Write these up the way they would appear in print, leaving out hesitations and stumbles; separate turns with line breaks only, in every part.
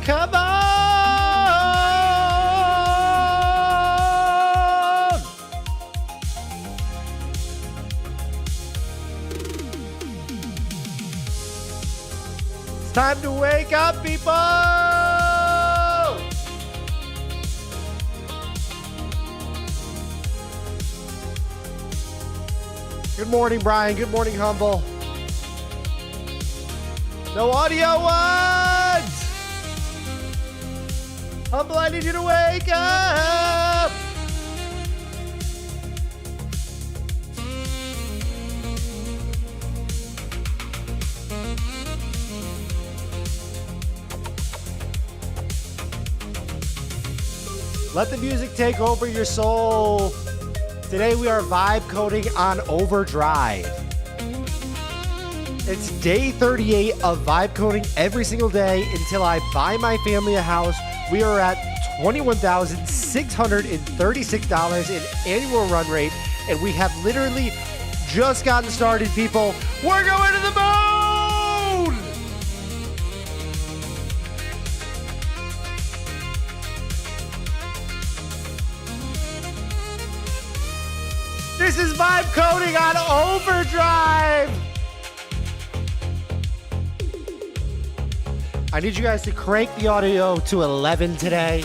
Come on! It's time to wake up, people! Good morning, Brian. Good morning, Humble. No audio, what? Humble, I need you to wake up. Let the music take over your soul. Today we are vibe coding on overdrive. It's day 38 of vibe coding every single day until I buy my family a house. We are at $21,636 in annual run rate, and we have literally just gotten started, people. We're going to the moon! This is vibe coding on overdrive. I need you guys to crank the audio to 11 today.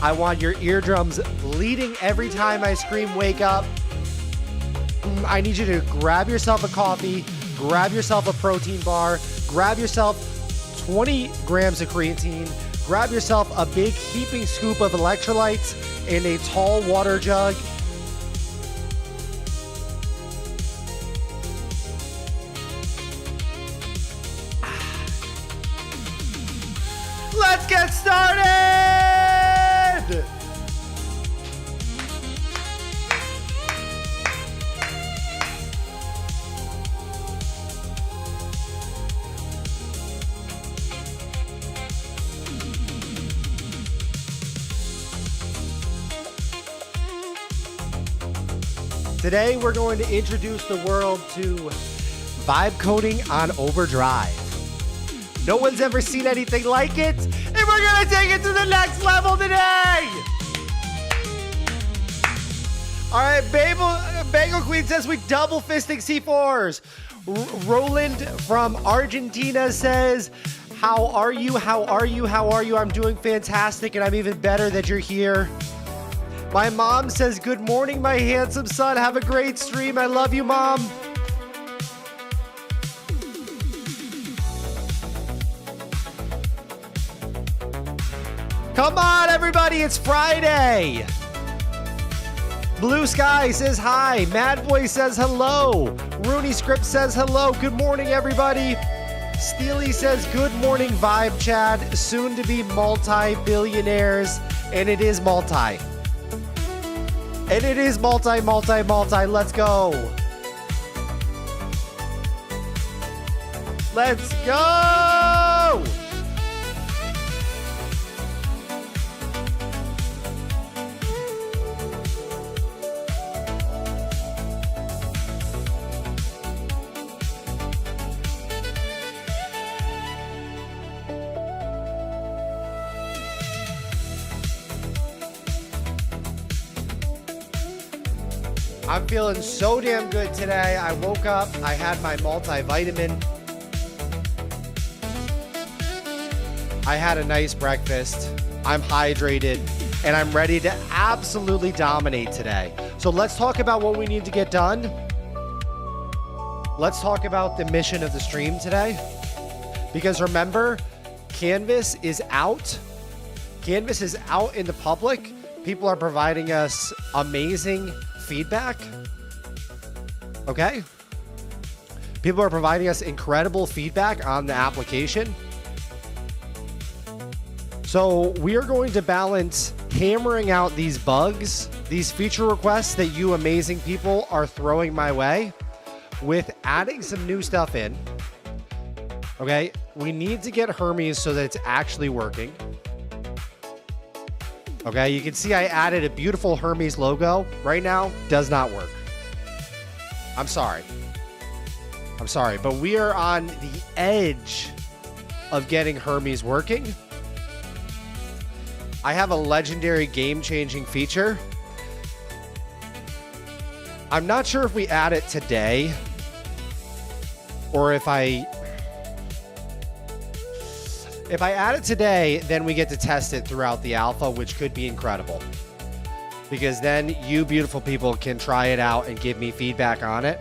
I want your eardrums bleeding every time I scream wake up. I need you to grab yourself a coffee, grab yourself a protein bar, grab yourself 20 grams of creatine, grab yourself a big heaping scoop of electrolytes and a tall water jug. Let's get started! Today we're going to introduce the world to vibe coding on overdrive. No one's ever seen anything like it, and we're gonna take it to the next level today! All right, Bagel Queen says we double fisting C4s. Roland from Argentina says, how are you? How are you? How are you? I'm doing fantastic, and I'm even better that you're here. My mom says, good morning, my handsome son. Have a great stream. I love you, Mom. Come on, everybody, it's Friday. Blue Sky says hi. Mad Boy says hello. Rooney Script says hello. Good morning, everybody. Steely says good morning, Vibe Chat. Soon to be multi-billionaires. And it is multi. And it is multi. Let's go. Let's go. I'm feeling so damn good today. I woke up, I had my multivitamin. I had a nice breakfast. I'm hydrated, and I'm ready to absolutely dominate today. So let's talk about what we need to get done. Let's talk about the mission of the stream today. Because remember, Canvas is out. Canvas is out in the public. People are providing us amazing feedback. Okay? People are providing us incredible feedback on the application. So we are going to balance hammering out these bugs, these feature requests that you amazing people are throwing my way, with adding some new stuff in. Okay? We need to get Hermes so that it's actually working. Okay, you can see I added a beautiful Hermes logo. Right now, does not work. I'm sorry. But we are on the edge of getting Hermes working. I have a legendary game-changing feature. I'm not sure if we add it today or if I add it today, then we get to test it throughout the alpha, which could be incredible. Because then you beautiful people can try it out and give me feedback on it.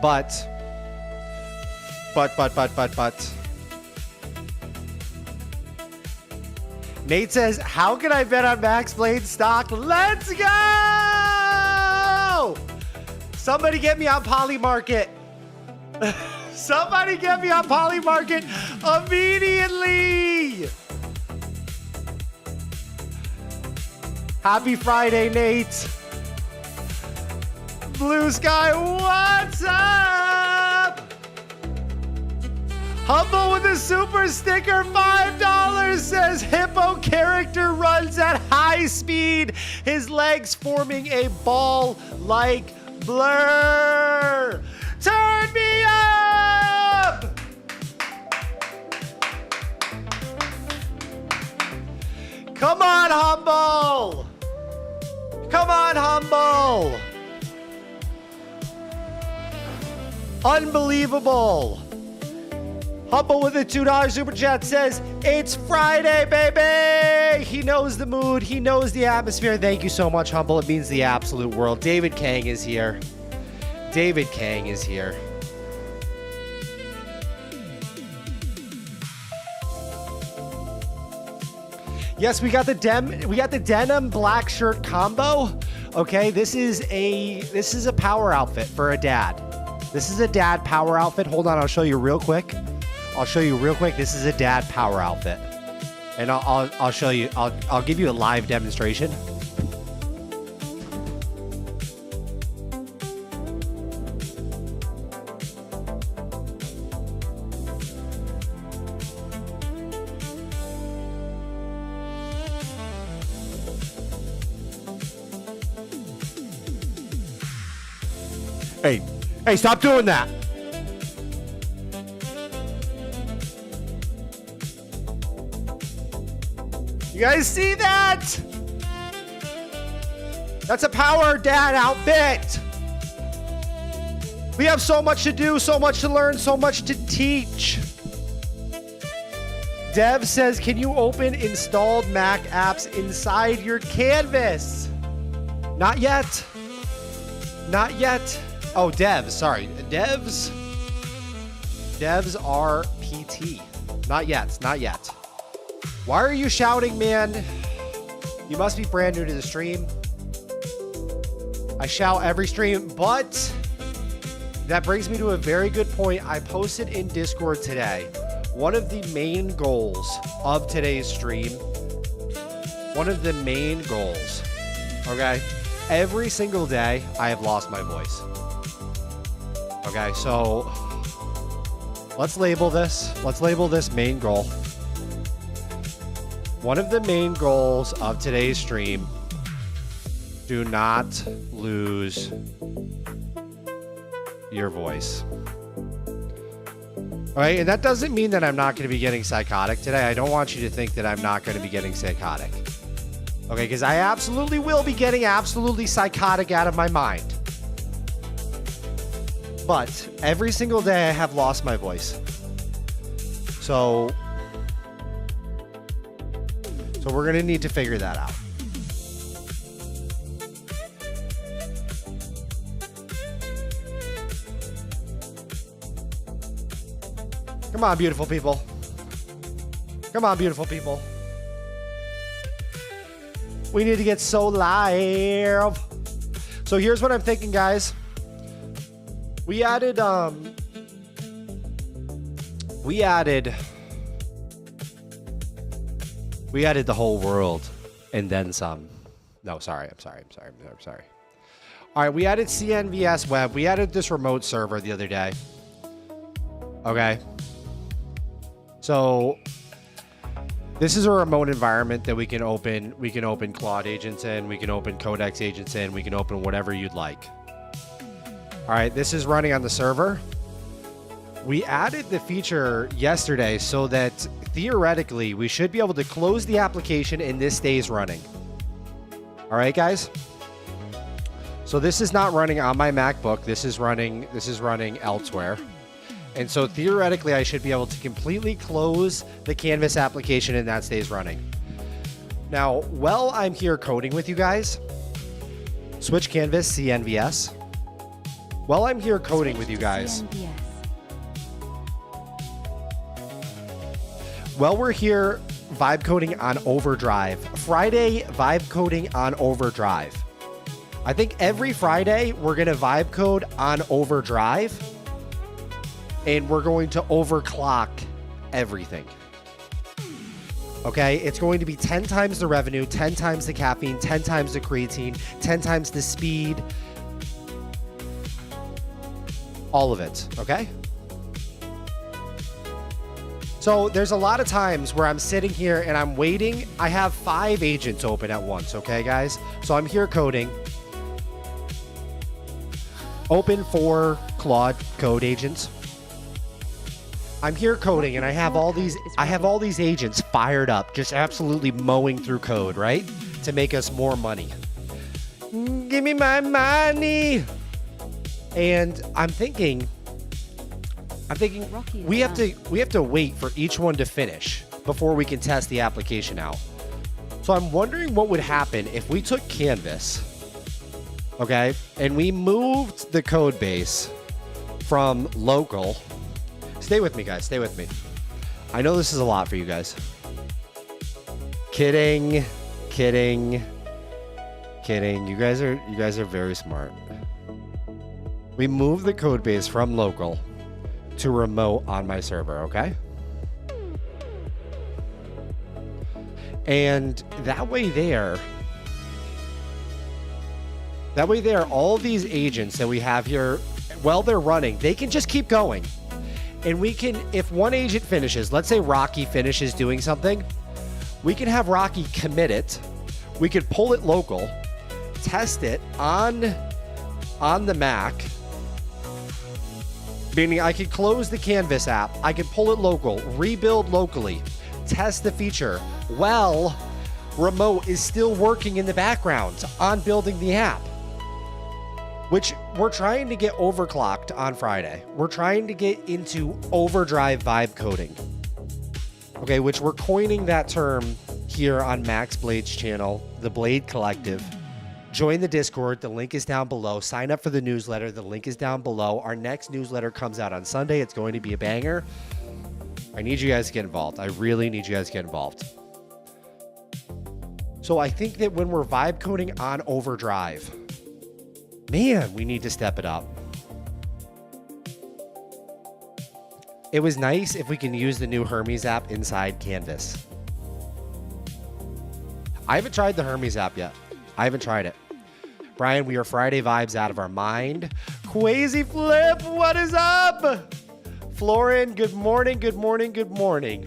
But. Nate says, how can I bet on Max Blade stock? Let's go! Somebody get me on Polymarket. Somebody get me on Polymarket immediately. Happy Friday, Nate. Blue Sky, what's up? Humble with a super sticker, $5, says Hippo character runs at high speed. His legs forming a ball-like blur. Turn me up! Come on, Humble! Come on, Humble! Unbelievable! Humble with a $2 super chat says, it's Friday, baby! He knows the mood. He knows the atmosphere. Thank you so much, Humble. It means the absolute world. David Kang is here. David Kang is here. Yes, we got the denim black shirt combo. Okay, this is a power outfit for a dad. This is a dad power outfit. Hold on, I'll show you real quick. This is a dad power outfit. And I'll show you. I'll give you a live demonstration. Hey, stop doing that. You guys see that? That's a power dad outfit. We have so much to do, so much to learn, so much to teach. Dev says, can you open installed Mac apps inside your canvas? Not yet. Not yet. Oh, devs, sorry. Devs are PT. Not yet, not yet. Why are you shouting, man? You must be brand new to the stream. I shout every stream, but that brings me to a very good point. I posted in Discord today. One of the main goals of today's stream, okay? Every single day, I have lost my voice. Okay, so let's label this. Let's label this main goal. One of the main goals of today's stream, do not lose your voice. All right, and that doesn't mean that I'm not going to be getting psychotic today. I don't want you to think that I'm not going to be getting psychotic. Okay, because I absolutely will be getting absolutely psychotic out of my mind. But every single day I have lost my voice. So we're going to need to figure that out. Come on, beautiful people. Come on, beautiful people. We need to get so live. So here's what I'm thinking, guys. We added the whole world and then some. No, sorry. I'm sorry. All right, we added CNVS web. We added this remote server the other day. Okay. So this is a remote environment that we can open. We can open Claude agents in. We can open Codex agents in. We can open whatever you'd like. All right, this is running on the server. we added the feature yesterday so that theoretically we should be able to close the application and this stays running. All right, guys. So this is not running on my MacBook. This is running elsewhere. And so theoretically I should be able to completely close the Canvas application and that stays running. Now, while I'm here coding with you guys, switch Canvas, CNVS. While I'm here coding with you guys, while we're here vibe coding on Overdrive, Friday vibe coding on Overdrive. I think every Friday we're going to vibe code on Overdrive and we're going to overclock everything. Okay, it's going to be 10 times the revenue, 10 times the caffeine, 10 times the creatine, 10 times the speed. All of it, okay? So there's a lot of times where I'm sitting here and I'm waiting. I have 5 agents open at once, okay, guys? So I'm here coding. Open 4 Claude code agents. I'm here coding and I have all these agents fired up, just absolutely mowing through code, right? To make us more money. Give me my money. And I'm thinking we have to wait for each one to finish before we can test the application out. So I'm wondering what would happen if we took Canvas, okay, and we moved the code base from local. Stay with me, guys. Stay with me. I know this is a lot for you guys. Kidding. You guys are very smart. We move the code base from local to remote on my server, okay? And that way there, all these agents that we have here, while they're running, they can just keep going. And we can, if one agent finishes, let's say Rocky finishes doing something, we can have Rocky commit it. We could pull it local, test it on the Mac, meaning I could close the Canvas app, I could pull it local, rebuild locally, test the feature while remote is still working in the background on building the app, which we're trying to get overclocked on Friday. We're trying to get into overdrive vibe coding, okay, which we're coining that term here on Max Blade's channel, the Blade Collective. Join the Discord. The link is down below. Sign up for the newsletter. The link is down below. Our next newsletter comes out on Sunday. It's going to be a banger. I need you guys to get involved. I really need you guys to get involved. So I think that when we're vibe coding on Overdrive, man, we need to step it up. It was nice if we can use the new Hermes app inside Canvas. I haven't tried the Hermes app yet. I haven't tried it. Brian, we are Friday vibes out of our mind. Quasi Flip, what is up? Florin, good morning, good morning, good morning.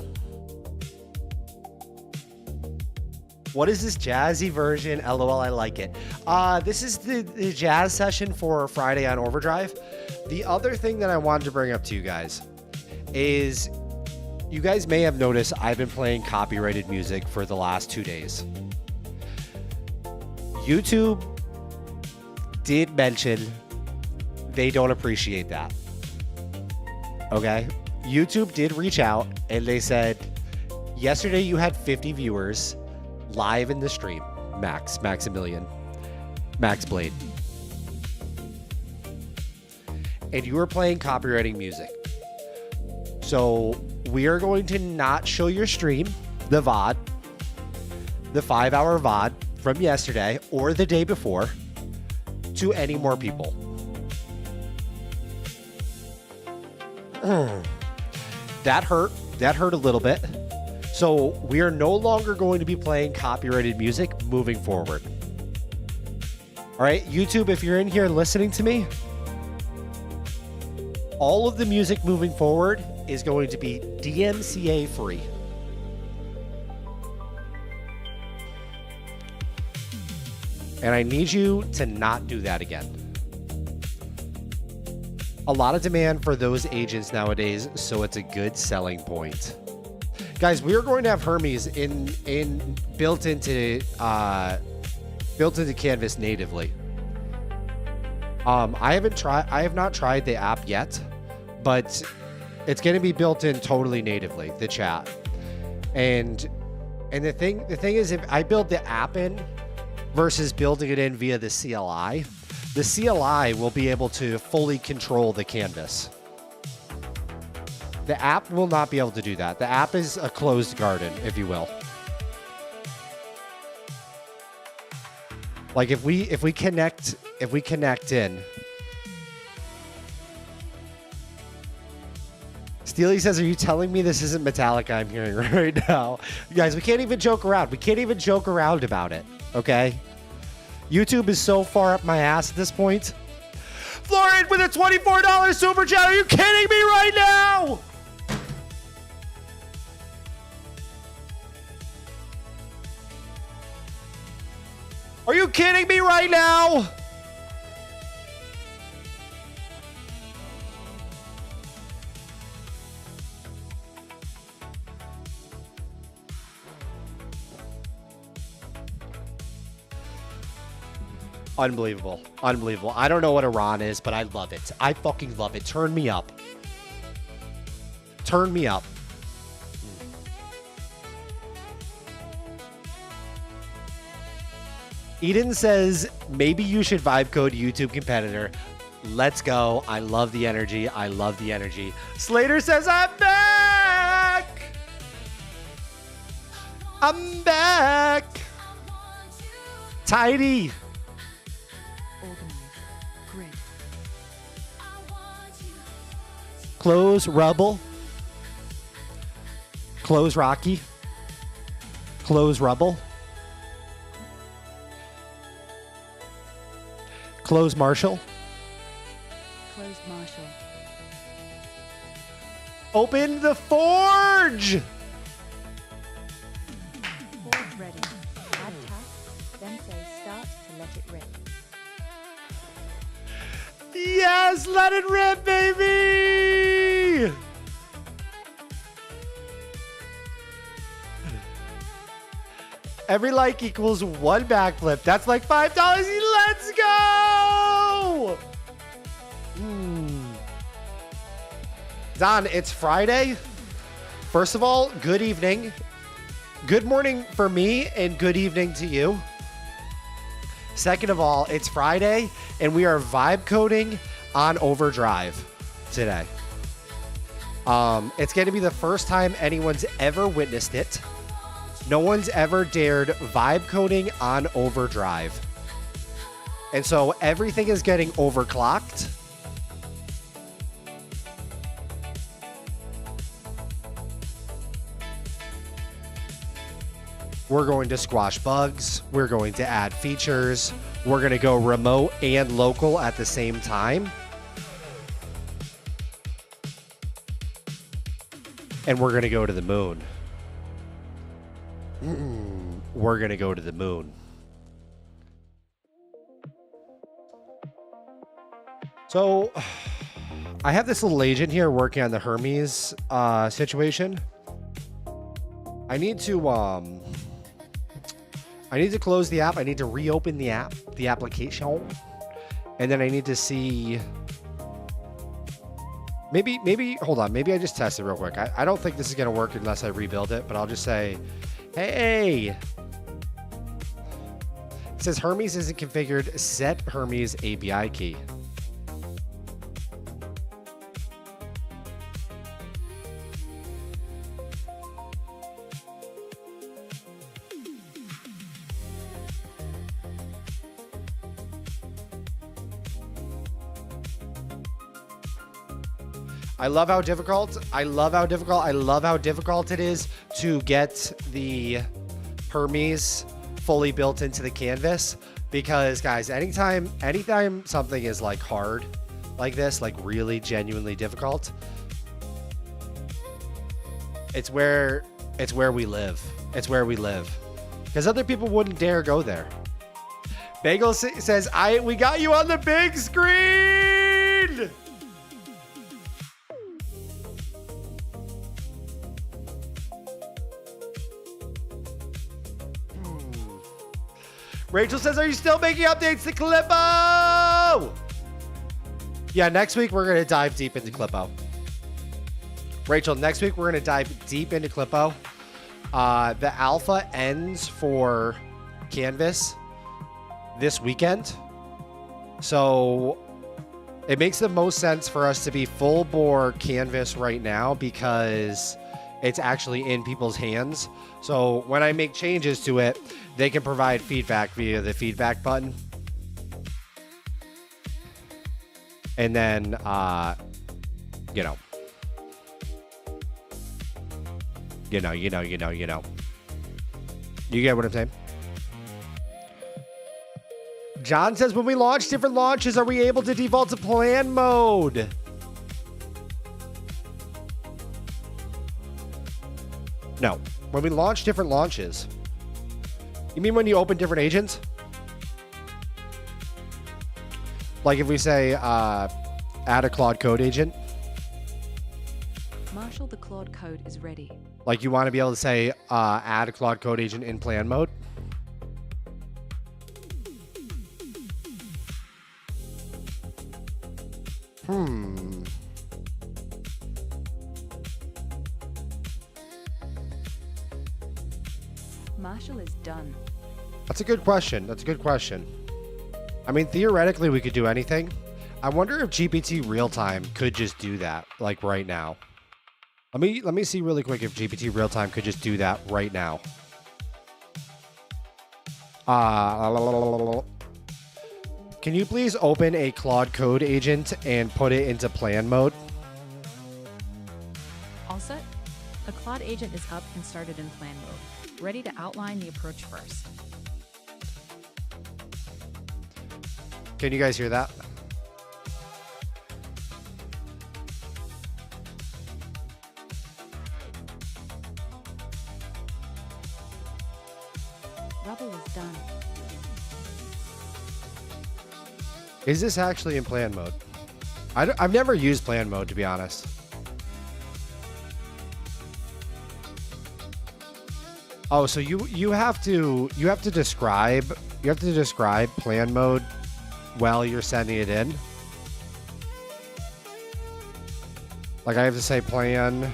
What is this jazzy version? LOL, I like it. This is the jazz session for Friday on Overdrive. The other thing that I wanted to bring up to you guys is you guys may have noticed I've been playing copyrighted music for the last 2 days. YouTube did mention they don't appreciate that. Okay? YouTube did reach out and they said, yesterday you had 50 viewers live in the stream. Maximilian, Max Blade. And you were playing copywriting music. So we are going to not show your stream, the VOD, the 5-hour VOD from yesterday or the day before to any more people. That hurt a little bit. So we are no longer going to be playing copyrighted music moving forward. All right, YouTube, if you're in here listening to me, all of the music moving forward is going to be DMCA free. And I need you to not do that again. A lot of demand for those agents nowadays, so it's a good selling point. Guys, we are going to have Hermes built into Canvas natively. I have not tried the app yet, but it's going to be built in totally natively, the chat. And the thing is, if I build the app in versus building it in via the CLI will be able to fully control the canvas. The app will not be able to do that. The app is a closed garden, if you will. Like if we connect in. Steely says, "Are you telling me this isn't Metallica I'm hearing right now?" You guys, we can't even joke around. We can't even joke around about it. Okay? YouTube is so far up my ass at this point. Florid with a $24 super chat. Are you kidding me right now? Are you kidding me right now? Unbelievable. Unbelievable. I don't know what Iran is, but I love it. I fucking love it. Turn me up. Turn me up. Eden says, maybe you should vibe code YouTube competitor. Let's go. I love the energy. I love the energy. Slater says, I'm back. I'm back. Tidy. Close Rubble. Close Rocky. Close Rubble. Close Marshall.
Close Marshall.
Open the forge.
Forge ready. Add task, then say start to let it rip.
Yes, let it rip, baby. Every like equals one backflip. That's like $5. Let's go. Don, it's Friday. First of all, good evening. Good morning for me and good evening to you. Second of all, it's Friday and we are vibe coding on Overdrive today. It's going to be the first time anyone's ever witnessed it. No one's ever dared vibe coding on Overdrive. And so everything is getting overclocked. We're going to squash bugs. We're going to add features. We're going to go remote and local at the same time. And we're going to go to the moon. We're going to go to the moon. So I have this little agent here working on the Hermes situation. I need to close the app. I need to reopen the app, the application. And then I need to see maybe hold on. Maybe I just test it real quick. I don't think this is going to work unless I rebuild it, but I'll just say, hey, it says Hermes isn't configured. Set Hermes API key. I love how difficult it is to get the Hermes fully built into the canvas, because guys, anytime something is like hard like this, like really genuinely difficult, it's where we live. It's where we live. Because other people wouldn't dare go there. Bagel says, we got you on the big screen. Rachel says, are you still making updates to CLIPPO? Yeah, next week we're going to dive deep into CLIPPO. Rachel, next week we're going to dive deep into CLIPPO. The alpha ends for Canvas this weekend. So it makes the most sense for us to be full bore Canvas right now because it's actually in people's hands. So when I make changes to it, they can provide feedback via the feedback button. And then, you know. You get what I'm saying? John says, when we launch different launches, are we able to default to plan mode? No. When we launch different launches. You mean when you open different agents? Like if we say, add a Claude Code agent.
Marshall, the Claude Code is ready.
Like you want to be able to say, add a Claude Code agent in plan mode.
Marshall is done.
That's a good question. I mean, theoretically, we could do anything. I wonder if GPT real-time could just do that, like right now. Let me see really quick if GPT real-time could just do that right now. Can you please open a Claude Code agent and put it into plan mode?
All set? The Claude agent is up and started in plan mode, ready to outline the approach first.
Can you guys hear that?
Rubble is done.
Is this actually in plan mode? I've never used plan mode, to be honest. Oh, so you have to describe plan mode while you're sending it in. Like I have to say plan.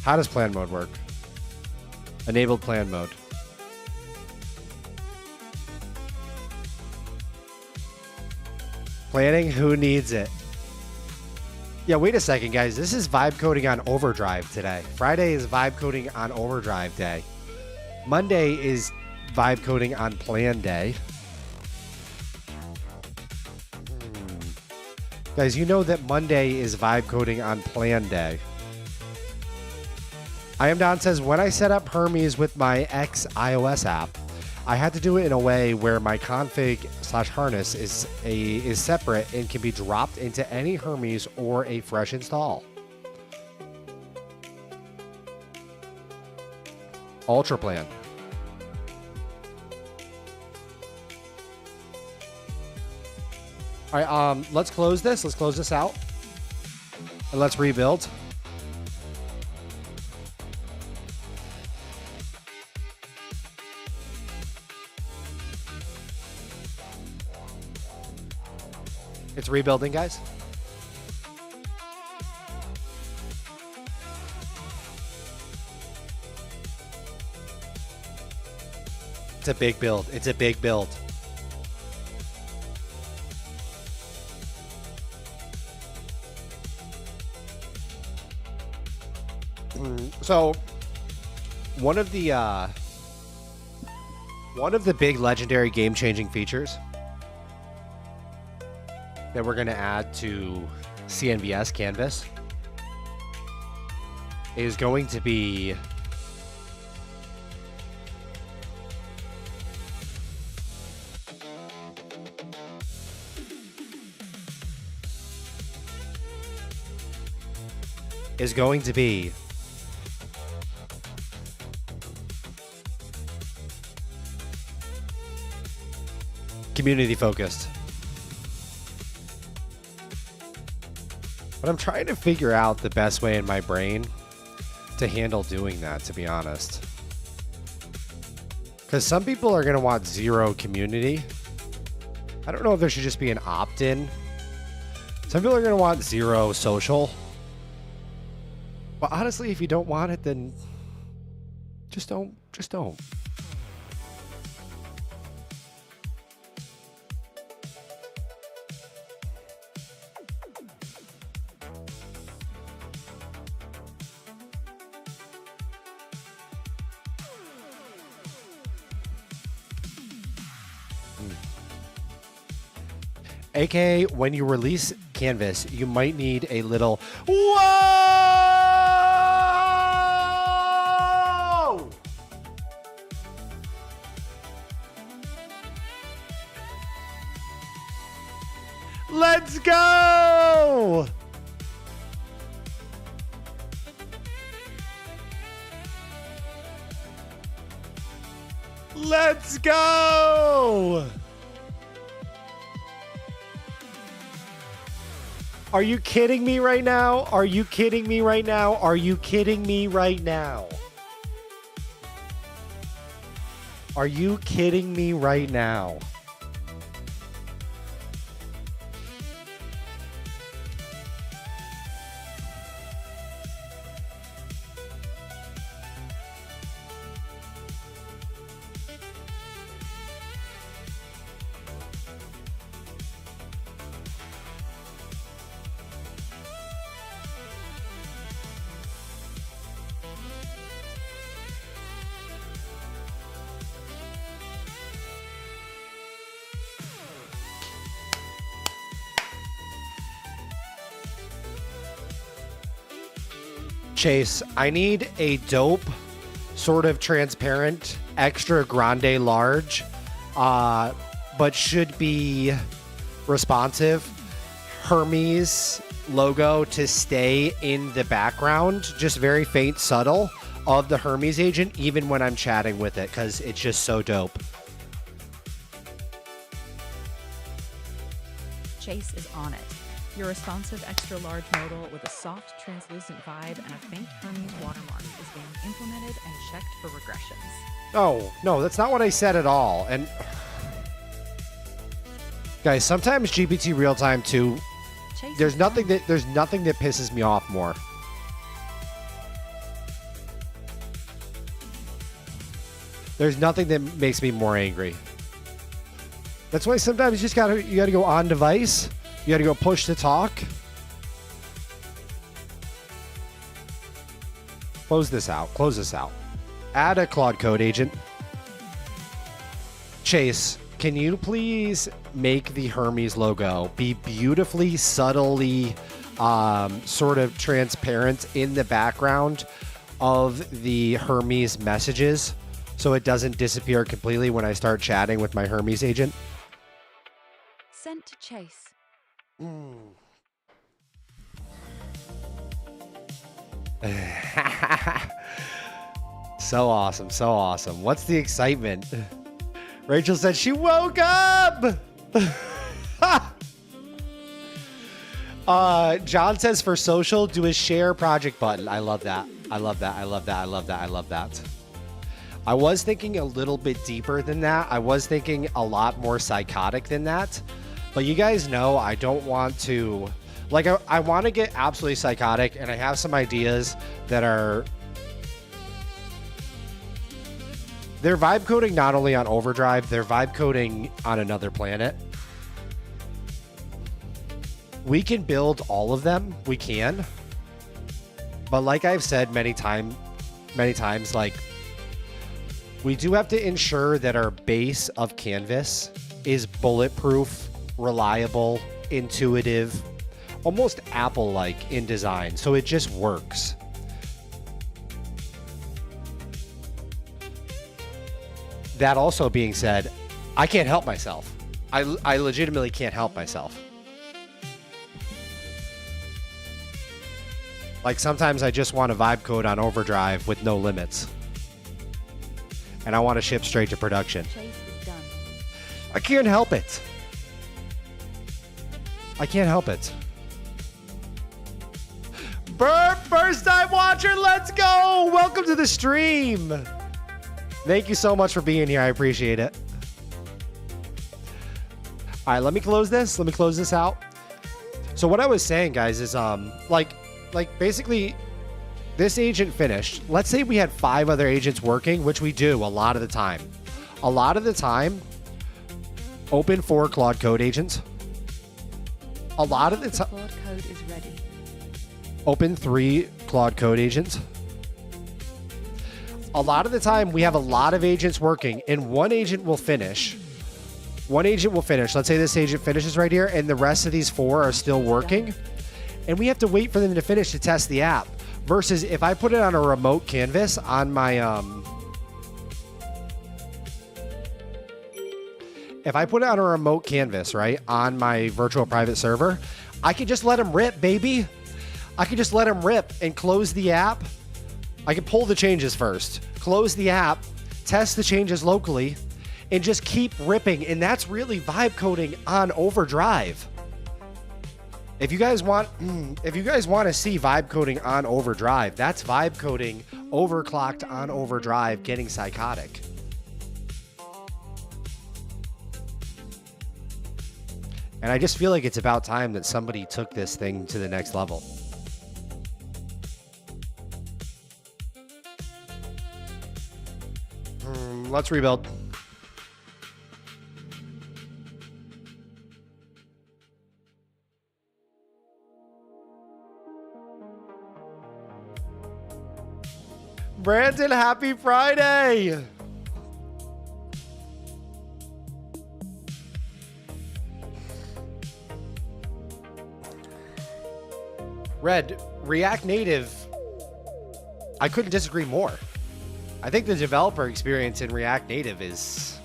How does plan mode work? Enabled plan mode. Planning, who needs it? Yeah, wait a second, guys. This is vibe coding on overdrive today. Friday is vibe coding on overdrive day. Monday is vibe coding on plan day. Guys, you know that Monday is vibe coding on plan day. I Am Don says, when I set up Hermes with my X iOS app, I had to do it in a way where my config/harness is separate and can be dropped into any Hermes or a fresh install. Ultra plan. All right, let's close this. Let's close this out. And let's rebuild. It's rebuilding, guys. It's a big build. It's a big build. So, one of the big legendary game-changing features that we're going to add to CNVS Canvas is going to be community focused. But I'm trying to figure out the best way in my brain to handle doing that, to be honest. Because some people are going to want 0 community. I don't know if there should just be an opt-in. Some people are going to want 0 social. But honestly, if you don't want it, then just don't. Just don't. AKA, when you release Canvas, you might need a little whoa! Let's go! Let's go! Are you kidding me right now? Are you kidding me right now? Are you kidding me right now? Are you kidding me right now? Chase, I need a dope, sort of transparent, extra grande large, but should be responsive Hermes logo to stay in the background, just very faint, subtle, of the Hermes agent, even when I'm chatting with it, because it's just so dope.
Chase is on it. Your responsive extra large modal with a soft translucent vibe and a faint Hermes watermark is being implemented and checked for regressions.
Oh, no, that's not what I said at all. And guys, sometimes GPT real time too,
Chase
there's nothing that pisses me off more. There's nothing that makes me more angry. That's why sometimes you gotta go on device. You gotta go push to talk. Close this out. Close this out. Add a Claude Code agent. Chase, can you please make the Hermes logo be beautifully, subtly, sort of transparent in the background of the Hermes messages so it doesn't disappear completely when I start chatting with my Hermes agent?
Sent to Chase.
So awesome, so awesome. What's the excitement? Rachel said she woke up. John says for social, do a share project button. I love that. I love that. I love that. I love that. I love that. I was thinking a little bit deeper than that. I was thinking a lot more psychotic than that. But you guys know I don't want to, like, I want to get absolutely psychotic, and I have some ideas that are, they're vibe coding not only on Overdrive, they're vibe coding on another planet. We can build all of them, we can. But like I've said many times, like, we do have to ensure that our base of Canvas is bulletproof, reliable, intuitive, almost Apple-like in design, so it just works. That also being said, I can't help myself. I legitimately can't help myself. Like, sometimes I just want to vibe code on Overdrive with no limits. And I want to ship straight to production.
Chase is done.
I can't help it. I can't help it. Burp, first time watcher, let's go. Welcome to the stream. Thank you so much for being here. I appreciate it. All right, let me close this. Let me close this out. So what I was saying, guys, is like basically this agent finished. Let's say we had 5 other agents working, which we do a lot of the time. A lot of the time, open 4 Claude Code agents. A lot of the time,
Claude Code is ready.
open 3 Claude Code agents. A lot of the time, we have a lot of agents working, and one agent will finish. One agent will finish. Let's say this agent finishes right here, and the rest of these 4 are still working. And we have to wait for them to finish to test the app. Versus if I put it on a remote canvas on my, if I put it on a remote canvas, right, on my virtual private server, I can just let them rip, baby. I can just let them rip and close the app. I can pull the changes first, close the app, test the changes locally, and just keep ripping. And that's really vibe coding on overdrive. If you guys want to see vibe coding on overdrive, that's vibe coding overclocked on overdrive, getting psychotic. And I just feel like it's about time that somebody took this thing to the next level. Let's rebuild. Brandon, happy Friday! Red, React Native, I couldn't disagree more. I think the developer experience in React Native is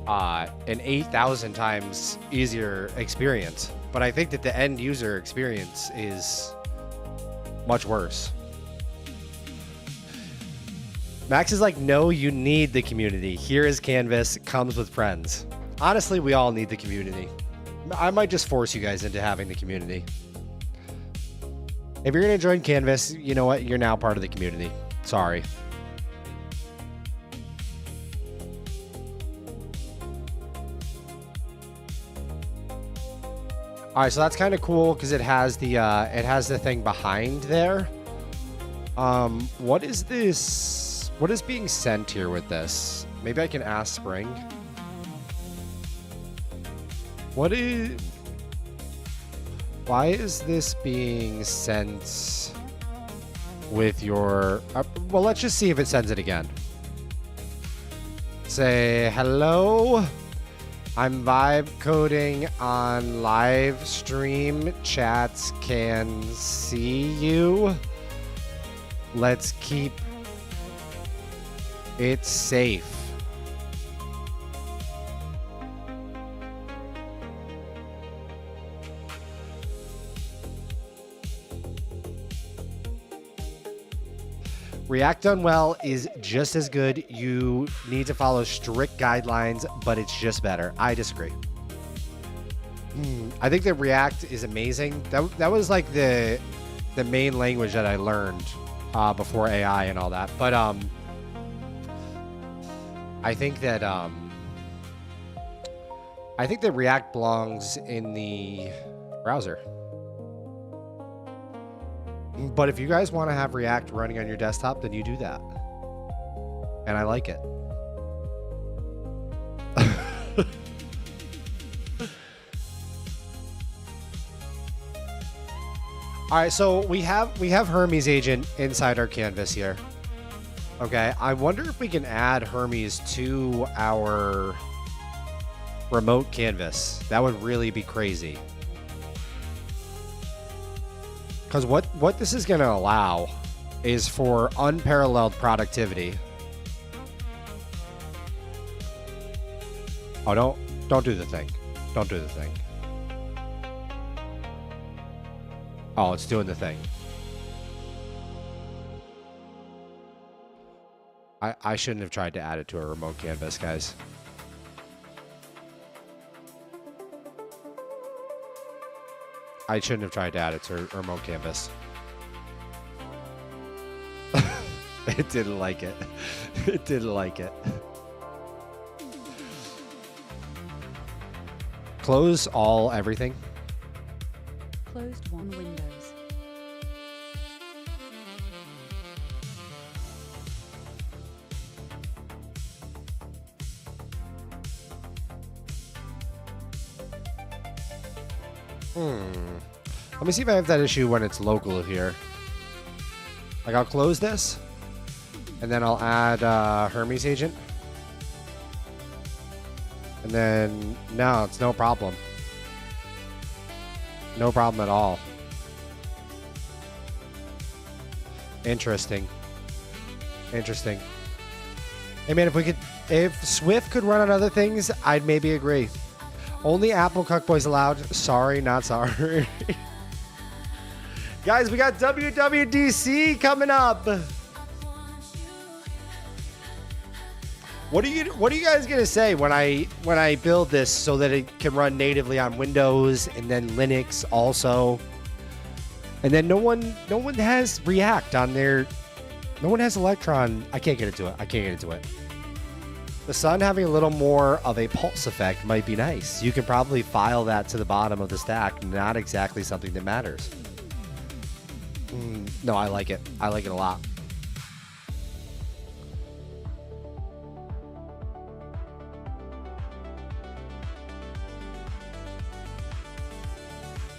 an 8,000 times easier experience. But I think that the end user experience is much worse. Max is like, no, you need the community. Here is Canvas, comes with friends. Honestly, we all need the community. I might just force you guys into having the community. If you're going to join Canvas, you know what? You're now part of the community. Sorry. All right, so that's kind of cool because it has the thing behind there. What is this? What is being sent here with this? Maybe I can ask Spring. Why is this being sent with your... well, let's just see if it sends it again. Say, hello, I'm vibe coding on live stream. Chats can see you. Let's keep it safe. React done well is just as good. You need to follow strict guidelines, but it's just better. I disagree. I think that React is amazing. That was like the main language that I learned before AI and all that. But I think that React belongs in the browser. But if you guys want to have React running on your desktop, then you do that. And I like it. All right, so we have Hermes agent inside our canvas here. Okay, I wonder if we can add Hermes to our remote canvas. That would really be crazy. Because what this is going to allow is for unparalleled productivity. Oh, don't do the thing. Don't do the thing. Oh, it's doing the thing. I shouldn't have tried to add it to a remote canvas, guys. I shouldn't have tried to add it to a remote canvas. It didn't like it. It didn't like it. Close all everything.
Closed one Windows.
Let me see if I have that issue when it's local here. Like, I'll close this, and then I'll add Hermes agent. And then, no, it's no problem. No problem at all. Interesting. Interesting. Hey man, if Swift could run on other things, I'd maybe agree. Only Apple Cuckboys allowed. Sorry, not sorry. Guys, we got WWDC coming up. What are you guys gonna say when I build this so that it can run natively on Windows and then Linux also? And then no one has React on their, no one has Electron. I can't get into it. The sun having a little more of a pulse effect might be nice. You can probably file that to the bottom of the stack. Not exactly something that matters. No, I like it. I like it a lot.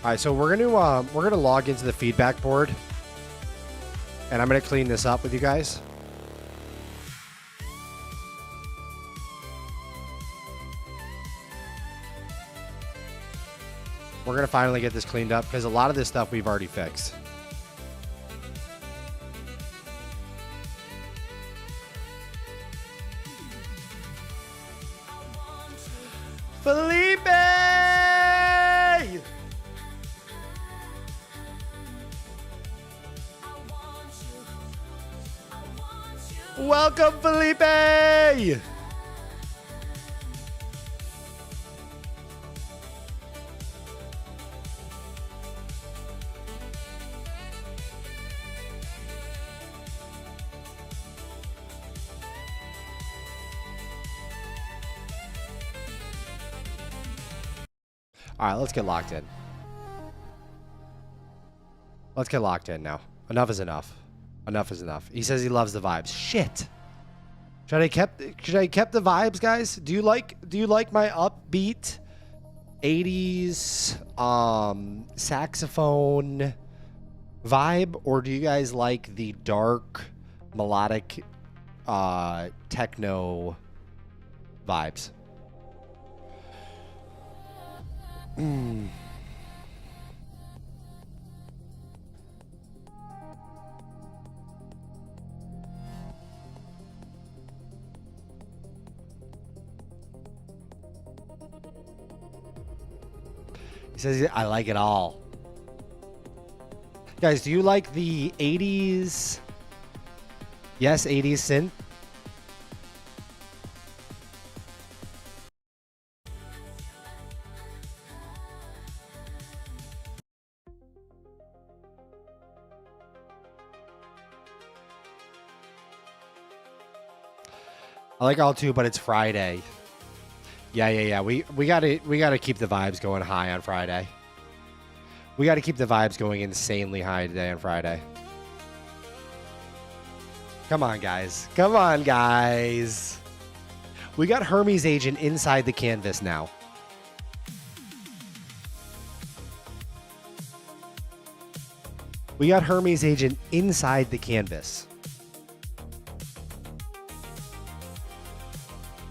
All right, so we're gonna log into the feedback board, and I'm gonna clean this up with you guys. We're gonna finally get this cleaned up because a lot of this stuff we've already fixed. Felipe! Welcome, Felipe! All right, let's get locked in. Let's get locked in now. Enough is enough. Enough is enough. He says he loves the vibes. Shit. Should I kept the vibes, guys? Do you like my upbeat 80s saxophone vibe, or do you guys like the dark melodic techno vibes? He says, I like it all. Guys, do you like the 80s? Yes, 80s synth. I like all too, but it's Friday. Yeah. We gotta keep the vibes going high on Friday. We gotta keep the vibes going insanely high today on Friday. Come on, guys. Come on, guys. We got Hermes agent inside the canvas now. We got Hermes agent inside the canvas.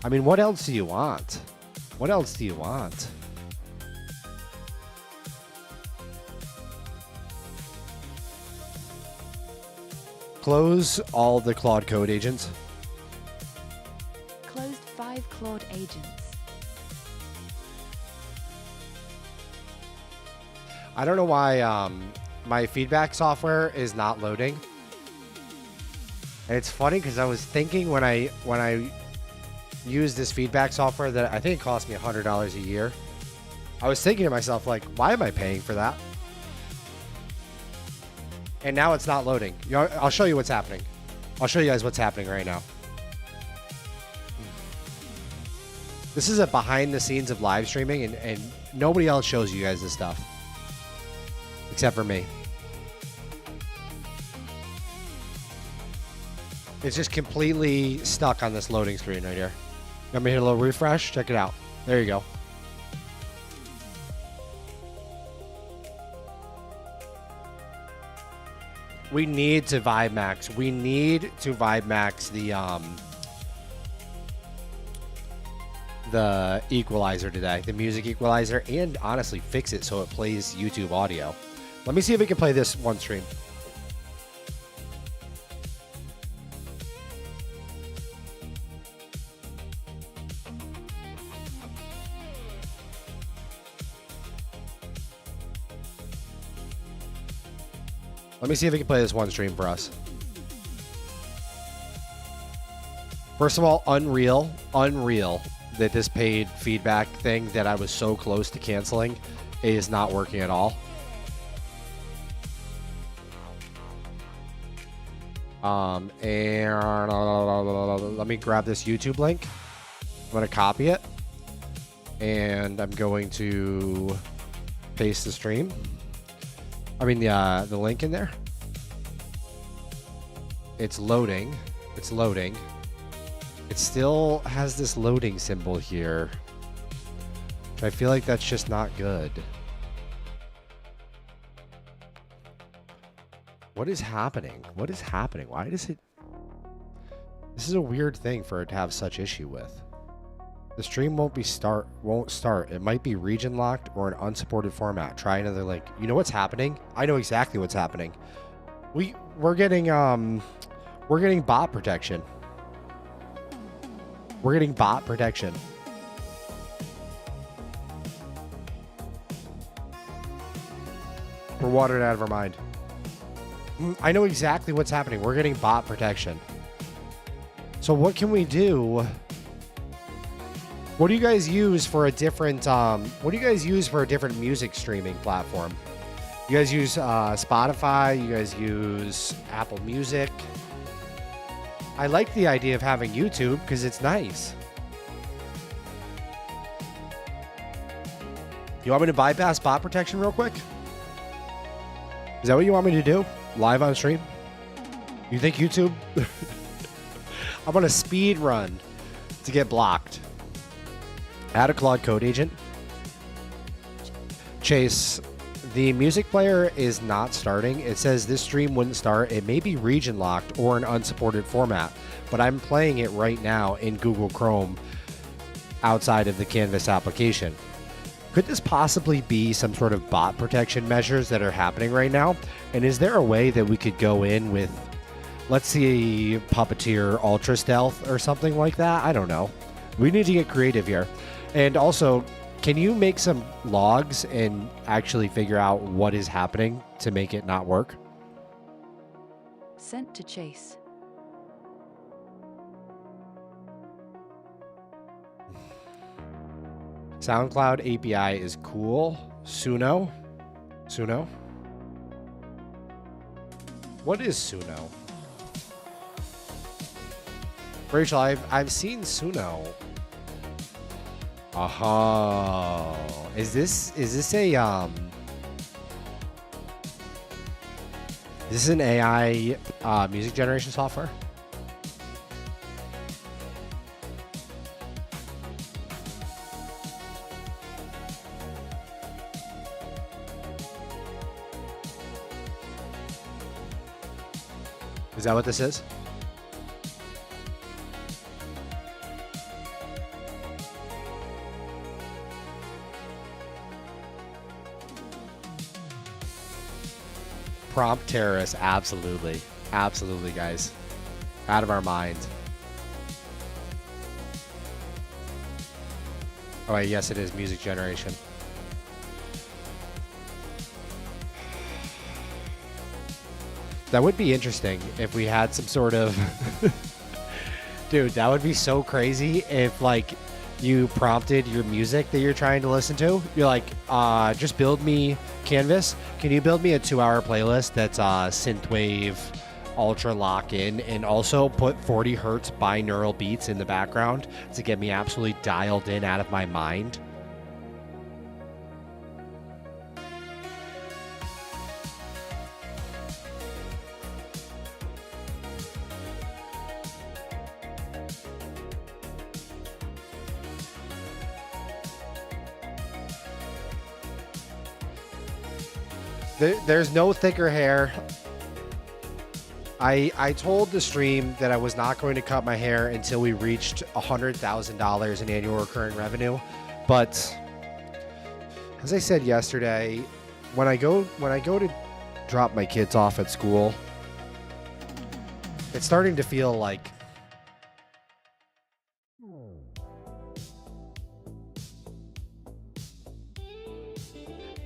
I mean, what else do you want? What else do you want? Close all the Claude Code agents.
Closed 5 Claude agents.
I don't know why my feedback software is not loading. And it's funny because I was thinking when I use this feedback software that I think it cost me $100 a year. I was thinking to myself, like, why am I paying for that? And now it's not loading. You know, I'll show you what's happening. I'll show you guys what's happening right now. This is a behind the scenes of live streaming, and nobody else shows you guys this stuff. Except for me. It's just completely stuck on this loading screen right here. Let me hit a little refresh. Check it out. There you go. We need to vibe max. We need to vibe max the equalizer today, the music equalizer, and honestly fix it so it plays YouTube audio. Let me see if we can play this one stream. Let me see if we can play this one stream for us. First of all, unreal that this paid feedback thing that I was so close to canceling is not working at all. And let me grab this YouTube link. I'm going to copy it. And I'm going to paste the stream. I mean the link in there. It's loading. It's loading. It still has this loading symbol here. I feel like that's just not good. What is happening? What is happening? Why does it... This is a weird thing for it to have such issue with. The stream won't start. It might be region locked or an unsupported format. Try another link. You know what's happening? I know exactly what's happening. We're getting bot protection. We're getting bot protection. We're watered out of our mind. I know exactly what's happening. We're getting bot protection. So what can we do? What do you guys use for a different music streaming platform? You guys use Spotify, you guys use Apple Music. I like the idea of having YouTube because it's nice. You want me to bypass bot protection real quick? Is that what you want me to do? Live on stream? You think YouTube? I'm on a speed run to get blocked. Add a Claude code agent. Chase, the music player is not starting. It says this stream wouldn't start. It may be region locked or an unsupported format, but I'm playing it right now in Google Chrome outside of the Canvas application. Could this possibly be some sort of bot protection measures that are happening right now? And is there a way that we could go in with, let's see, Puppeteer Ultra Stealth or something like that? I don't know. We need to get creative here. And also, can you make some logs and actually figure out what is happening to make it not work?
Sent to Chase.
SoundCloud API is cool. Suno? What is Suno? Rachel, I've seen Suno. Oh, is this an AI music generation software? Is that what this is? Prompt terrorists, absolutely. Absolutely, guys. Out of our mind. Oh, yes, it is music generation. That would be interesting if we had some sort of... Dude, that would be so crazy if, like, you prompted your music that you're trying to listen to. You're like, just build me Canvas. Can you build me a 2-hour playlist that's synthwave, ultra lock in, and also put 40 hertz binaural beats in the background to get me absolutely dialed in out of my mind. There's no thicker hair. I told the stream that I was not going to cut my hair until we reached $100,000 in annual recurring revenue. But as I said yesterday, when I go to drop my kids off at school, it's starting to feel like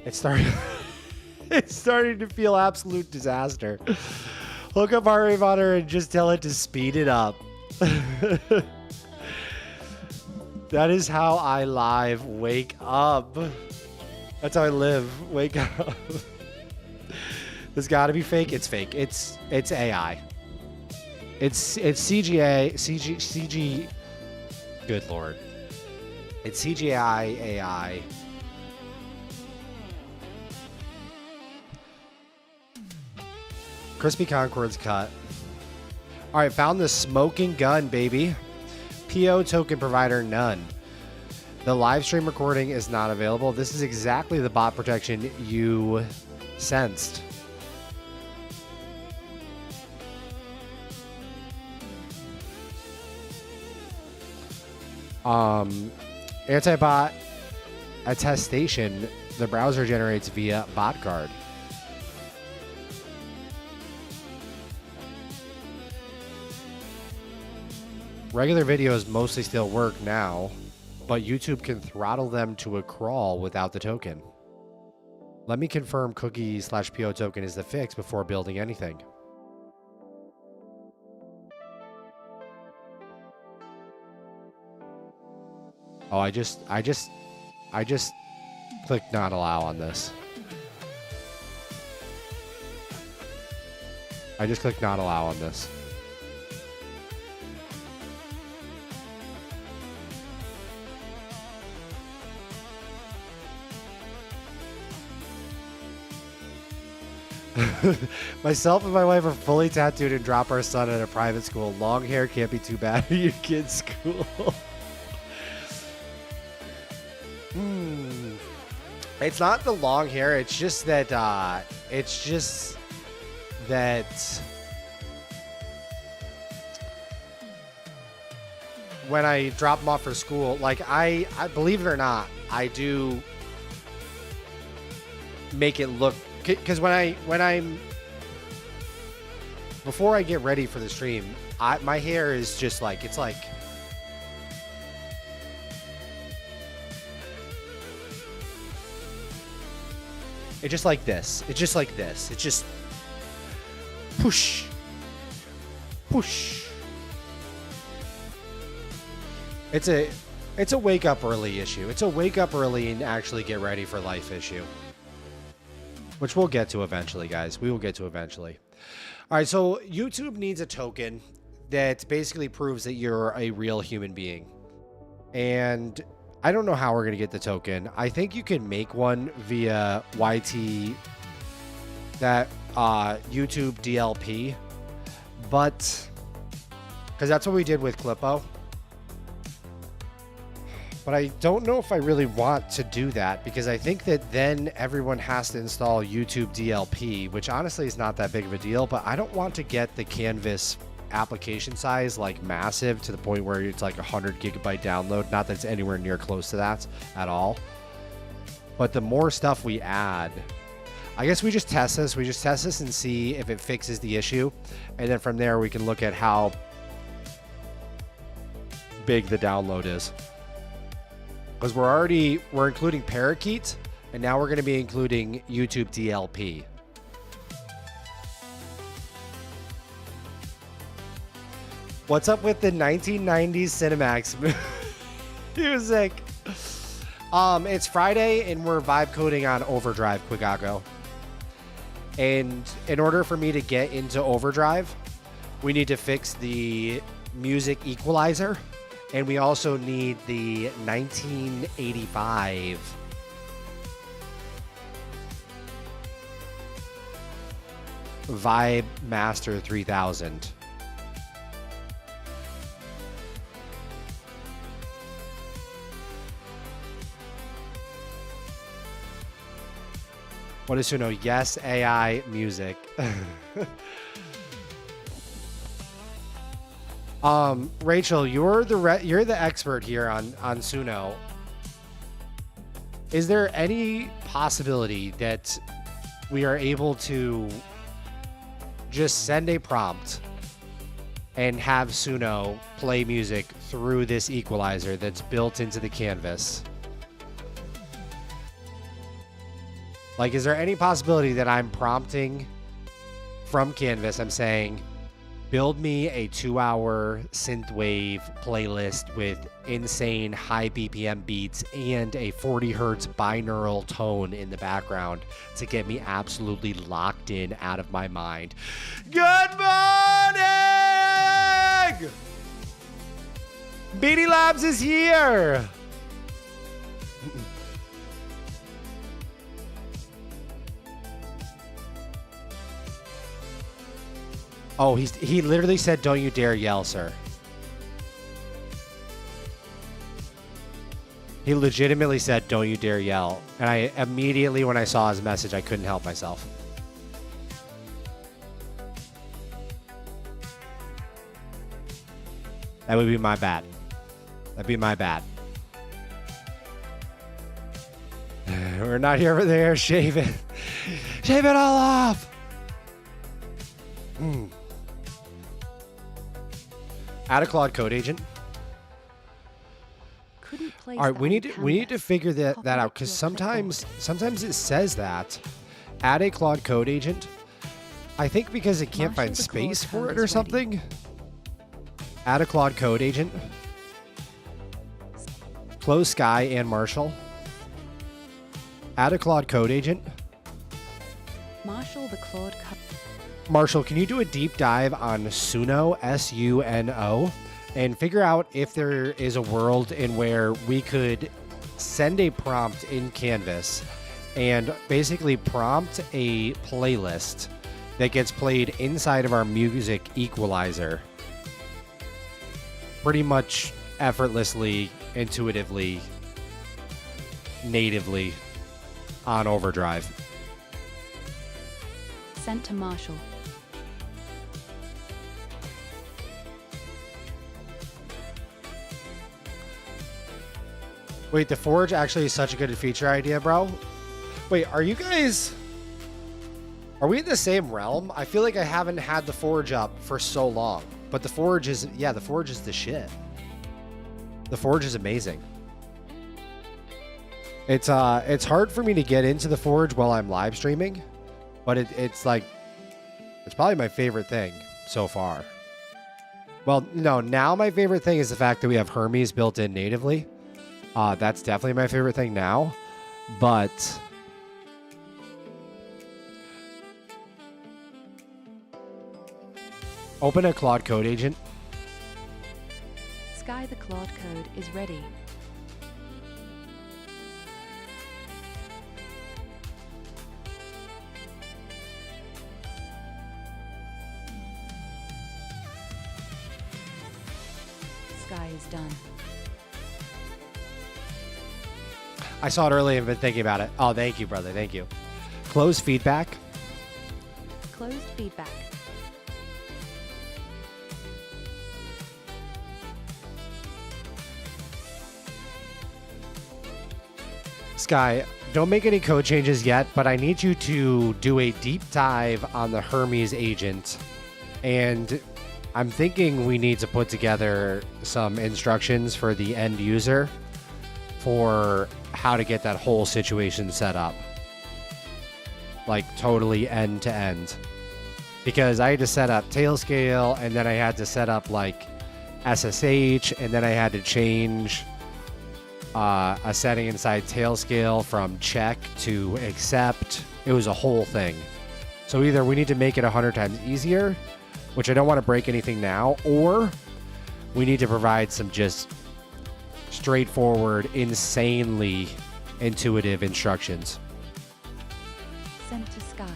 it's starting to feel absolute disaster. Hook up Heart Rate Monitor and just tell it to speed it up. That is how I live. Wake up. That's how I live. Wake up. This gotta be fake. It's fake. It's AI. It's CG. Good Lord. It's CGI AI. Crispy Concord's cut. All right, found the smoking gun, baby. PO token provider, none. The live stream recording is not available. This is exactly the bot protection you sensed. Anti-bot attestation, the browser generates via BotGuard. Regular videos mostly still work now, but YouTube can throttle them to a crawl without the token. Let me confirm cookie/PO token is the fix before building anything. Oh, I just clicked not allow on this. I just clicked not allow on this. Myself and my wife are fully tattooed and drop our son at a private school. Long hair can't be too bad at your kid's school. It's not the long hair. It's just that. When I drop them off for school, like I believe it or not, I do make it look. Because before I get ready for the stream, my hair is just like, it's like, it's just like this. It's just like this. It's just push, push. It's a wake up early issue. It's a wake up early and actually get ready for life issue. Which we'll get to eventually, guys. We will get to eventually. All right, so YouTube needs a token that basically proves that you're a real human being. And I don't know how we're going to get the token. I think you can make one via YT, that YouTube DLP. But, because that's what we did with CLIPPO. But I don't know if I really want to do that, because I think that then everyone has to install YouTube DLP, which honestly is not that big of a deal, but I don't want to get the Canvas application size like massive to the point where it's like 100 gigabyte download. Not that it's anywhere near close to that at all. But the more stuff we add, I guess we just test this. We just test this and see if it fixes the issue. And then from there, we can look at how big the download is. Because we're including Parakeet, and now we're going to be including YouTube DLP. What's up with the 1990s Cinemax music? It's Friday, and we're vibe coding on Overdrive, Quigago. And in order for me to get into overdrive, we need to fix the music equalizer. And we also need the 1985 Vibe Master 3000. What is Suno? Yes, AI music. Rachel, you're the expert here on Suno. Is there any possibility that we are able to just send a prompt and have Suno play music through this equalizer that's built into the canvas? Like, is there any possibility that I'm prompting from Canvas? I'm saying, build me a 2-hour synthwave playlist with insane high BPM beats and a 40 hertz binaural tone in the background to get me absolutely locked in out of my mind. Good morning! Beanie Labs is here! Oh, he literally said, "Don't you dare yell, sir." He legitimately said, "Don't you dare yell." And I immediately, when I saw his message, I couldn't help myself. That would be my bad. That'd be my bad. We're not here for the hair. Shave it. Shave it all off. Add a Claude code agent. All right, we need to figure that out, because sometimes it says that add a Claude code agent. I think because it can't find space for it or something. Add a Claude code agent. Close Sky and Marshall. Add a Claude code agent.
Marshall the Claude code.
Marshall, can you do a deep dive on Suno, S-U-N-O, and figure out if there is a world in where we could send a prompt in Canvas and basically prompt a playlist that gets played inside of our music equalizer pretty much effortlessly, intuitively, natively on overdrive.
Sent to Marshall.
Wait, the Forge actually is such a good feature idea, bro. Wait, are you guys... Are we in the same realm? I feel like I haven't had the Forge up for so long. But the Forge is... Yeah, the Forge is the shit. The Forge is amazing. It's hard for me to get into the Forge while I'm live streaming. But it's like... It's probably my favorite thing so far. Well, no, now my favorite thing is the fact that we have Hermes built in natively. That's definitely my favorite thing now, but open a Claude code agent.
Sky the Claude code is ready. Sky is done.
I saw it earlier and been thinking about it. Oh, thank you, brother. Thank you. Close feedback.
Closed feedback.
Sky, don't make any code changes yet, but I need you to do a deep dive on the Hermes agent. And I'm thinking we need to put together some instructions for the end user for how to get that whole situation set up. Like totally end to end. Because I had to set up Tailscale, and then I had to set up like SSH, and then I had to change a setting inside Tailscale from check to accept. It was a whole thing. So either we need to make it 100 times easier, which I don't want to break anything now, or we need to provide some just straightforward, insanely intuitive instructions.
Sent to Sky.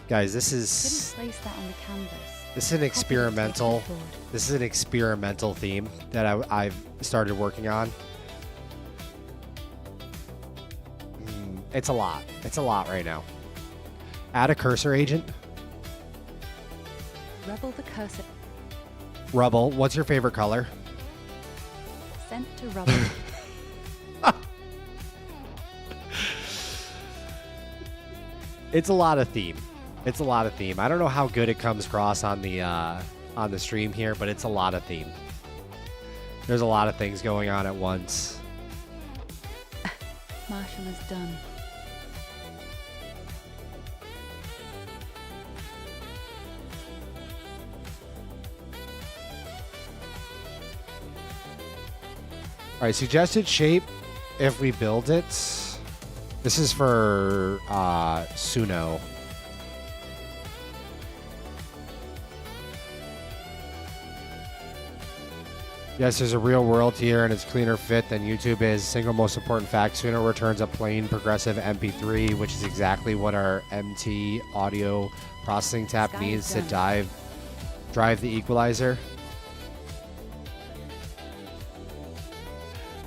Guys, this
Couldn't
is
place that on the canvas.
this is an experimental.
Copied it to the
This is an experimental theme that I've started working on. It's a lot. It's a lot right now. Add a cursor agent.
clipboard. Rebel the cursor.
Rubble. What's your favorite color?
Sent to Rubble.
It's a lot of theme. It's a lot of theme. I don't know how good it comes across on the stream here, but it's a lot of theme. There's a lot of things going on at once.
Marshall is done.
All right, suggested shape if we build it. This is for Suno. Yes, there's a real world here, and it's cleaner fit than YouTube is. Single most important fact, Suno returns a plain progressive MP3, which is exactly what our MT audio processing tab
Sky
needs
is
to
done.
drive the equalizer.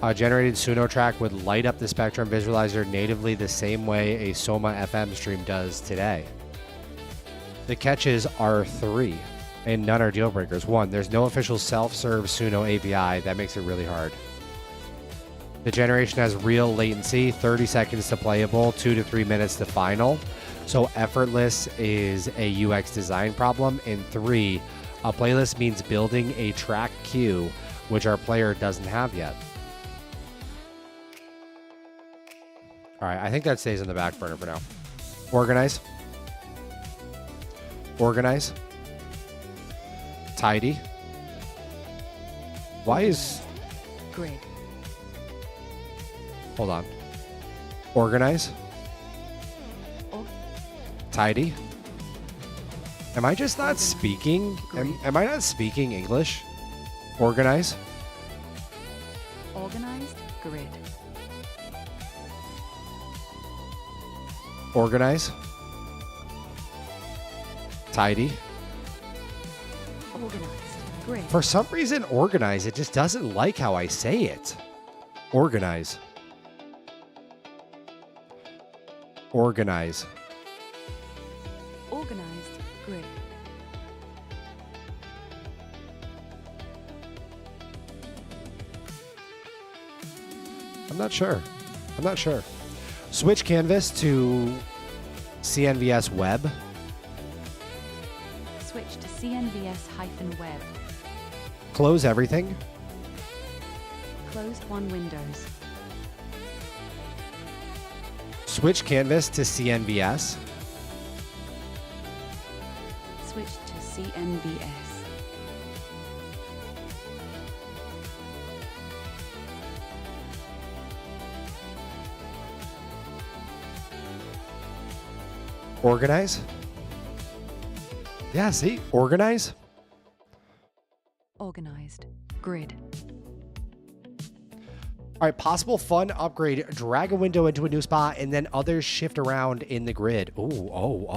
A generated Suno track would light up the Spectrum visualizer natively the same way a Soma FM stream does today. The catches are 3, and none are deal breakers. 1, there's no official self-serve Suno API. That makes it really hard. The generation has real latency, 30 seconds to playable, 2 to 3 minutes to final. So effortless is a UX design problem. And 3, a playlist means building a track queue, which our player doesn't have yet. All right, I think that stays in the back burner for now. Organize. Organize. Tidy. Why is...
Grid.
Hold on. Organize.
Or-
Tidy. Am I just not speaking? Am I not speaking English? Organize.
Organized. Grid.
Organize. Tidy.
Organized. Grid.
For some reason, organize, it just doesn't like how I say it. Organize. Organize.
Organized. Grid.
I'm not sure. I'm not sure. Switch canvas to CNVS web.
Switch to CNVS-web.
Close everything.
Closed one Windows.
Switch canvas to CNVS.
Switch to CNVS.
Organize. Yeah, see? Organize.
Organized. Grid.
All right, possible fun upgrade. Drag a window into a new spot and then others shift around in the grid. Oh.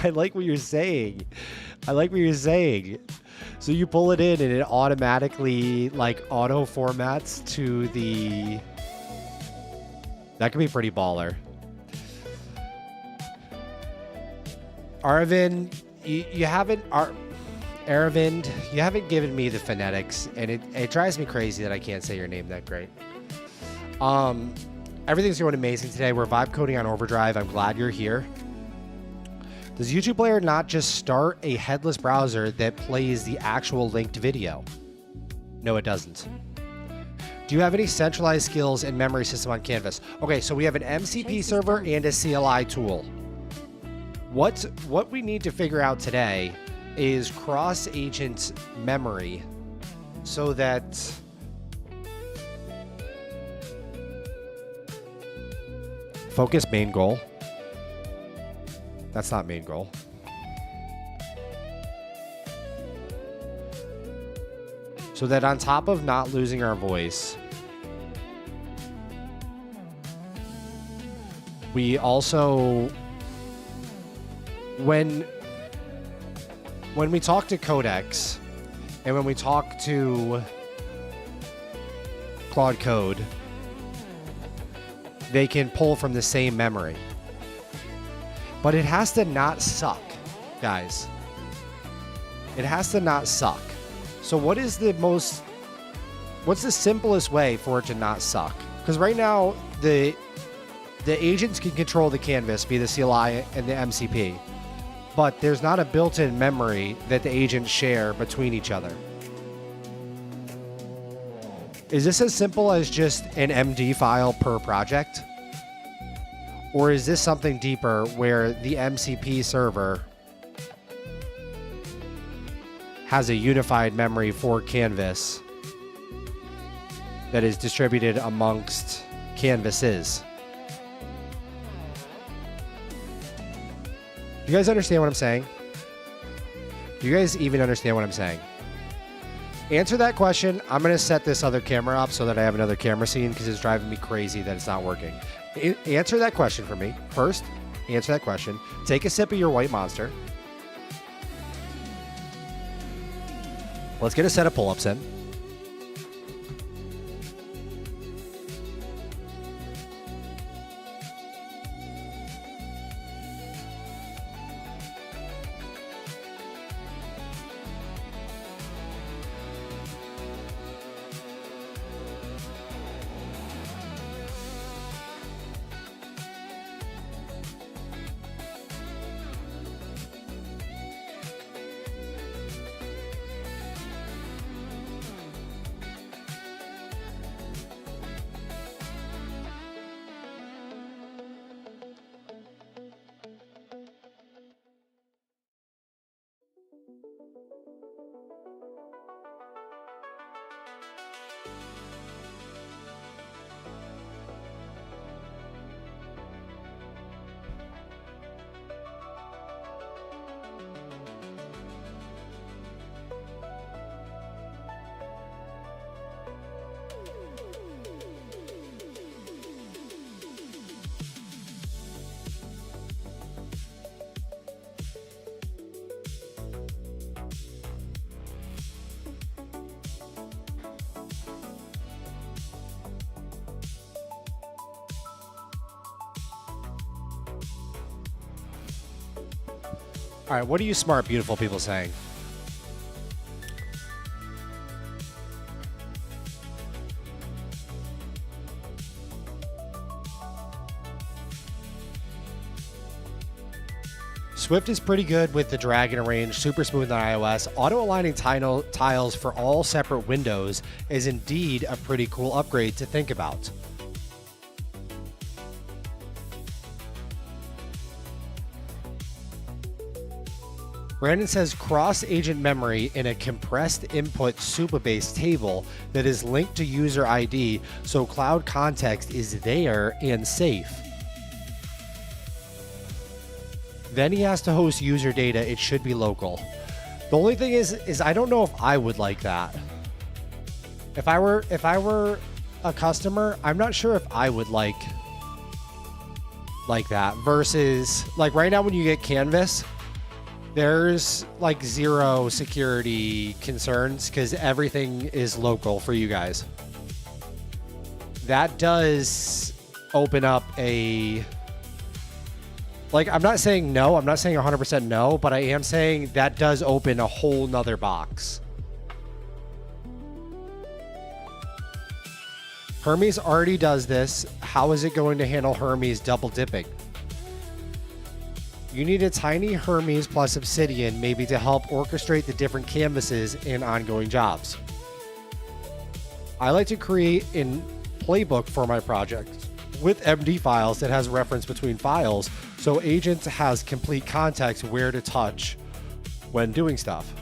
I like what you're saying. I like what you're saying. So you pull it in and it automatically like auto formats to the... That could be pretty baller. Aravind, you haven't... Aravind, you haven't given me the phonetics, and it drives me crazy that I can't say your name that great. Everything's going amazing today. We're vibe coding on overdrive. I'm glad you're here. Does YouTube Player not just start a headless browser that plays the actual linked video? No, it doesn't. Do you have any centralized skills and memory system on Canvas? Okay, so we have an MCP server and a CLI tool. What we need to figure out today is cross-agent memory so that focus main goal. That's not main goal. So that on top of not losing our voice, we also, when we talk to Codex and when we talk to Claude Code, they can pull from the same memory. But it has to not suck, guys. It has to not suck. So what's the simplest way for it to not suck? Because right now, the agents can control the canvas via the CLI and the MCP, but there's not a built-in memory that the agents share between each other. Is this as simple as just an MD file per project? Or is this something deeper where the MCP server has a unified memory for Canvas that is distributed amongst canvases? Do you guys understand what I'm saying? Do you guys even understand what I'm saying? Answer that question. I'm going to set this other camera up so that I have another camera scene because it's driving me crazy that it's not working. Answer that question for me. First, answer that question. Take a sip of your white monster. Let's get a set of pull-ups in. All right, what are you smart, beautiful people saying? Swift is pretty good with the drag and arrange, super smooth on iOS. Auto-aligning tiles for all separate windows is indeed a pretty cool upgrade to think about. Brandon says cross-agent memory in a compressed input Supabase table that is linked to user ID, so cloud context is there and safe. Then he has to host user data. It should be local. The only thing is I don't know if I would like that. If I were a customer, I'm not sure if I would like that versus like right now when you get Canvas, there's like zero security concerns because everything is local for you guys. That does open up a, like, I'm not saying no, I'm not saying 100% no, but I am saying that does open a whole nother box. Hermes already does this. How is it going to handle Hermes double dipping? You need a tiny Hermes plus Obsidian maybe to help orchestrate the different canvases and ongoing jobs. I like to create a playbook for my projects with MD files that has reference between files so agent has complete context where to touch when doing stuff.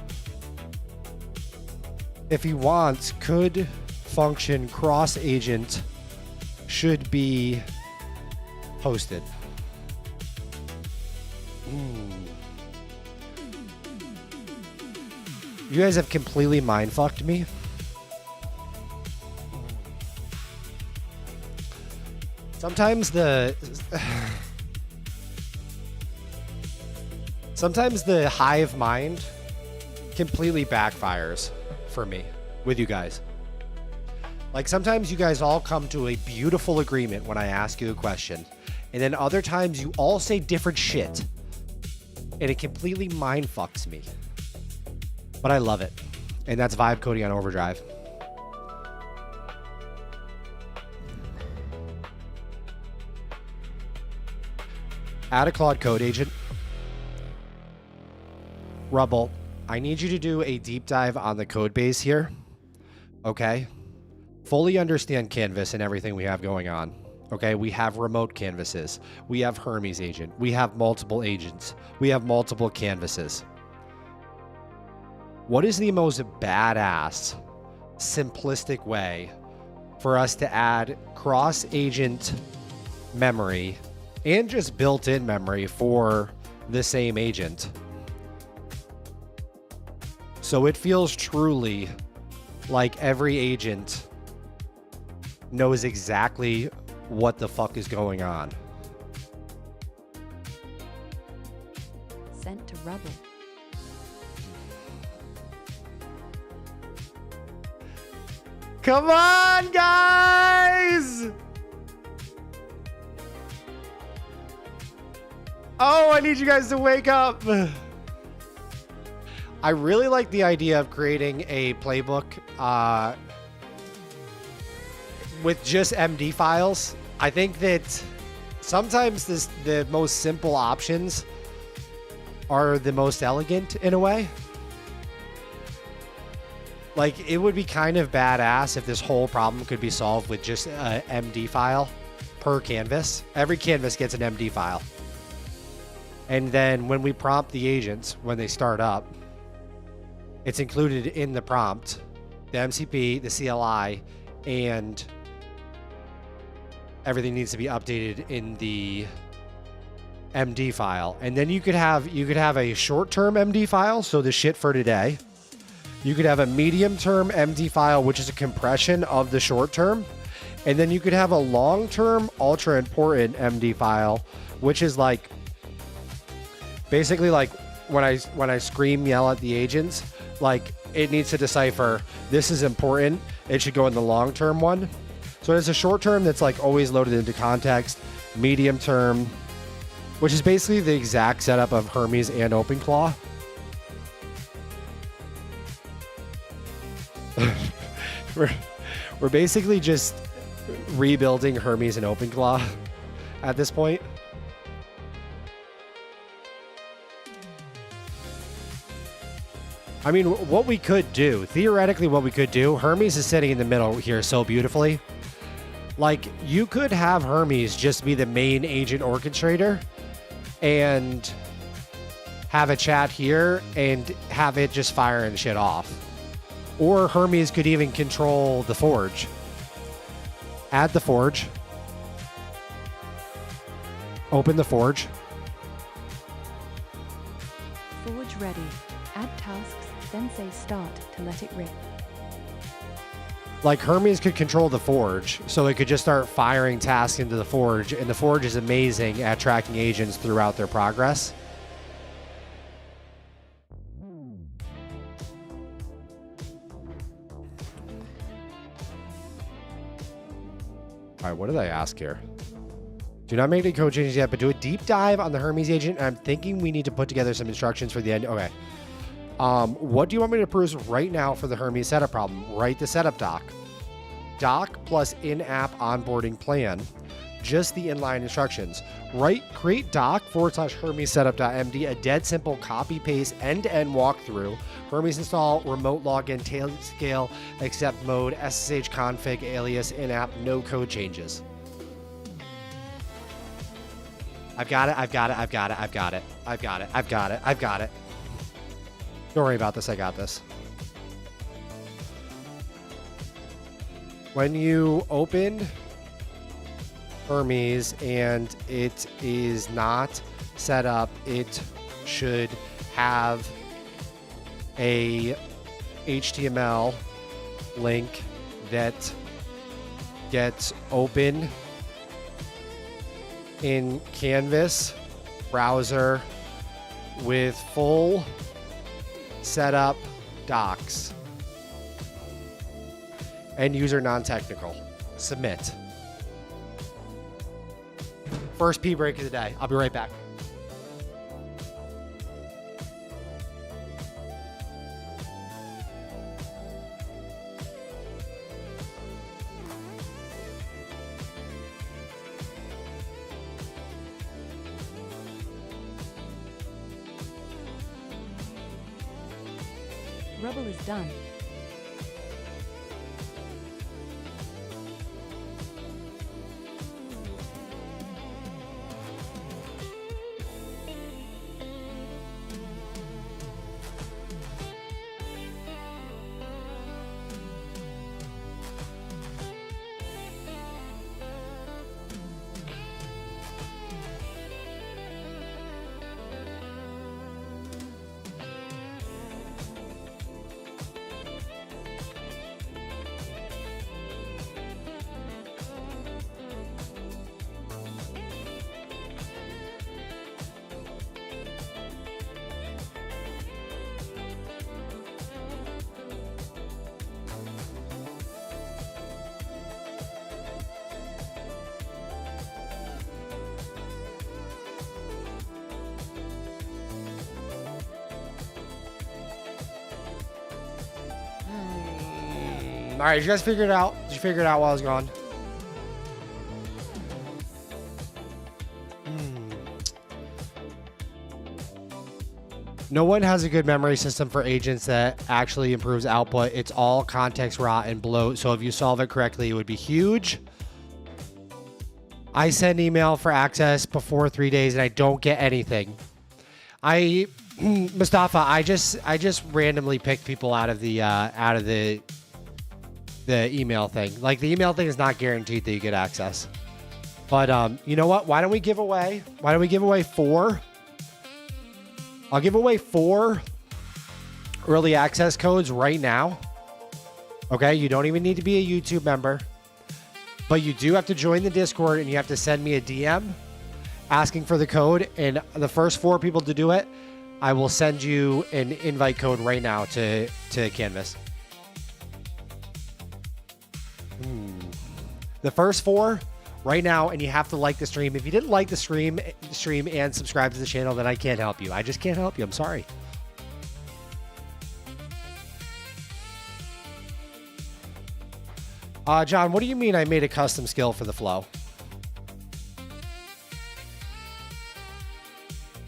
If he wants, could function cross agent should be hosted. You guys have completely mind-fucked me. Sometimes the hive mind completely backfires for me with you guys. Like sometimes you guys all come to a beautiful agreement when I ask you a question, and then other times you all say different shit, and it completely mind fucks me. But I love it, and that's vibe coding on overdrive. Add a Claude code agent. Rubble, I need you to do a deep dive on the code base here. Okay? Fully understand Canvas and everything we have going on. Okay? We have remote canvases. We have Hermes agent. We have multiple agents. We have multiple canvases. What is the most badass, simplistic way for us to add cross-agent memory and just built-in memory for the same agent, so it feels truly like every agent knows exactly what the fuck is going on?
Sent to Rubble.
Come on, guys! Oh, I need you guys to wake up. I really like the idea of creating a playbook with just MD files. I think that sometimes the most simple options are the most elegant in a way. Like, it would be kind of badass if this whole problem could be solved with just an MD file per canvas. Every canvas gets an MD file. And then when we prompt the agents, when they start up, it's included in the prompt, the MCP, the CLI, and everything needs to be updated in the MD file. And then you could have a short-term MD file, so the shit for today. You could have a medium-term MD file, which is a compression of the short-term. And then you could have a long-term, ultra-important MD file, which is like basically like when I scream, yell at the agents, like it needs to decipher, this is important, it should go in the long-term one. So there's a short-term that's like always loaded into context, medium-term, which is basically the exact setup of Hermes and OpenClaw. We're basically just rebuilding Hermes and OpenClaw at this point. I mean, what we could do, theoretically what we could do, Hermes is sitting in the middle here so beautifully. Like, you could have Hermes just be the main agent orchestrator and have a chat here and have it just firing shit off. Or Hermes could even control the forge. Add the forge. Open the forge.
Forge ready. Add tasks, then say start to let it rip.
Like, Hermes could control the forge, so it could just start firing tasks into the forge, and the forge is amazing at tracking agents throughout their progress. All right, what did I ask here? Do not make any code changes yet, but do a deep dive on the Hermes agent. And I'm thinking we need to put together some instructions for the end. Okay. What do you want me to peruse right now for the Hermes setup problem? Write the setup doc. Doc plus in-app onboarding plan. just the inline instructions. Create doc/Hermes setup.md, a dead simple copy paste end-to-end walkthrough. Hermes install, remote login, tail scale, accept mode, SSH config, alias, in-app, no code changes. I've got it. Don't worry about this. I got this. When you open Hermes and it is not set up, it should have a HTML link that gets open in Canvas browser with full setup docs. End user non-technical. Submit. First pee break of the day. I'll be right back.
Rubble is done.
All right, you guys figured it out? Did you figure it out while I was gone? No one has a good memory system for agents that actually improves output. It's all context rot and bloat. So if you solve it correctly, it would be huge. I send email for access before 3 days and I don't get anything. Mustafa, I just randomly picked people out of the email thing. Like, the email thing is not guaranteed that you get access. But you know what? Why don't we give away 4? I'll give away 4 early access codes right now. Okay, you don't even need to be a YouTube member. But you do have to join the Discord and you have to send me a DM asking for the code. And the first 4 people to do it, I will send you an invite code right now to Canvas. The first 4 right now, and you have to like the stream. If you didn't like the stream and subscribe to the channel, then I can't help you. I just can't help you. I'm sorry. John, what do you mean I made a custom skill for the flow?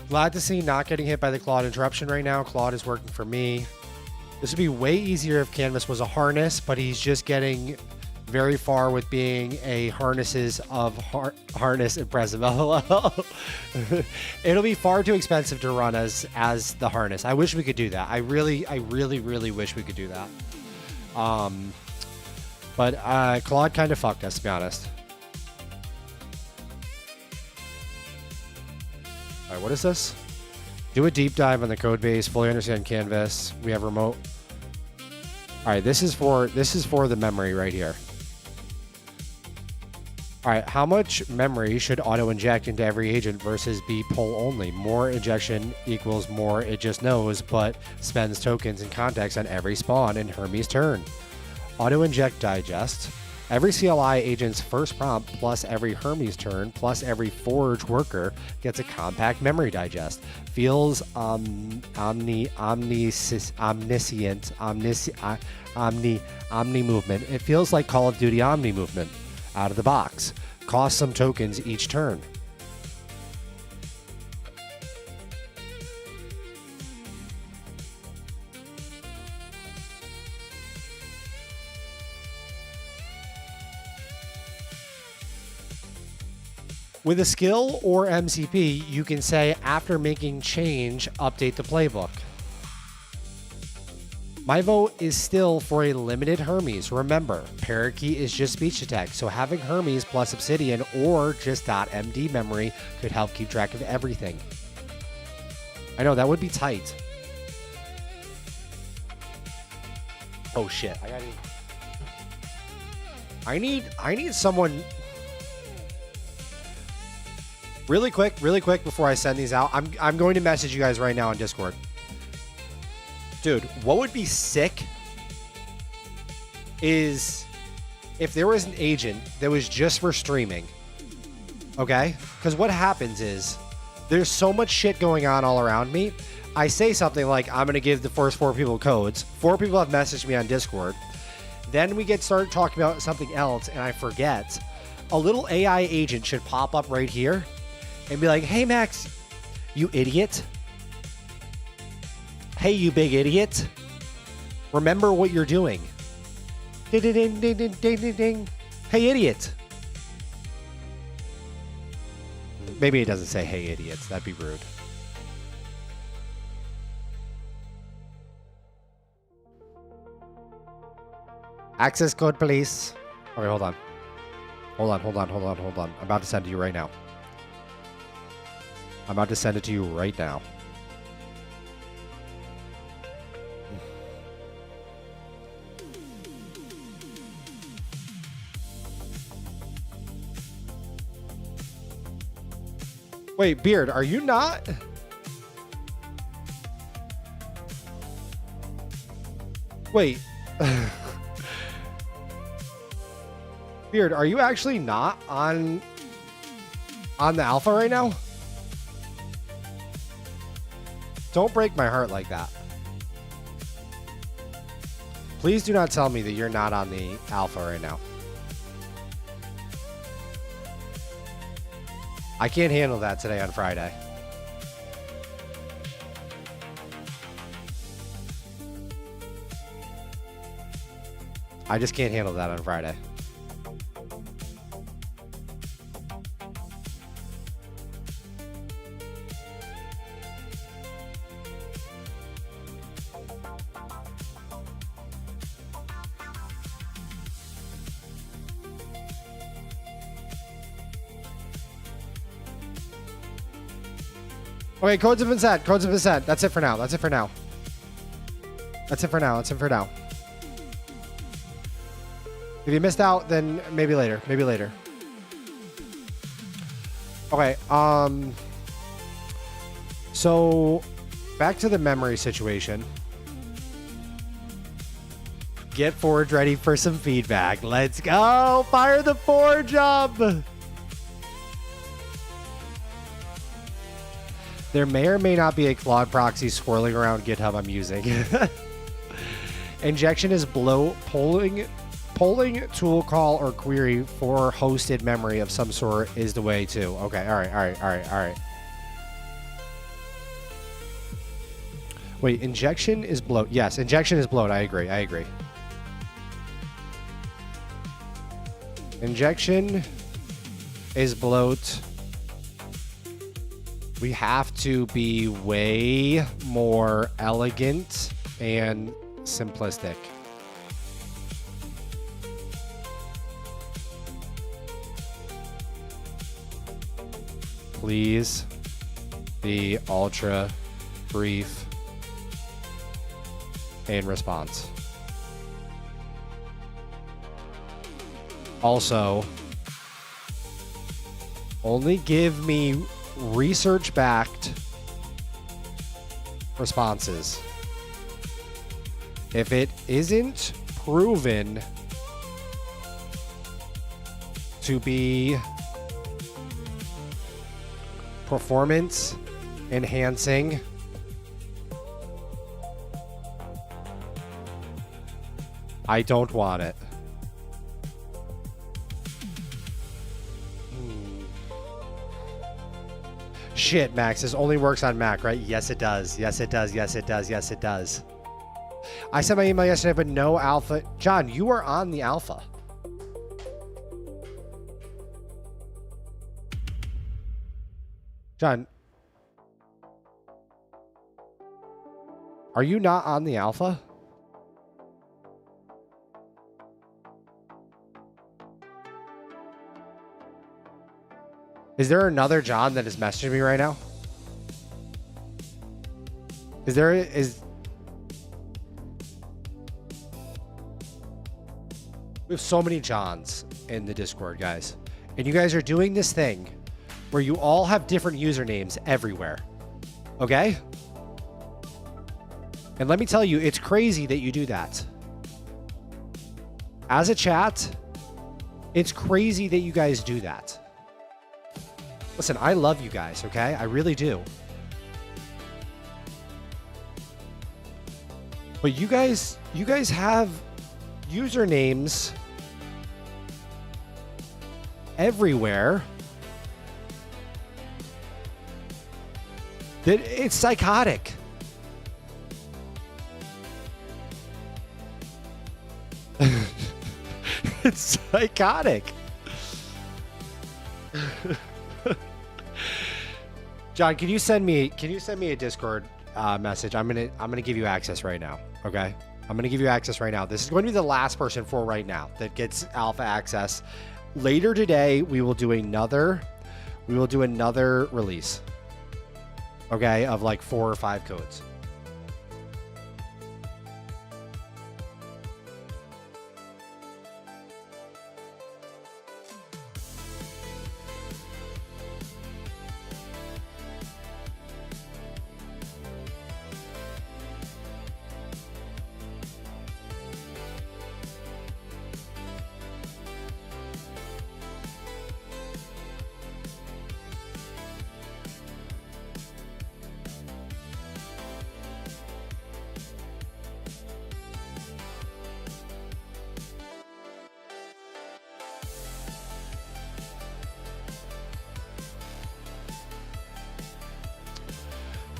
Glad to see not getting hit by the Claude interruption right now. Claude is working for me. This would be way easier if Canvas was a harness, but he's just getting very far with being a harness impressive. It'll be far too expensive to run as the harness. I wish we could do that. I really wish we could do that. But Claude kind of fucked us, to be honest. All right, what is this? Do a deep dive on the code base, fully understand Canvas. We have remote. All right, this is for the memory right here. All right, how much memory should auto-inject into every agent versus be pull only? More injection equals more it just knows, but spends tokens and context on every spawn in Hermes' turn. Auto-inject digest. Every CLI agent's first prompt plus every Hermes turn plus every Forge worker gets a compact memory digest. Feels omni movement. It feels like Call of Duty Omni movement out of the box. cost some tokens each turn. With a skill or MCP, you can say, after making change, update the playbook. My vote is still for a limited Hermes. Remember, Parakeet is just speech to text, so having Hermes plus Obsidian or just .md memory could help keep track of everything. I know, that would be tight. Oh shit, I need someone really quick before I send these out. I'm going to message you guys right now on Discord. Dude, what would be sick is if there was an agent that was just for streaming, okay? Because what happens is there's so much shit going on all around me. I say something like, I'm going to give the first 4 people codes. 4 people have messaged me on Discord. Then we started talking about something else, and I forget. A little AI agent should pop up right here and be like, hey, Max, you idiot. Hey, you big idiot. Remember what you're doing. Ding, ding, ding, ding, ding, ding, ding, ding. Hey, idiot. Maybe it doesn't say, hey, idiots. That'd be rude. Access code, please. Okay, hold on. Hold on. I'm about to send it to you right now. I'm about to send it to you right now. Wait, Beard, are you not? Wait. Beard, are you actually not on the alpha right now? Don't break my heart like that. Please do not tell me that you're not on the alpha right now. I can't handle that today on Friday. I just can't handle that on Friday. Okay, codes have been sent. Codes have been sent. That's it for now. That's it for now. That's it for now. That's it for now. If you missed out, then maybe later. Maybe later. Okay, so back to the memory situation. Get Forge ready for some feedback. Let's go. Fire the Forge up. There may or may not be a Claude proxy swirling around GitHub I'm using. Injection is polling tool call or query for hosted memory of some sort is the way too. Okay, all right. Wait, injection is bloat. Yes, injection is bloat. I agree. Injection is bloat. We have to be way more elegant and simplistic. Please be ultra brief in response. Also, only give me research-backed responses. If it isn't proven to be performance enhancing, I don't want it. shit, Max. This only works on Mac, right? Yes, it does. Yes, it does. Yes, it does. Yes, it does. I sent my email yesterday, but no alpha. John, you are on the alpha. John, are you not on the alpha? Is there another John that is messaging me right now? We have so many Johns in the Discord, guys. And you guys are doing this thing where you all have different usernames everywhere. Okay? And let me tell you, it's crazy that you do that. As a chat, it's crazy that you guys do that. Listen, I love you guys, okay? I really do. But you guys have usernames everywhere. That it's psychotic. It's psychotic. John, can you send me a Discord message? I'm gonna give you access right now. Okay, I'm gonna give you access right now. This is going to be the last person for right now that gets alpha access. Later today, we will do another release. Okay, of like 4 or 5 codes.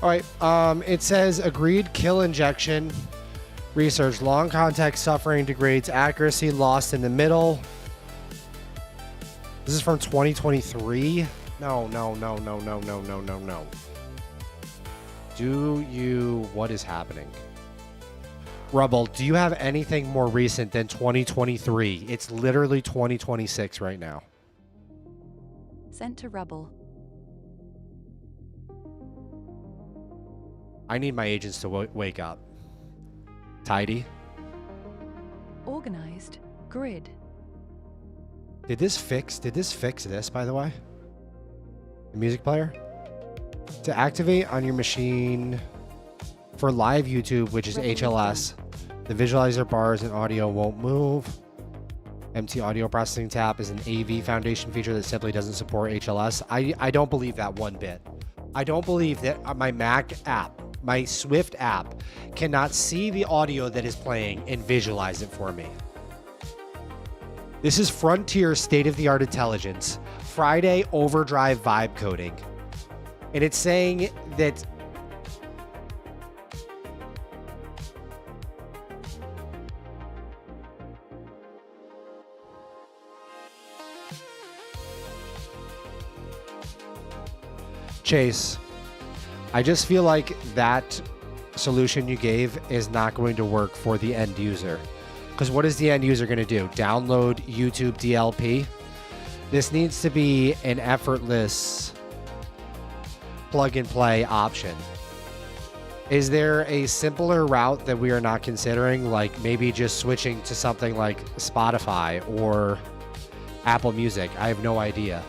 All right. It says agreed kill injection. Research long contact suffering degrades accuracy lost in the middle. This is from 2023. No. What is happening? Rubble, do you have anything more recent than 2023? It's literally 2026 right now.
Sent to Rubble.
I need my agents to wake up. Tidy.
Organized. Grid.
Did this fix this, by the way? The music player? To activate on your machine for live YouTube, which is HLS, the visualizer bars and audio won't move. MT audio processing tab is an AV foundation feature that simply doesn't support HLS. I don't believe that one bit. I don't believe that my Mac app, my Swift app, cannot see the audio that is playing and visualize it for me. This is Frontier state-of-the-art intelligence, Friday overdrive vibe coding. And it's saying that Chase, I just feel like that solution you gave is not going to work for the end user. Because what is the end user going to do? Download YouTube DLP? This needs to be an effortless plug and play option. Is there a simpler route that we are not considering? Like maybe just switching to something like Spotify or Apple Music? I have no idea.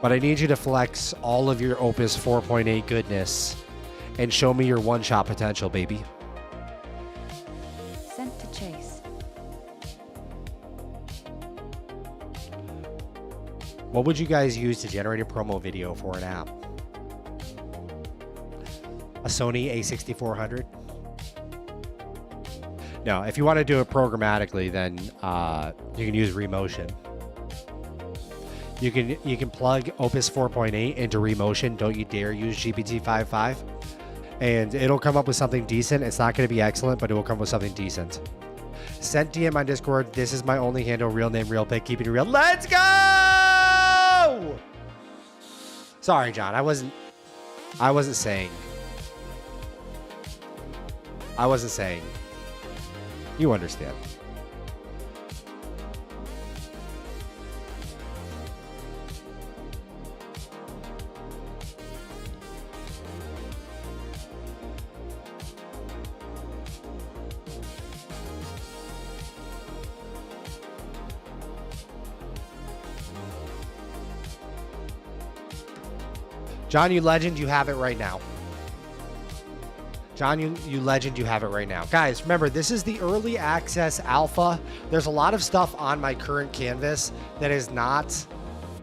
But I need you to flex all of your Opus 4.8 goodness and show me your one-shot potential, baby.
Sent to Chase.
What would you guys use to generate a promo video for an app? A Sony A6400? No, if you want to do it programmatically, then you can use Remotion. You can plug Opus 4.8 into Remotion. Don't you dare use GPT-5.5. And it'll come up with something decent. It's not going to be excellent, but it will come with something decent. Sent DM on Discord. This is my only handle. Real name, real pic. Keeping it real. Let's go! Sorry, John. I wasn't saying. You understand. John, you legend, you have it right now. John, you legend, you have it right now. Guys, remember, this is the early access alpha. There's a lot of stuff on my current canvas that is not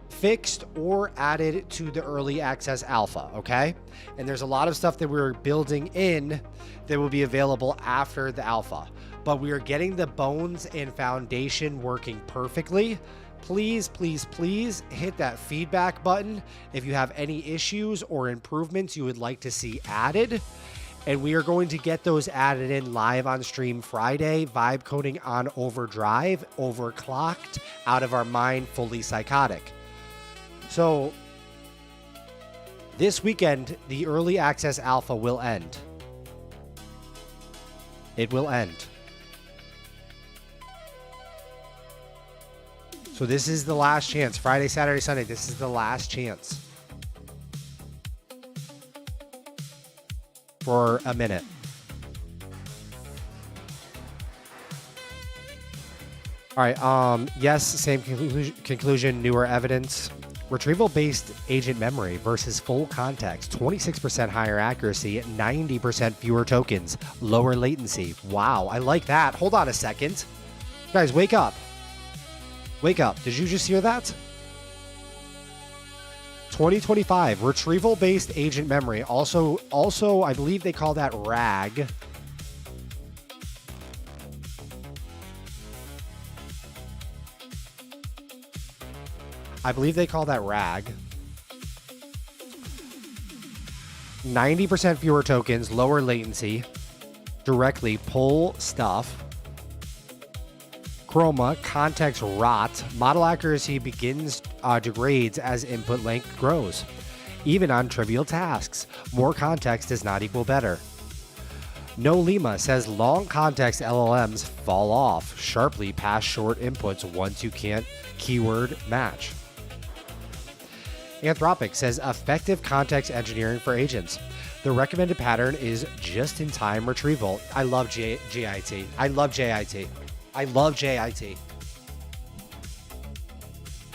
fixed or added to the early access alpha, okay? And there's a lot of stuff that we're building in that will be available after the alpha. But we are getting the bones and foundation working perfectly. Please, please, please hit that feedback button if you have any issues or improvements you would like to see added. And we are going to get those added in live on stream Friday, vibe coding on overdrive, overclocked, out of our mind, fully psychotic. So this weekend, the early access alpha will end. It will end. So this is the last chance. Friday, Saturday, Sunday. This is the last chance. For a minute. All right. Yes, same conclusion, newer evidence. Retrieval-based agent memory versus full context. 26% higher accuracy, 90% fewer tokens, lower latency. Wow, I like that. Hold on a second. Guys, wake up. Wake up. Did you just hear that? 2025 retrieval-based agent memory. Also, I believe they call that RAG. I believe they call that RAG. 90% fewer tokens, lower latency. Directly pull stuff. Chroma, context rot, model accuracy degrades as input length grows. Even on trivial tasks, more context does not equal better. No Lima says long context LLMs fall off sharply past short inputs once you can't keyword match. Anthropic says effective context engineering for agents. The recommended pattern is just-in-time retrieval. I love JIT. I love JIT. I love JIT.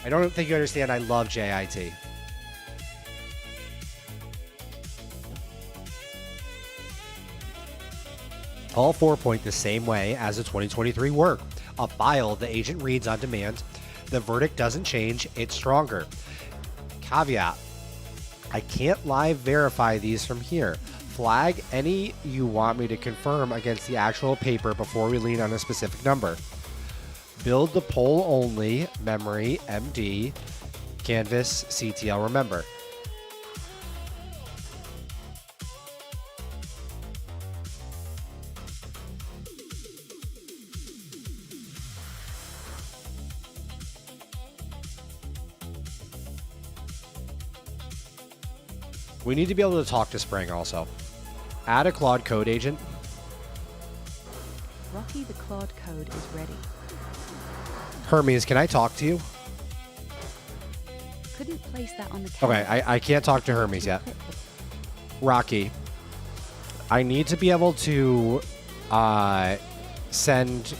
I don't think you understand. I love JIT. All 4 point the same way as the 2023 work. A file the agent reads on demand. The verdict doesn't change. It's stronger. Caveat. I can't live verify these from here. Flag any you want me to confirm against the actual paper before we lean on a specific number. Build the poll only, memory, MD, canvas, CTL, remember. We need to be able to talk to Spring also. Add a Claude code agent.
Rocky, the Claude code is ready.
Hermes, can I talk to you?
Couldn't place that on the
Okay,
canvas.
I can't talk to Hermes yet. Rocky, I need to be able to send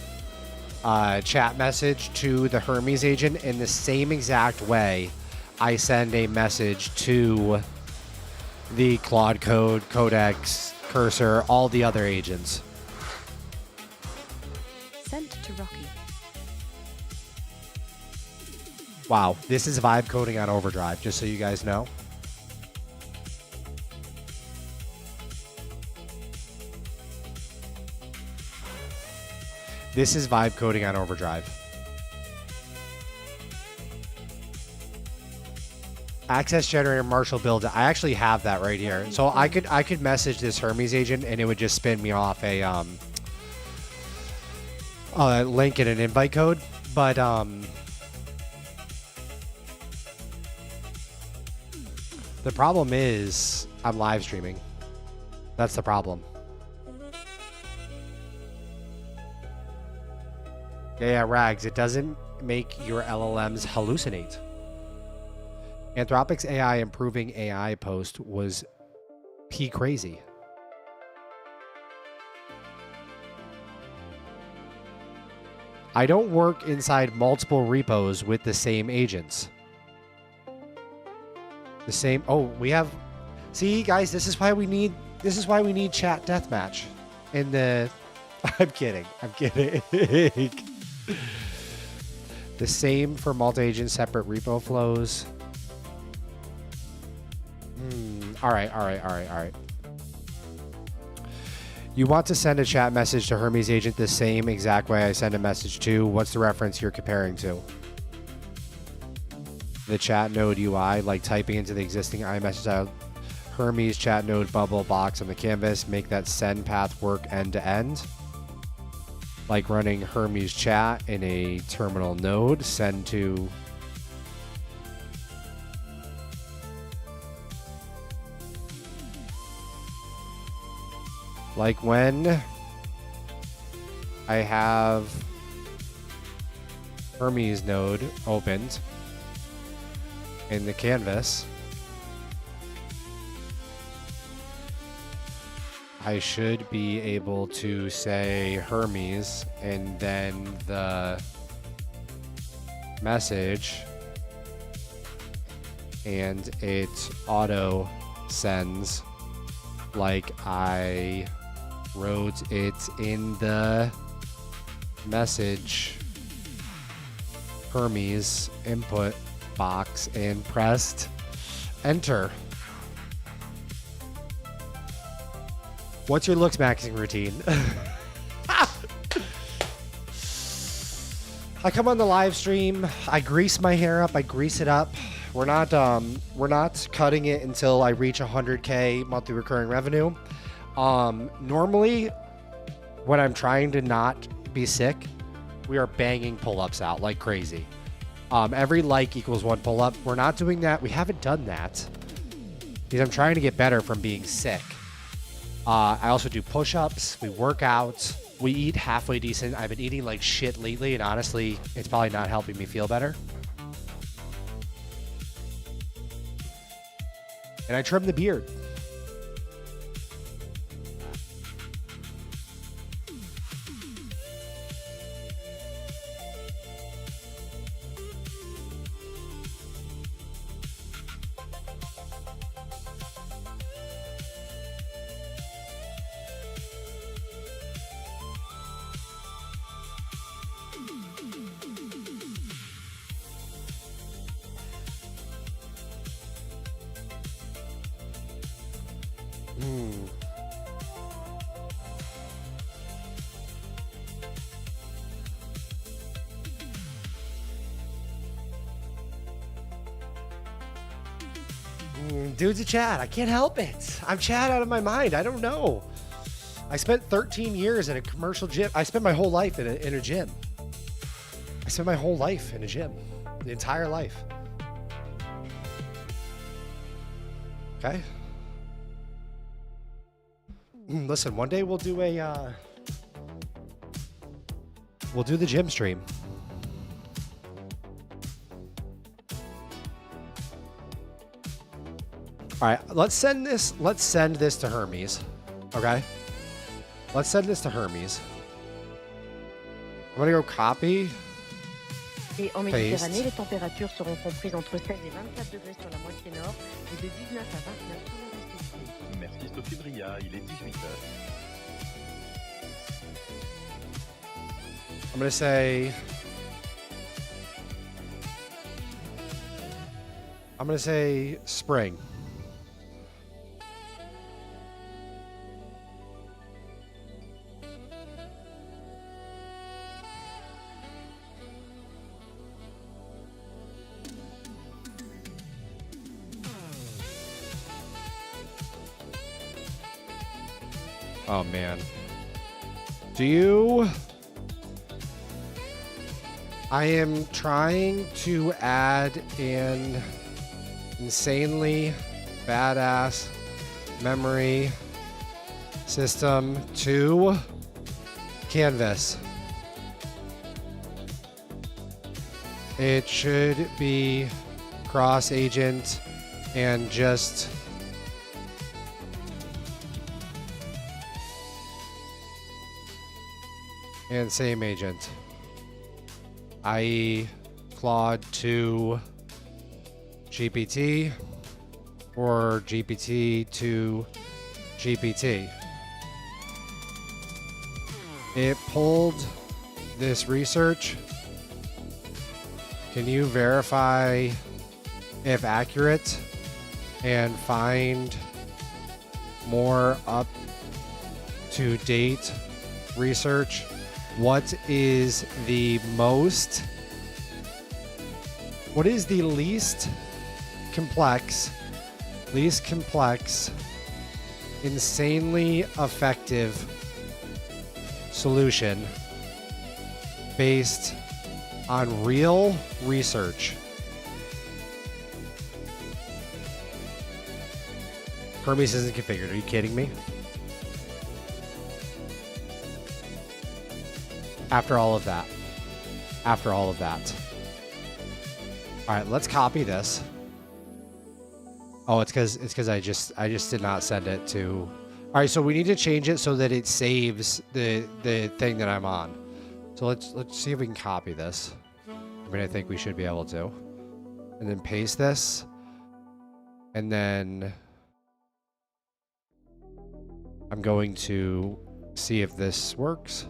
a chat message to the Hermes agent in the same exact way I send a message to the Claude Code, Codex, Cursor, all the other agents.
Sent to Rocky.
Wow, this is vibe coding on overdrive, just so you guys know. This is vibe coding on overdrive. Access generator Marshall build. I actually have that right here. So I could message this Hermes agent and it would just spin me off a link and an invite code. But the problem is I'm live streaming. That's the problem. Yeah, Rags, it doesn't make your LLMs hallucinate. Anthropic's AI improving AI post was pee crazy. I don't work inside multiple repos with the same agents. The same. Oh, we have. See, guys, this is why we need chat deathmatch. In the. I'm kidding. I'm kidding. The same for multi-agent separate repo flows. All right. You want to send a chat message to Hermes agent the same exact way I send a message to. What's the reference you're comparing to? The chat node UI, like typing into the existing iMessage Hermes chat node bubble box on the canvas, make that send path work end to end. Like running Hermes chat in a terminal node, send to like when I have Hermes node opened in the canvas, I should be able to say Hermes and then the message, and it auto sends like I wrote it in the message Hermes input box and pressed enter. What's your looks maxing routine? I come on the live stream, I grease my hair up, I grease it up. We're not cutting it until I reach 100K monthly recurring revenue. Normally, when I'm trying to not be sick, we are banging pull-ups out like crazy. Every like equals one pull-up. We're not doing that. We haven't done that because I'm trying to get better from being sick. I also do push-ups. We work out. We eat halfway decent. I've been eating like shit lately, and honestly, it's probably not helping me feel better. And I trim the beard. Dude's a Chad. I can't help it. I'm Chad out of my mind. I don't know. I spent 13 years in a commercial gym. I spent my whole life in a gym. I spent my whole life in a gym. The entire life. Okay. Listen, one day we'll do the gym stream. All right, let's send this to Hermes. Okay? Let's send this to Hermes. I'm gonna go copy.
Et en Méditerranée, les températures seront comprises entre 16 et 24 degrés sur la moitié nord et de 19 à 29 sur le reste du pays.
Merci Sophie Bria, il est 18h.
I'm gonna say spring. Oh, man. Do you... I am trying to add an insanely badass memory system to Canvas. It should be cross agent and just and same agent, i.e. Claude to GPT or GPT to GPT. It pulled this research. Can you verify if accurate and find more up-to-date research? What is the least complex, insanely effective solution based on real research? Hermes isn't configured. Are you kidding me? After all of that. All right, let's copy this. Oh, it's because I just did not send it to. All right, so we need to change it so that it saves the thing that I'm on. So let's see if we can copy this. I mean, I think we should be able to. And then paste this. And then I'm going to see if this works.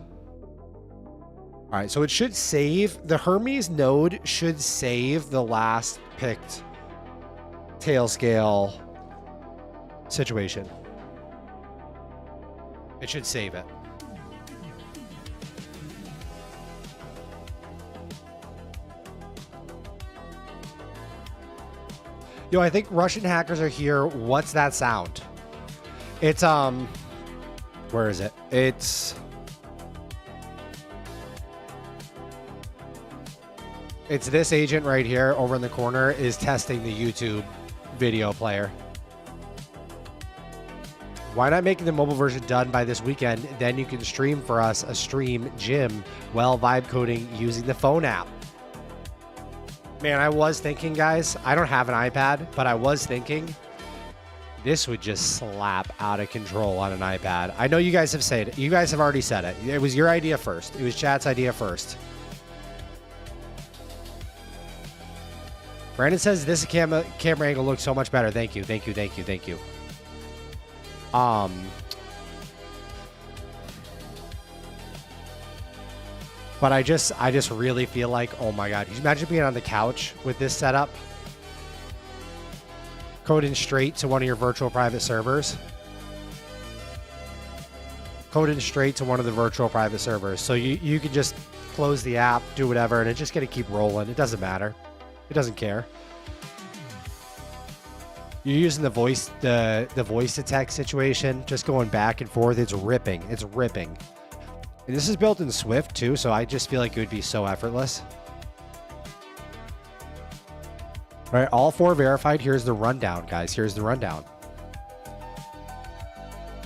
All right, so it should save. The Hermes node should save the last picked tail scale situation. It should save it. Yo, I think Russian hackers are here. What's that sound? It's, where is it? It's this agent right here over in the corner is testing the YouTube video player. Why not making the mobile version done by this weekend? Then you can stream for us a stream gym while vibe coding using the phone app. Man, I was thinking, guys, I don't have an iPad, but I was thinking this would just slap out of control on an iPad. I know you guys have said it. You guys have already said it. It was your idea first. It was chat's idea first. Brandon says this camera angle looks so much better. Thank you. But I just really feel like, oh my God, can you imagine being on the couch with this setup? Coding straight to one of your virtual private servers. Coding straight to one of the virtual private servers. So you can just close the app, do whatever, and it's just gonna keep rolling. It doesn't matter. It doesn't care. You're using the voice to text situation, just going back and forth. It's ripping. And this is built in Swift too, so I just feel like it would be so effortless. All right, all 4 verified. Here's the rundown, guys. Here's the rundown.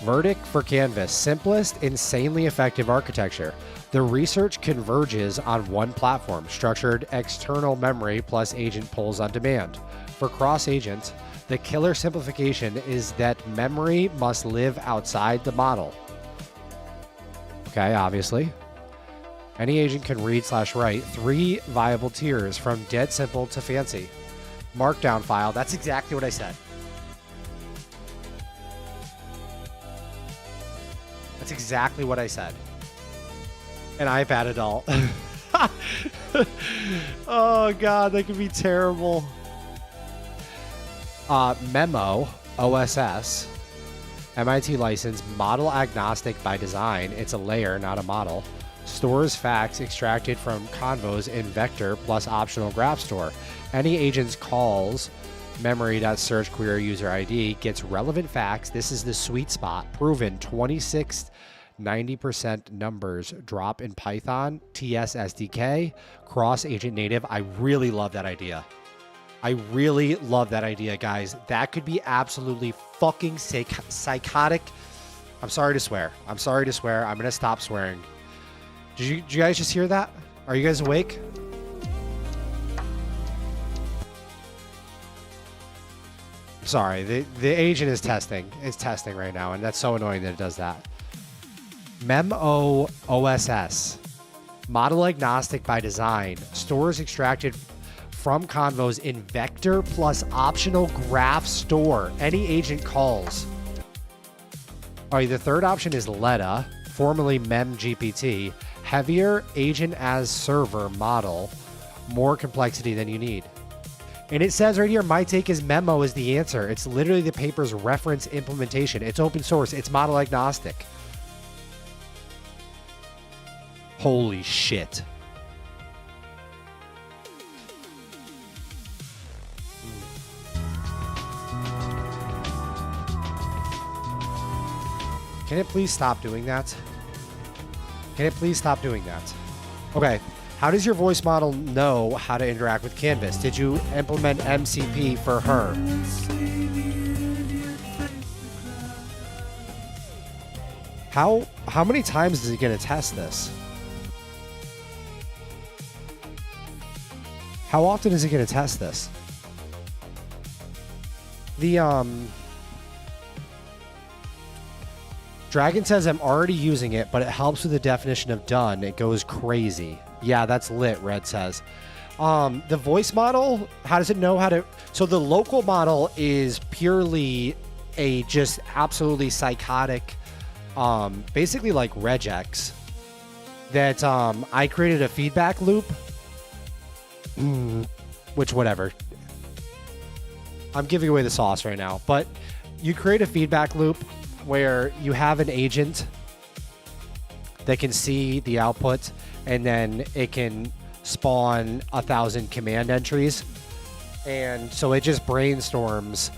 Verdict for Canvas. Simplest, insanely effective architecture. The research converges on one platform, structured external memory plus agent pulls on demand. For cross-agent, the killer simplification is that memory must live outside the model. Okay, obviously. Any agent can read/write 3 viable tiers from dead simple to fancy. Markdown file, that's exactly what I said. That's exactly what I said. An iPad adult. Oh God, that could be terrible. Memo, OSS, MIT license, model agnostic by design. It's a layer, not a model. Stores facts extracted from convos in vector plus optional graph store. Any agent's calls memory.search query user ID gets relevant facts. This is the sweet spot. Proven 26, 90% numbers drop in Python, TS SDK, cross agent native. I really love that idea. I really love that idea, guys. That could be absolutely fucking psychotic. I'm sorry to swear. I'm sorry to swear. I'm going to stop swearing. Did you guys just hear that? Are you guys awake? Sorry, the agent is testing. It's testing right now, and that's so annoying that it does that. MemOSS, model agnostic by design, stores extracted from convos in vector plus optional graph store. Any agent calls. All right, the third option is Leda, formerly MemGPT, heavier agent as server model, more complexity than you need. And it says right here, my take is Memo is the answer. It's literally the paper's reference implementation. It's open source. It's model agnostic. Holy shit. Can it please stop doing that? Can it please stop doing that? Okay. How does your voice model know how to interact with Canvas? Did you implement MCP for her? How many times is it going to test this? How often is it going to test this? The Dragon says I'm already using it, but it helps with the definition of done. It goes crazy. Yeah, that's lit, Red says. The voice model, how does it know how to... So the local model is purely a just absolutely psychotic, basically like regex, that I created a feedback loop, which whatever. I'm giving away the sauce right now, but you create a feedback loop where you have an agent that can see the output, and then it can spawn 1,000 command entries. And so it just brainstorms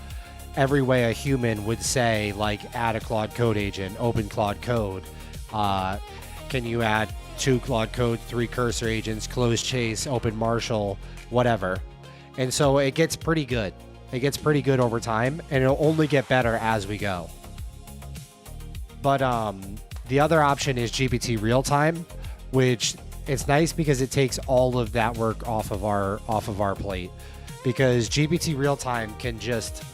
every way a human would say, like, add a Claude Code agent, open Claude Code. Can you add 2 Claude Code, 3 cursor agents, close Chase, open Marshall, whatever. And so it gets pretty good. It gets pretty good over time, and it'll only get better as we go. But the other option is GPT Real-Time, which it's nice because it takes all of that work off of our plate. Because GPT Real-Time can just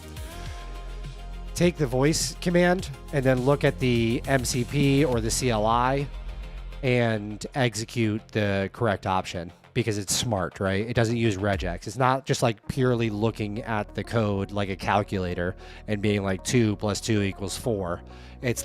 take the voice command and then look at the MCP or the CLI and execute the correct option because it's smart, right? It doesn't use regex. It's not just like purely looking at the code like a calculator and being like 2 + 2 = 4. It's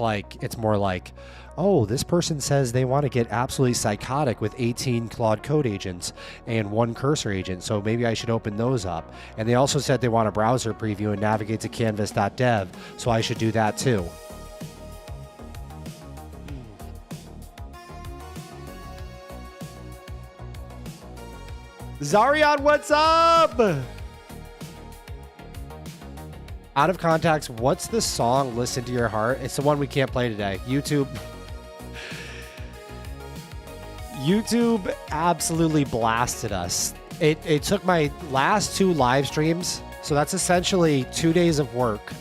more like, oh, this person says they want to get absolutely psychotic with 18 Claude Code agents and 1 cursor agent, so maybe I should open those up. And they also said they want a browser preview and navigate to canvas.dev, so I should do that too. Zarion, what's up? Out of context, what's the song Listen to Your Heart? It's the one we can't play today. YouTube absolutely blasted us. It took my last 2 live streams, so that's essentially 2 days of work.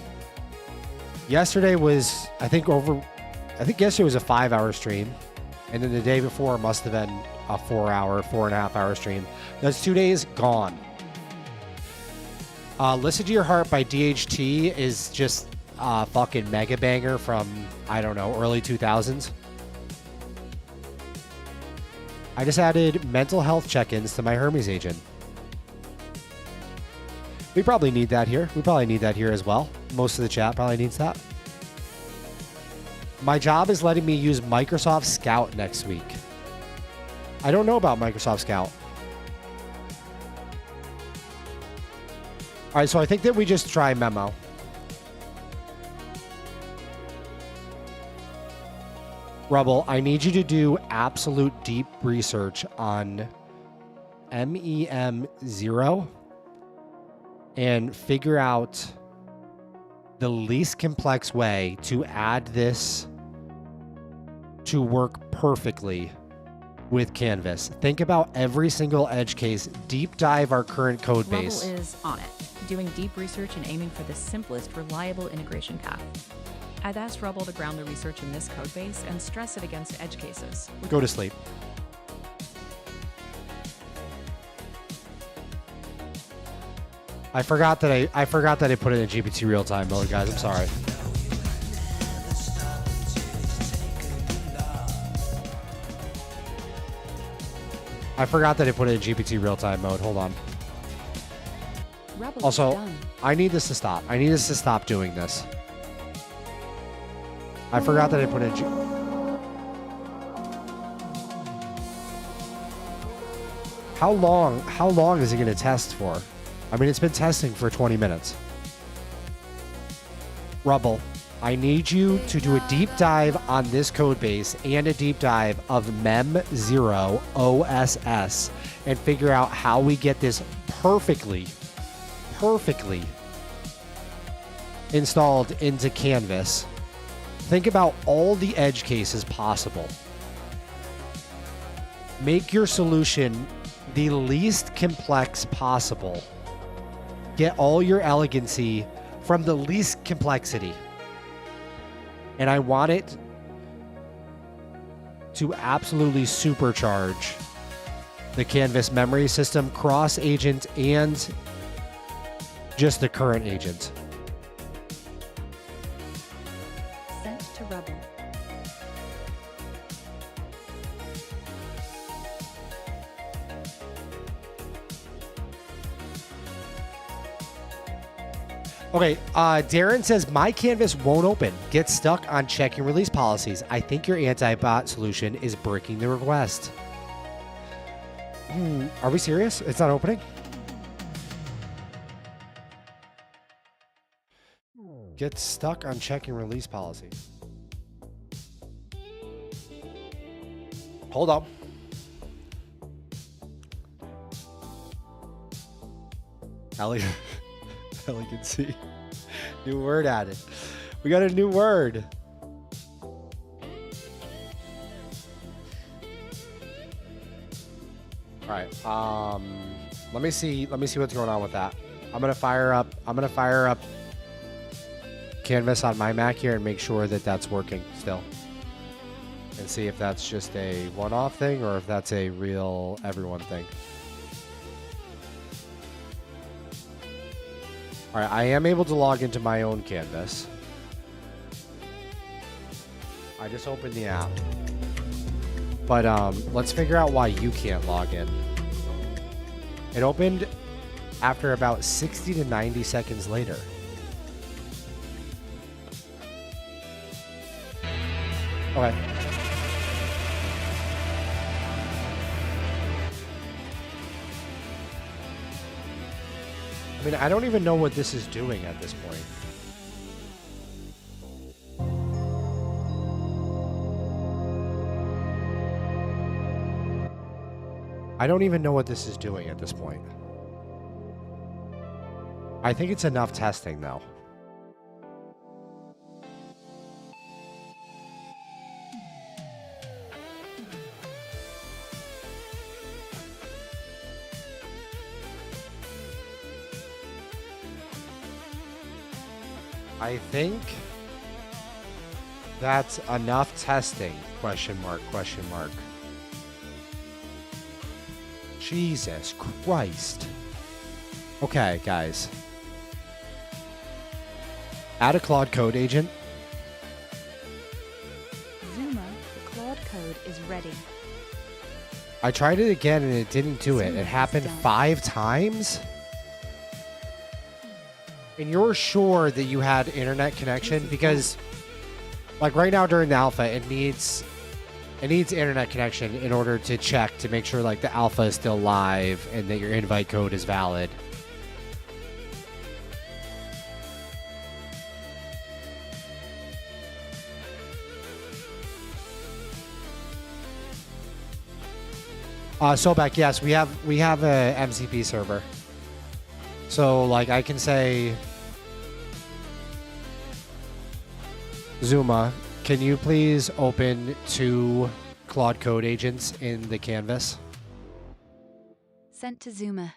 Yesterday was, I think yesterday was a 5-hour stream, and then the day before must have been a 4.5-hour stream. That's 2 days gone. Listen to Your Heart by DHT is just a fucking mega banger from, I don't know, early 2000s. I just added mental health check-ins to my Hermes agent. We probably need that here. We probably need that here as well. Most of the chat probably needs that. My job is letting me use Microsoft Scout next week. I don't know about Microsoft Scout. All right, so I think that we just try Memo. Rubble, I need you to do absolute deep research on MEM0 and figure out the least complex way to add this to work perfectly with Canvas. Think about every single edge case, deep dive our current code base.
Rubble is on it, doing deep research and aiming for the simplest, reliable integration path. I've asked Rubble to ground the research in this code base and stress it against edge cases.
Go to sleep. I forgot that I put it in GPT real time mode, guys. I'm sorry. I forgot that I put it in GPT real time mode. Hold on.
Rubble
Also,
is done.
I need this to stop. I need us to stop doing this. I forgot that I put it in How long is it going to test for? I mean, it's been testing for 20 minutes. Rubble, I need you to do a deep dive on this code base and a deep dive of mem0 OSS and figure out how we get this perfectly installed into Canvas. Think about all the edge cases possible. Make your solution the least complex possible. Get all your elegancy from the least complexity. And I want it to absolutely supercharge the Canvas memory system, cross agent, and just the current agent.
Sent to Rubble.
Okay, Darren says, my Canvas won't open. Get stuck on check and release policies. I think your anti-bot solution is breaking the request. Are we serious? It's not opening? Get stuck on check and release policies. Hold on. Elegancy. New word added. We got a new word. All right. Let me see what's going on with that. I'm gonna fire up Canvas on my Mac here and make sure that that's working still. And see if that's just a one-off thing or if that's a real everyone thing. All right, I am able to log into my own Canvas. I just opened the app. But let's figure out why you can't log in. It opened after about 60 to 90 seconds later. Okay. I mean, I don't even know what this is doing at this point. I don't even know what this is doing at this point. I think it's enough testing, though. I think that's enough testing, question mark, question mark. Jesus Christ. Okay, guys. Add a Claude code agent.
Zuma, the Claude code is ready.
I tried it again and it didn't do it.
Zuma
It happened
is done.
5 times? And you're sure that you had internet connection? Because, like right now during the alpha, it needs internet connection in order to check to make sure like the alpha is still live and that your invite code is valid. Sobek, yes, we have a MCP server. So like I can say, Zuma, can you please open 2 Claude Code agents in the canvas?
Sent to Zuma.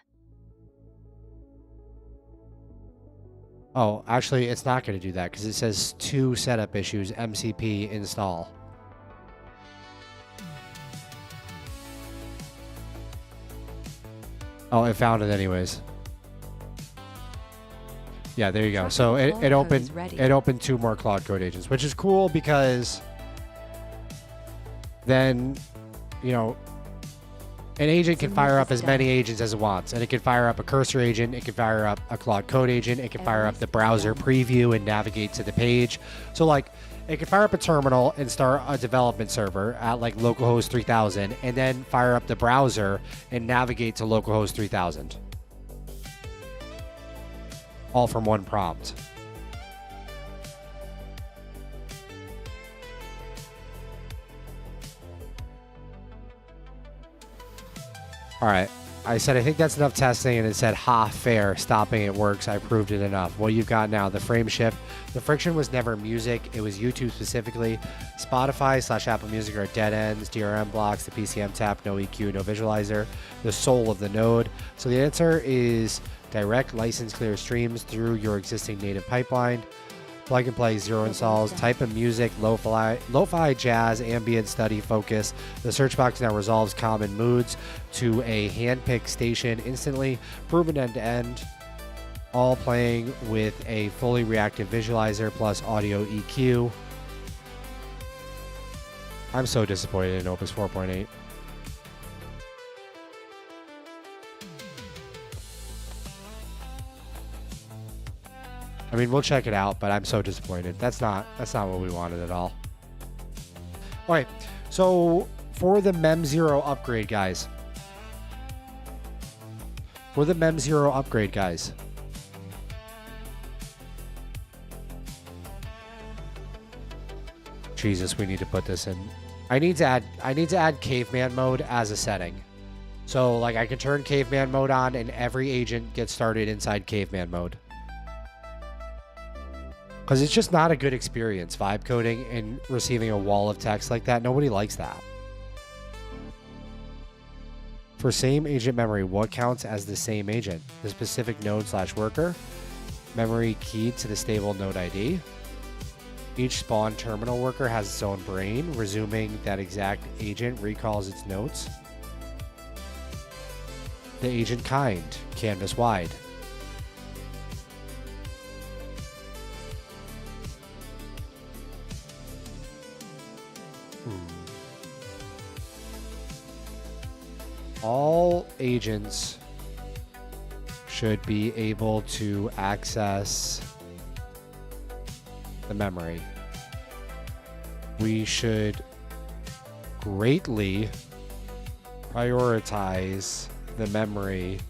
Oh, actually, it's not going to do that because it says 2 setup issues, MCP install. Oh, it found it anyways. Yeah, there you go. So it opened 2 more Claude Code agents, which is cool because then, you know, an agent can fire up as many agents as it wants, and it can fire up a cursor agent, it can fire up a Claude Code agent, it can fire up the browser preview and navigate to the page. So like, it can fire up a terminal and start a development server at like localhost 3000, and then fire up the browser and navigate to localhost 3000. All from one prompt. All right, I said, I think that's enough testing, and it said, ha, fair, stopping it works, I proved it enough. What you've got now, the frame shift. The friction was never music, it was YouTube specifically. Spotify/Apple Music are dead ends, DRM blocks, the PCM tap, no EQ, no visualizer, the soul of the node. So the answer is direct license clear streams through your existing native pipeline. Plug and play, 0 installs, type of music, lo-fi, jazz, ambient, study, focus. The search box now resolves common moods to a hand-picked station instantly, proven end-to-end, all playing with a fully reactive visualizer plus audio EQ. I'm so disappointed in Opus 4.8. I mean, we'll check it out, but I'm so disappointed. That's not what we wanted at all. All right, so for the Mem 0 upgrade, guys. Jesus, we need to put this in. I need to add caveman mode as a setting. So like I can turn caveman mode on and every agent gets started inside caveman mode. Because it's just not a good experience, vibe coding and receiving a wall of text like that. Nobody likes that. For same agent memory, what counts as the same agent? The specific node/worker, memory keyed to the stable node ID. Each spawn terminal worker has its own brain, resuming that exact agent recalls its notes. The agent kind, canvas wide. All agents should be able to access the memory. We should greatly prioritize the memory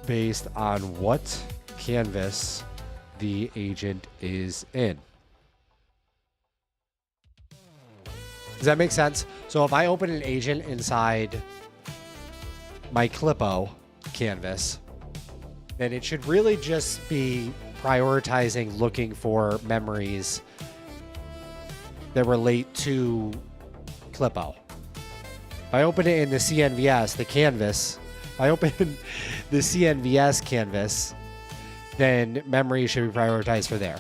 based on what canvas the agent is in. Does that make sense? So if I open an agent inside my CLIPPO canvas, then it should really just be prioritizing looking for memories that relate to CLIPPO. If I open it in the CNVS, the canvas, if I open the CNVS canvas, then memory should be prioritized for there.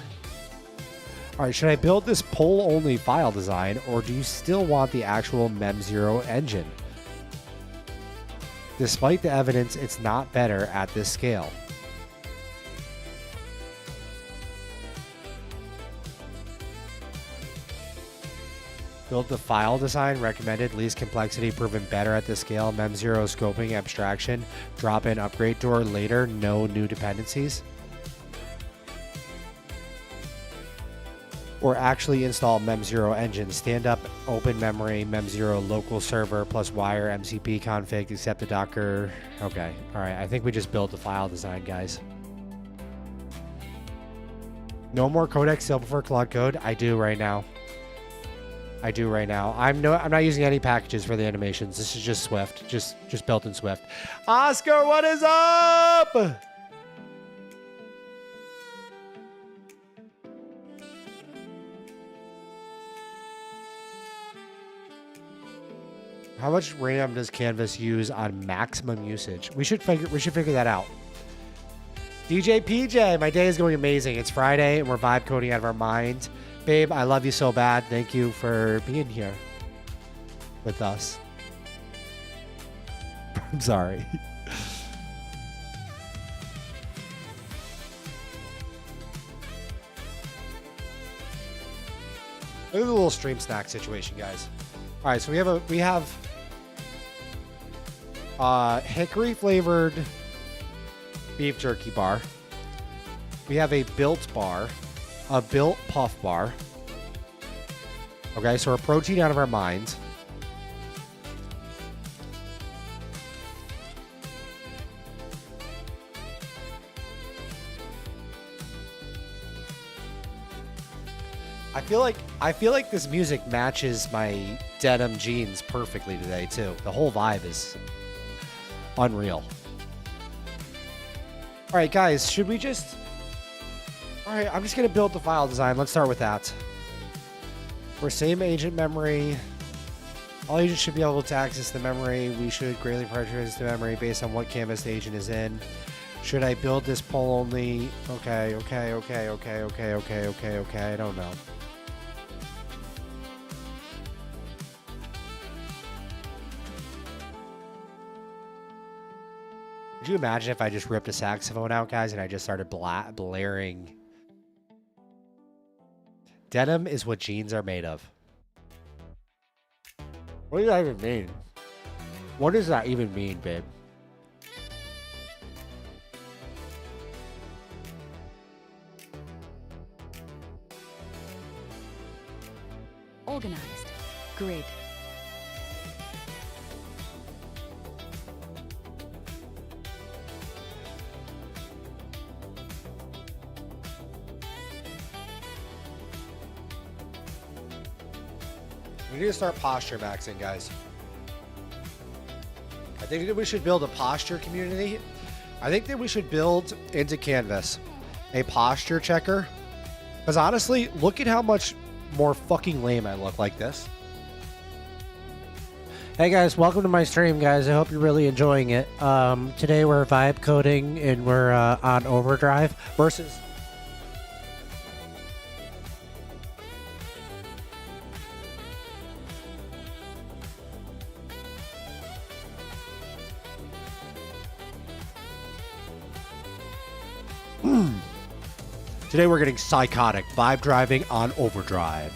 All right, should I build this poll-only file design, or do you still want the actual Mem0 engine? Despite the evidence, it's not better at this scale. Build the file design, recommended, least complexity, proven better at this scale, Mem0 scoping, abstraction, drop-in upgrade door later, no new dependencies. Or actually install Mem0 engine, stand up, open memory, Mem0 local server plus wire MCP config, accept the Docker. Okay, all right, I think we just built the file design, guys. No more codec still before Claude Code? I do right now. I'm not using any packages for the animations. This is just Swift, just built in Swift. Oscar, what is up? How much RAM does Canvas use on maximum usage? We should figure that out. DJ PJ, my day is going amazing. It's Friday and we're vibe coding out of our minds. Babe, I love you so bad. Thank you for being here with us. I'm sorry. Look at the little stream snack situation, guys. All right, so we have hickory flavored beef jerky bar. We have a built bar, a built puff bar. Okay, so we're protein out of our minds. I feel like this music matches my denim jeans perfectly today too. The whole vibe is unreal. All right, guys, should we just... All right, I'm just going to build the file design. Let's start with that. For same agent memory, all agents should be able to access the memory. We should greatly prioritize the memory based on what canvas the agent is in. Should I build this poll only? Okay. I don't know. Could you imagine if I just ripped a saxophone out, guys, and I just started blaring? Denim is what jeans are made of. What does that even mean? What does that even mean, babe?
Organized. Grid.
We need to start posture maxing, guys. I think that we should build a posture community. I think that we should build into Canvas a posture checker. Because honestly, look at how much more fucking lame I look like this. Hey guys, welcome to my stream, guys. I hope you're really enjoying it. Today we're vibe coding and we're on overdrive versus... Today we're getting psychotic vibe driving on overdrive.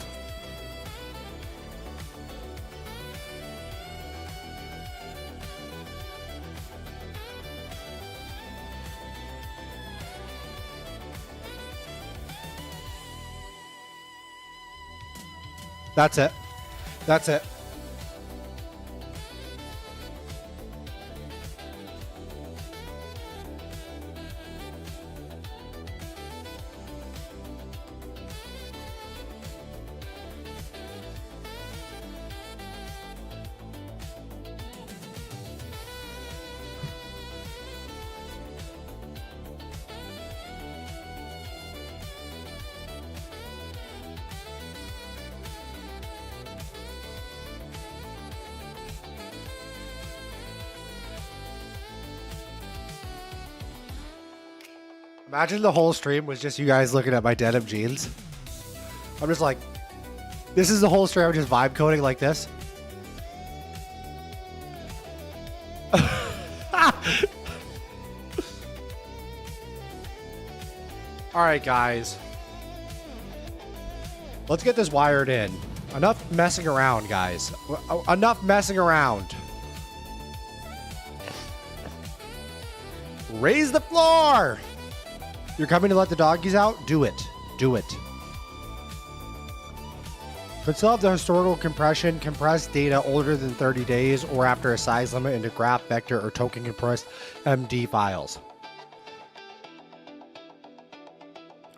That's it. That's it. Imagine the whole stream was just you guys looking at my denim jeans. I'm just like, this is the whole stream. I'm just vibe coding like this. All right, guys. Let's get this wired in. Enough messing around, guys. Enough messing around. Raise the floor. You're coming to let the doggies out? Do it. Do it. Could still have the historical compression, compressed data older than 30 days or after a size limit into graph, vector, or token compressed MD files.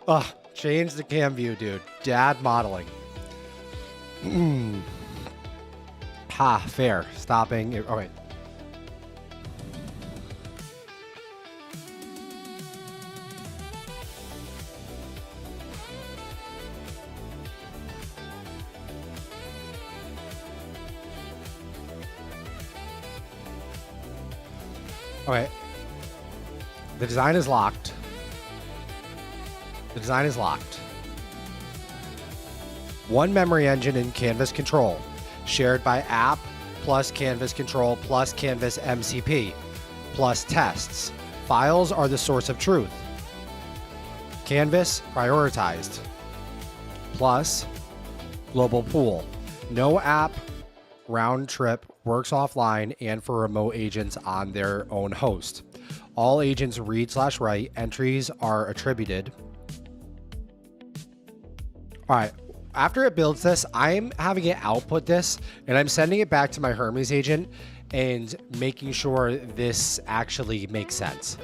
Ugh, change the cam view, dude. Dad modeling. Ha, fair. Stopping. Oh, wait. Okay. The design is locked. The design is locked. One memory engine in Canvas control, shared by app plus Canvas control plus Canvas MCP plus tests. Files are the source of truth. Canvas prioritized. Plus global pool. No app round trip works offline and for remote agents on their own host. All agents read/write. Entries are attributed. All right. After it builds this, I'm having it output this and I'm sending it back to my Hermes agent and making sure this actually makes sense.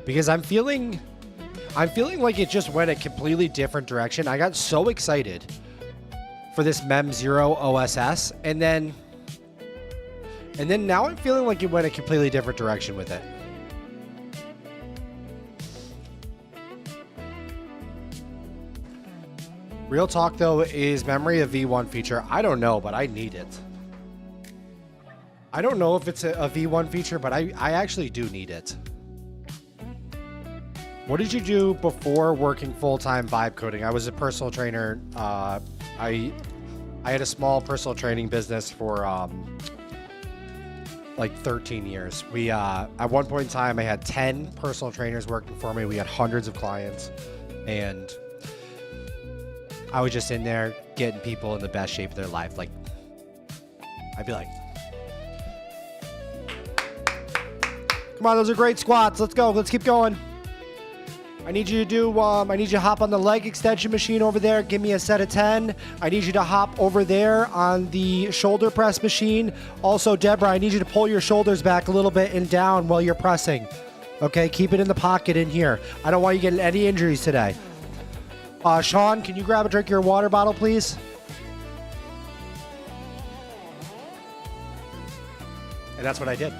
Because I'm feeling like it just went a completely different direction. I got so excited for this Mem0 OSS and then now I'm feeling like it went a completely different direction with it. Real talk though, is memory a V1 feature? I don't know, but I need it. I don't know if it's a V1 feature, but I actually do need it. What did you do before working full-time vibe coding? I was a personal trainer. I had a small personal training business for like 13 years. We at one point in time, I had 10 personal trainers working for me. We had hundreds of clients, and I was just in there getting people in the best shape of their life. Like, I'd be like, come on, those are great squats. Let's go. Let's keep going. I need you to do, I need you to hop on the leg extension machine over there. Give me a set of 10. I need you to hop over there on the shoulder press machine. Also, Deborah, I need you to pull your shoulders back a little bit and down while you're pressing. Okay, keep it in the pocket in here. I don't want you getting any injuries today. Sean, can you grab a drink of your water bottle, please? And that's what I did.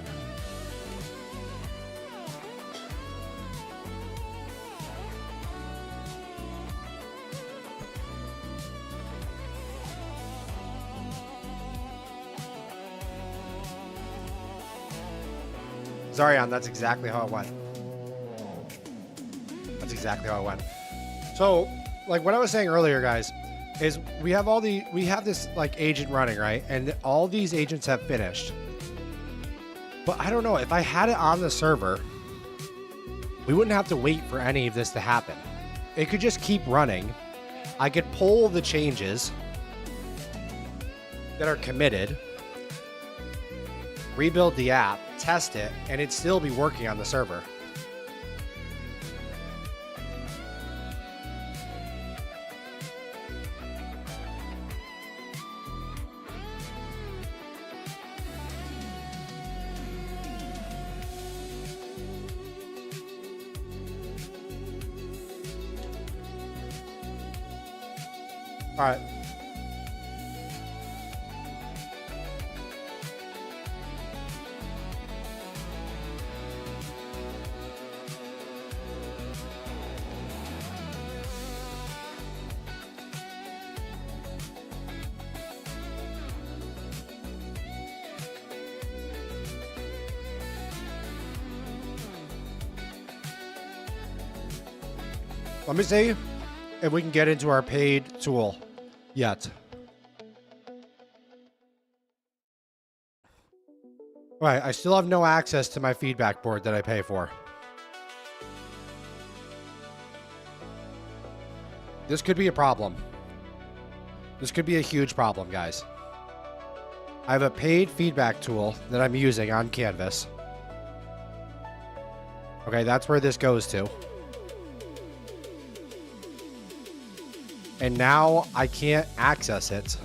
Zarian, that's exactly how it went. That's exactly how it went. So, like what I was saying earlier, guys, is we have this like agent running, right? And all these agents have finished. But I don't know, if I had it on the server, we wouldn't have to wait for any of this to happen. It could just keep running. I could pull the changes that are committed, rebuild the app, test it, and it'd still be working on the server. All right. Let me see if we can get into our paid tool yet. All right, I still have no access to my feedback board that I pay for. This could be a problem. This could be a huge problem, guys. I have a paid feedback tool that I'm using on Canvas. Okay, that's where this goes to. And now I can't access it.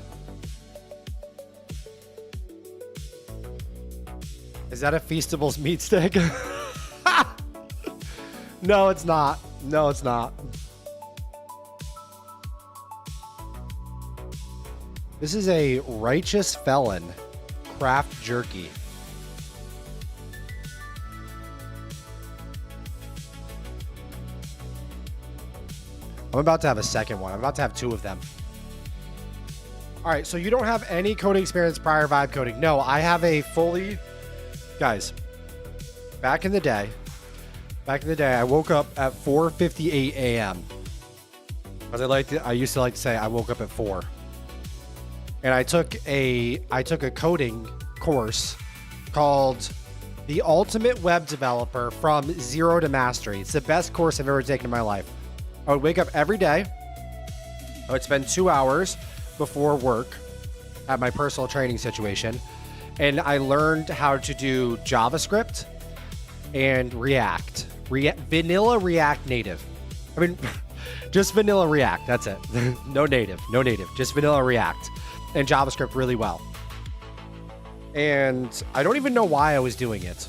Is that a Feastables meat stick? No, it's not. No, it's not. This is a Righteous Felon craft jerky. I'm about to have a second one. I'm about to have two of them. All right, so you don't have any coding experience prior vibe coding. No, I have a fully... Guys, back in the day, I woke up at 4:58 a.m. Because I used to like to say I woke up at 4. And I took a coding course called The Ultimate Web Developer from Zero to Mastery. It's the best course I've ever taken in my life. I would wake up every day. I would spend 2 hours before work at my personal training situation. And I learned how to do JavaScript and React. Vanilla React Native. I mean, just vanilla React. That's it. No native. Just vanilla React and JavaScript really well. And I don't even know why I was doing it.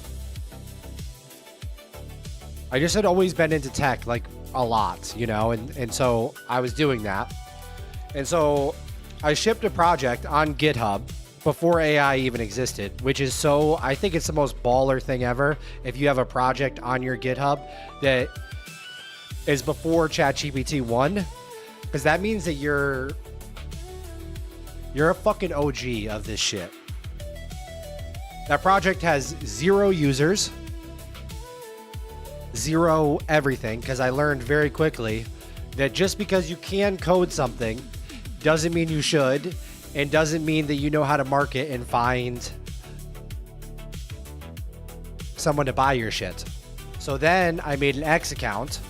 I just had always been into tech, like a lot, you know, and so I was doing that. And so I shipped a project on GitHub before AI even existed, which is so, I think it's the most baller thing ever. If you have a project on your GitHub that is before ChatGPT 1, because that means that you're a fucking OG of this shit. That project has 0 users, 0 everything, because I learned very quickly that just because you can code something doesn't mean you should, and doesn't mean that you know how to market and find someone to buy your shit. So then I made an X account.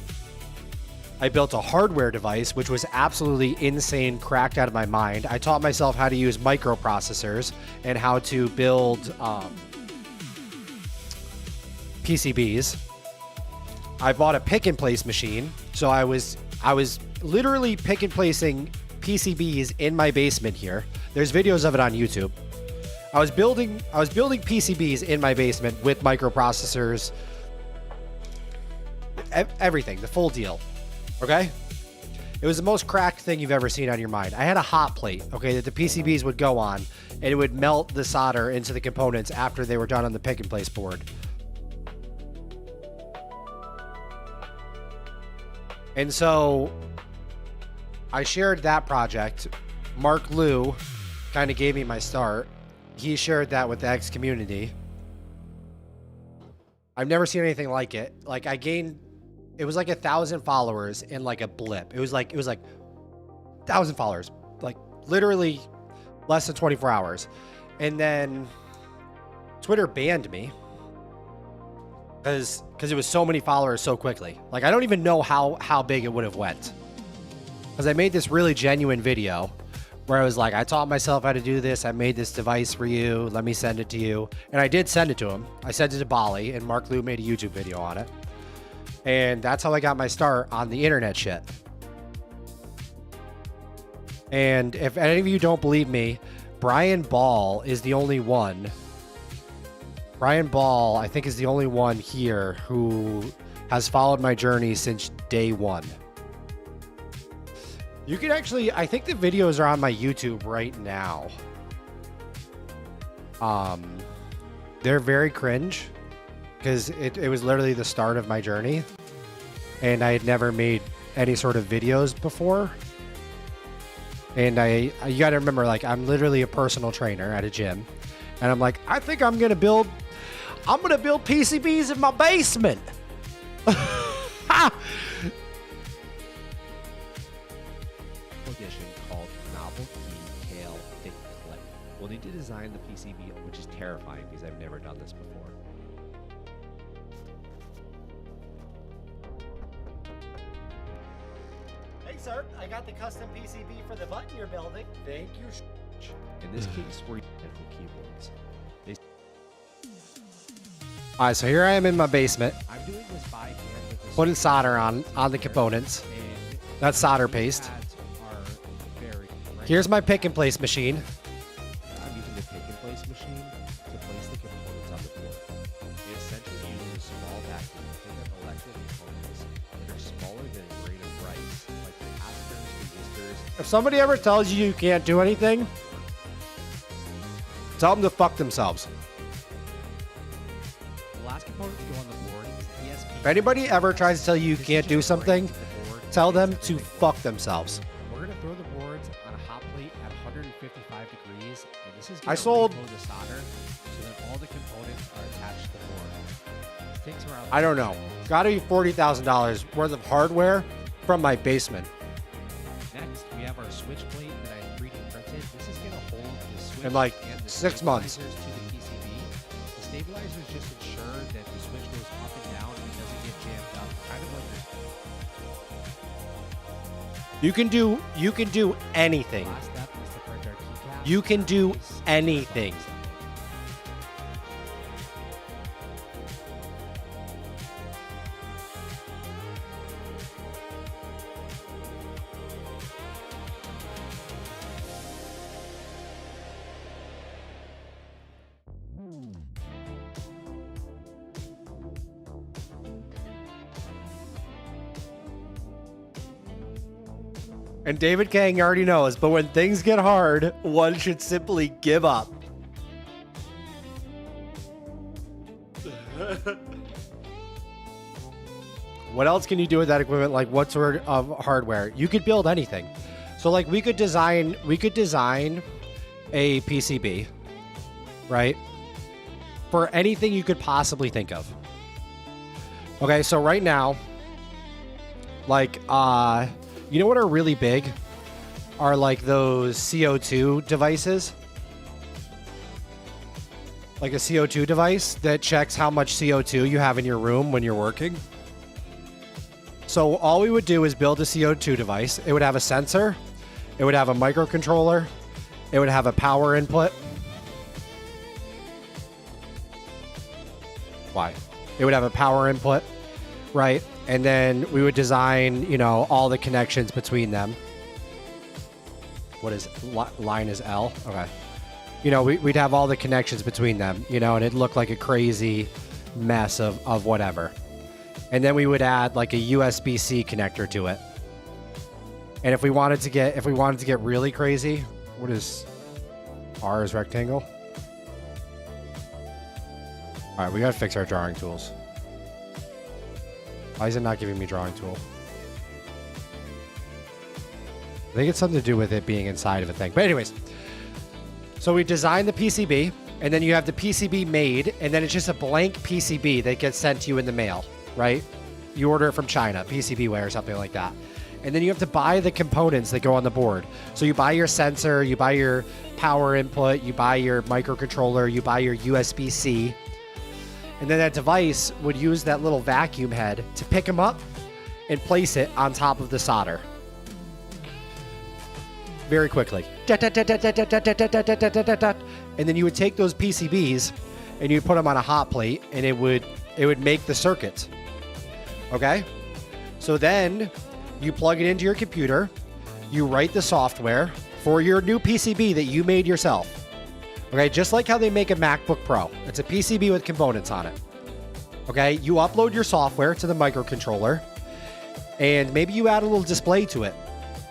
I built a hardware device, which was absolutely insane, cracked out of my mind. I taught myself how to use microprocessors and how to build PCBs. I bought a pick and place machine. So I was literally pick and placing PCBs in my basement here. There's videos of it on YouTube. I was building PCBs in my basement with microprocessors, everything, the full deal. Okay? It was the most cracked thing you've ever seen on your mind. I had a hot plate, okay, that the PCBs would go on, and it would melt the solder into the components after they were done on the pick and place board. And so I shared that project. Mark Liu kind of gave me my start. He shared that with the X community. I've never seen anything like it. Like it was like 1,000 followers in like a blip. It was like 1,000 followers, like literally less than 24 hours. And then Twitter banned me because it was so many followers so quickly. Like I don't even know how big it would have went. Because I made this really genuine video where I was like, I taught myself how to do this. I made this device for you. Let me send it to you. And I did send it to him. I sent it to Bali, and Mark Liu made a YouTube video on it. And that's how I got my start on the internet shit. And if any of you don't believe me, Brian Ball is the only one. Brian Ball, I think, is the only one here who has followed my journey since day one. You can actually, I think the videos are on my YouTube right now. They're very cringe because it was literally the start of my journey, and I had never made any sort of videos before. And you got to remember, like, I'm literally a personal trainer at a gym, and I'm like, I think I'm gonna build PCBs in my basement.
Called Novel Key Tail Thick Clip. We'll need to design the PCB, which is terrifying because I've never done this before.
Hey sir, I got the custom PCB for the button you're building. Thank you.
In this case, we're using keyboards.
All right, so here I am in my basement,
I'm doing this by hand with this
putting solder on the components.
and
That's solder paste.
pads are very great.
Here's my pick and place machine.
I'm using the pick and place machine to place the components on the board. It essentially uses a small vacuum to pick up electrical components that are smaller than a grain of rice, like capacitors, resistors.
If somebody ever tells you you can't do anything, tell them to fuck themselves.
The last component to go on the board is the ESP.
If anybody ever tries to tell you you
This
can't
is
do
just
something,
right to the board.
tell
It's
them
a
to
big
fuck
board.
themselves.
We're gonna throw the boards on a hot plate at 155 degrees, and this is
I
gonna
sold-
recoat the solder so that all the components are attached to the board. sticks around.
I don't know. It's got to be $40,000 worth of hardware from my basement.
Next, we have our switch plate that I 3D printed. This is going to hold the switch
In like
and the
6 months.
stabilizers to the PCB. The stabilizers just ensure that the switch goes up and down and it doesn't get jammed up. Kind of like
You can do
the
anything.
last step is to print our keycap.
You can do anything. And David Kang already knows, but when things get hard, one should simply give up. What else can you do with that equipment? Like what sort of hardware? You could build anything. So like we could design a PCB, right? For anything you could possibly think of. Okay, so right now, like you know what are really big? Are like those CO2 devices. Like a CO2 device that checks how much CO2 you have in your room when you're working. So all we would do is build a CO2 device. It would have a sensor. It would have a microcontroller. It would have a power input. Why? It would have a power input, right? And then we would design, you know, all the connections between them. What is line is L? Okay. You know, we'd have all the connections between them, you know, and it'd look like a crazy mess of whatever. And then we would add like a USB-C connector to it. And if we wanted to get really crazy, what is R is rectangle? All right, we gotta fix our drawing tools. Why is it not giving me drawing tool? I think it's something to do with it being inside of a thing. But anyways, so we design the PCB, and then you have the PCB made, and then it's just a blank PCB that gets sent to you in the mail, right? You order it from China, PCBware or something like that. And then you have to buy the components that go on the board. So you buy your sensor, you buy your power input, you buy your microcontroller, you buy your USB-C. And then that device would use that little vacuum head to pick them up and place it on top of the solder. Very quickly. And then you would take those PCBs and you put them on a hot plate and it would make the circuits. Okay? So then you plug it into your computer, you write the software for your new PCB that you made yourself. Okay, just like how they make a MacBook Pro. It's a PCB with components on it. Okay, you upload your software to the microcontroller, and maybe you add a little display to it.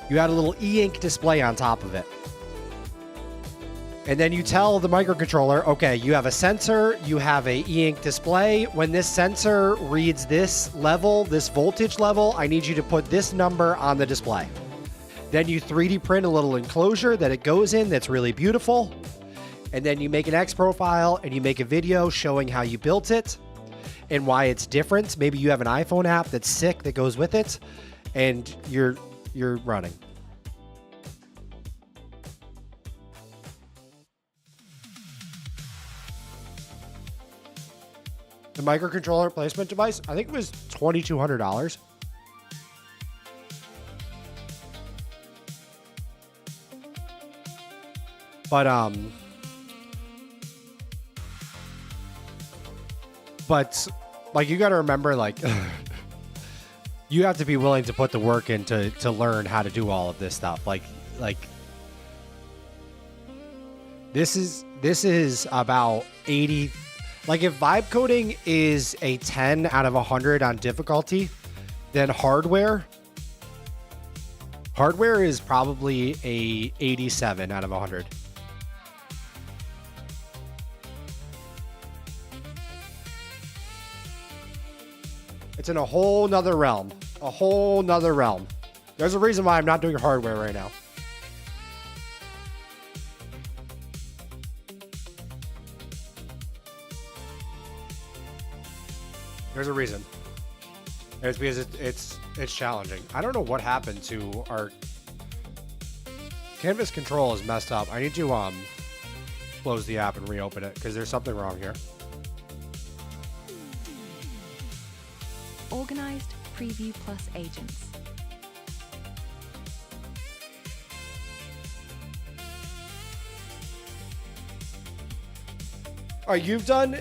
You add a little e-ink display on top of it. And then you tell the microcontroller, okay, you have a sensor, you have a e-ink display. When this sensor reads this level, this voltage level, I need you to put this number on the display. Then you 3D print a little enclosure that it goes in that's really beautiful. And then you make an X profile and you make a video showing how you built it and why it's different. Maybe you have an iPhone app that's sick that goes with it, and you're running. The microcontroller replacement device, I think it was $2,200. But like, you got to remember, like, you have to be willing to put the work in to learn how to do all of this stuff. Like this is about 80. Like, if vibe coding is a 10 out of 100 on difficulty, then hardware is probably a 87 out of 100. It's in a whole nother realm. A whole nother realm. There's a reason why I'm not doing hardware right now. There's a reason. It's because it's challenging. I don't know what happened to our canvas control is messed up. I need to close the app and reopen it because there's something wrong here.
Organized Preview Plus agents.
All right, you've done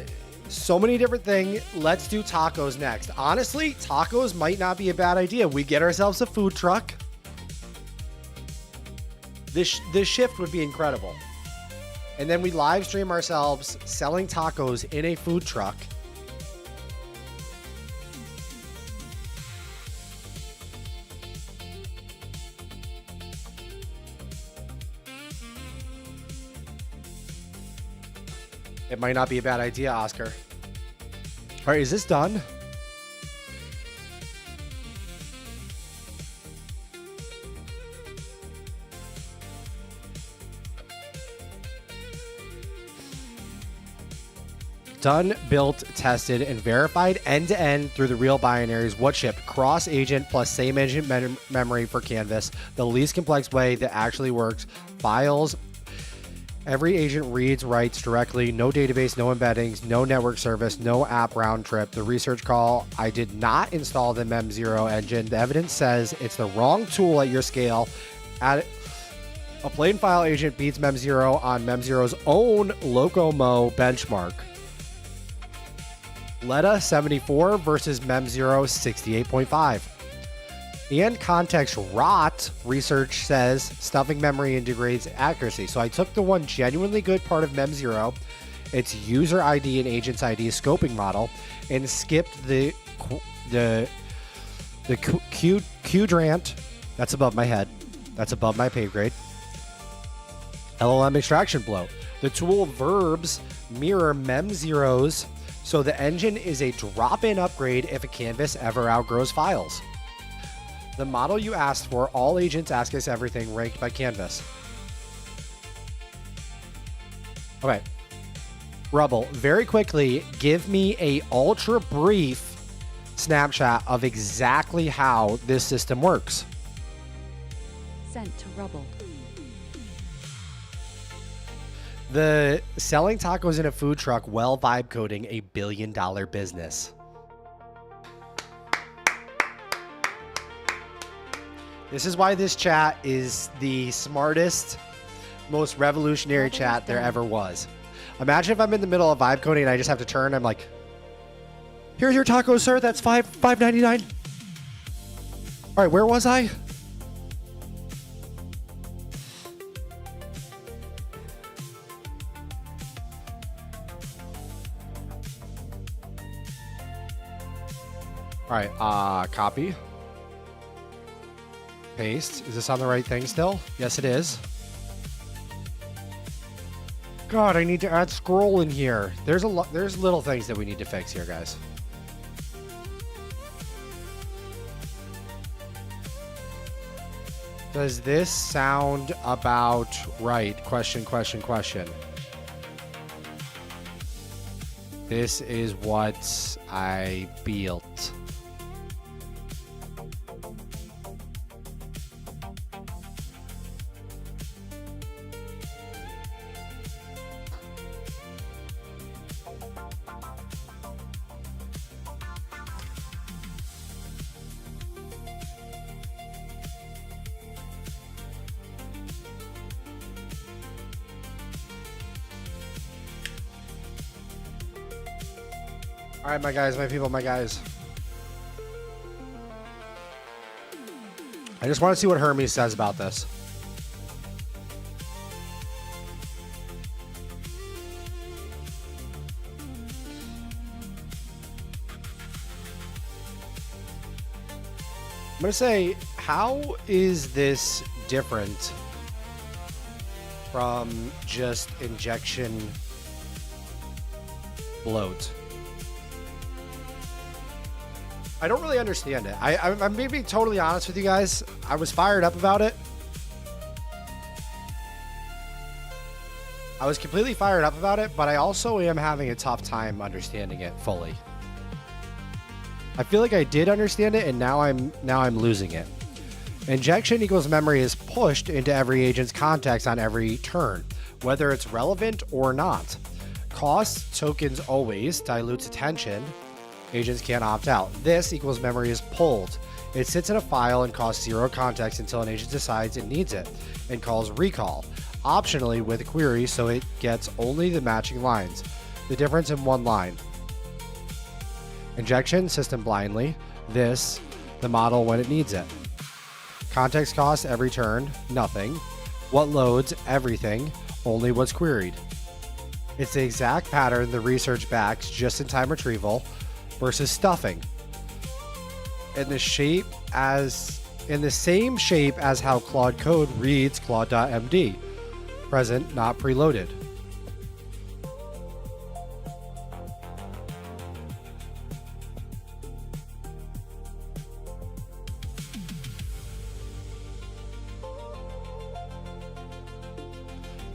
so many different things. Let's do tacos next. Honestly, tacos might not be a bad idea. We get ourselves a food truck. This shift would be incredible. And then we live stream ourselves selling tacos in a food truck. It might not be a bad idea, Oscar. All right, is this done? Done, built, tested, and verified end-to-end through the real binaries. What shipped? Cross agent plus same agent memory for Canvas. The least complex way that actually works. Files. Every agent reads, writes directly. No database, no embeddings, no network service, no app round trip. The research call. I did not install the Mem0 engine. The evidence says it's the wrong tool at your scale. A plain file agent beats Mem0 on Mem0's own Locomo benchmark. Letta 74 versus Mem0 68.5. And context rot research says stuffing memory degrades accuracy. So I took the one genuinely good part of Mem0, its user ID and agent's ID scoping model, and skipped the quadrant. That's above my head. That's above my pay grade. LLM extraction bloat. The tool verbs mirror Mem0's. So the engine is a drop-in upgrade if a canvas ever outgrows files. The model you asked for, all agents ask us everything, ranked by Canvas. Okay. Rubble, very quickly, give me a ultra brief snapshot of exactly how this system works.
Sent to Rubble.
The selling tacos in a food truck while vibe coding a $1 billion business. This is why this chat is the smartest, most revolutionary chat there ever was. Imagine if I'm in the middle of vibe coding and I just have to turn. I'm like, here's your taco, sir. That's $5.99. All right, where was I? All right, copy. Paste. Is this on the right thing still? Yes, it is. God, I need to add scroll in here. There's little things that we need to fix here, guys. Does this sound about right? Question, question, question. This is what I built. All right, my guys, my people, my guys. I just want to see what Hermes says about this. I'm going to say, how is this different from just injection bloat? I don't really understand it. I'm being totally honest with you guys. I was fired up about it. I was completely fired up about it, but I also am having a tough time understanding it fully. I feel like I did understand it, and now I'm losing it. Injection equals memory is pushed into every agent's context on every turn, whether it's relevant or not. Cost tokens always dilutes attention. Agents can't opt out. This equals memory is pulled. It sits in a file and costs 0 context until an agent decides it needs it and calls recall, optionally with a query, so it gets only the matching lines. The difference in one line. Injection, system blindly. This, the model when it needs it. Context cost every turn, nothing. What loads, everything, only what's queried. It's the exact pattern the research backs just-in-time retrieval versus stuffing. In the same shape as how Claude Code reads Claude.md. Present, not preloaded.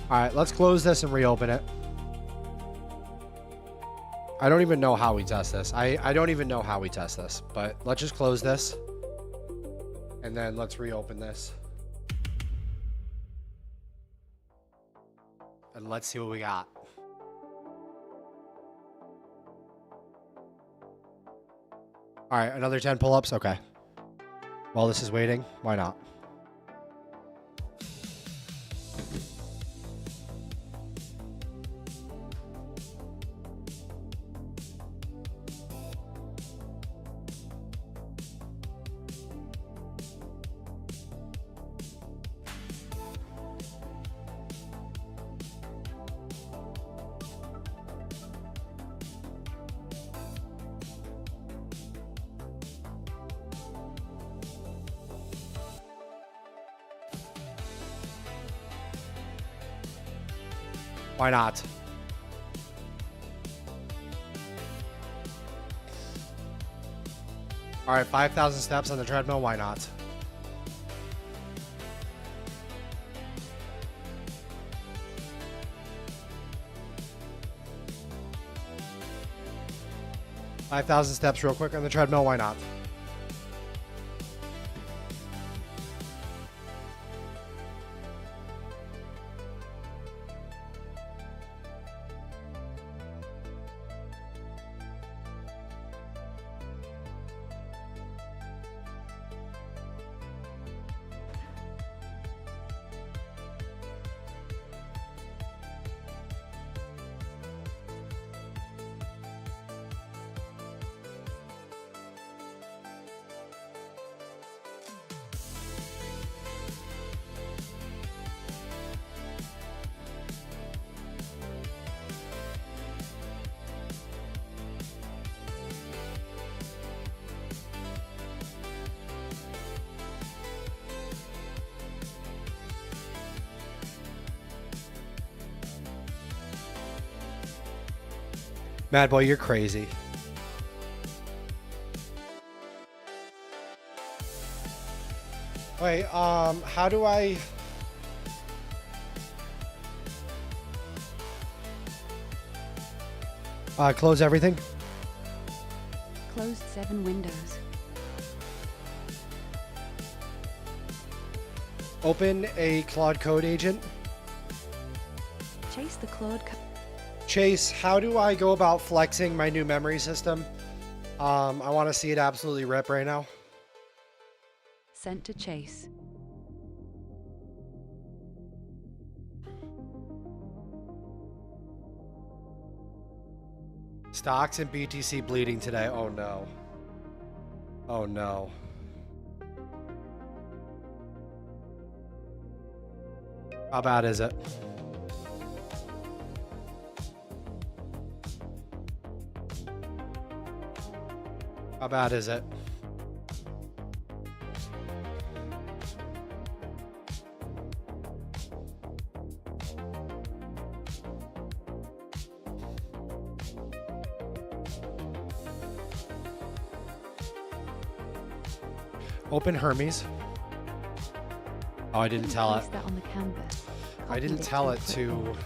All right, let's close this and reopen it. I don't even know how we test this. I don't even know how we test this, but let's just close this and then let's reopen this. And let's see what we got. All right, another 10 pull-ups. Okay. While this is waiting, why not? Why not? All right, 5,000 steps on the treadmill. Why not? $5,000 steps real quick on the treadmill. Why not? Mad boy, you're crazy. Wait, how do I... close everything?
Closed 7 windows.
Open a Claude Code agent.
Chase the Claude
Chase, how do I go about flexing my new memory system? I want to see it absolutely rip right now.
Sent to Chase.
Stocks and BTC bleeding today. Oh no. Oh no. How bad is it? How bad is it? Open Hermes. Oh, I didn't tell it.
Place that on the canvas.
I didn't
Copied
tell
a
it to
clipboard.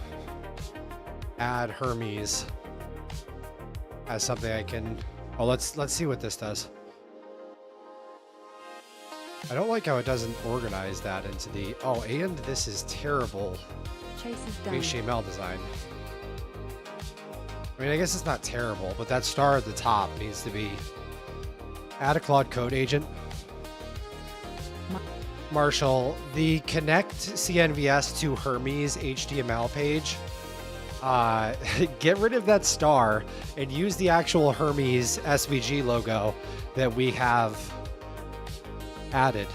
add Hermes as something I can Oh, let's see what this does. I don't like how it doesn't organize that into the... Oh, and this is terrible
Chase is done.
HTML design. I mean, I guess it's not terrible, but that star at the top needs to be... Add a Claude Code agent. Marshall, the connect CNVS to Hermes HTML page, get rid of that star and use the actual Hermes SVG logo that we have added.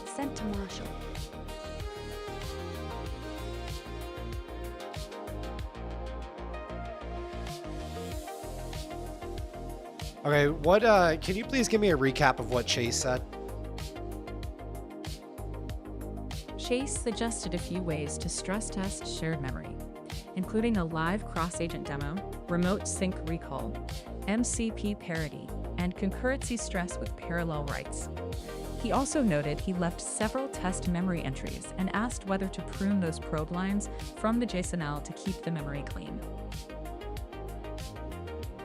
Sent to Marshall.
Okay, what, can you please give me a recap of what Chase said?
Chase suggested a few ways to stress test shared memory, including a live cross-agent demo, remote sync recall, MCP parity, and concurrency stress with parallel writes. He also noted he left several test memory entries and asked whether to prune those probe lines from the JSON-L to keep the memory clean.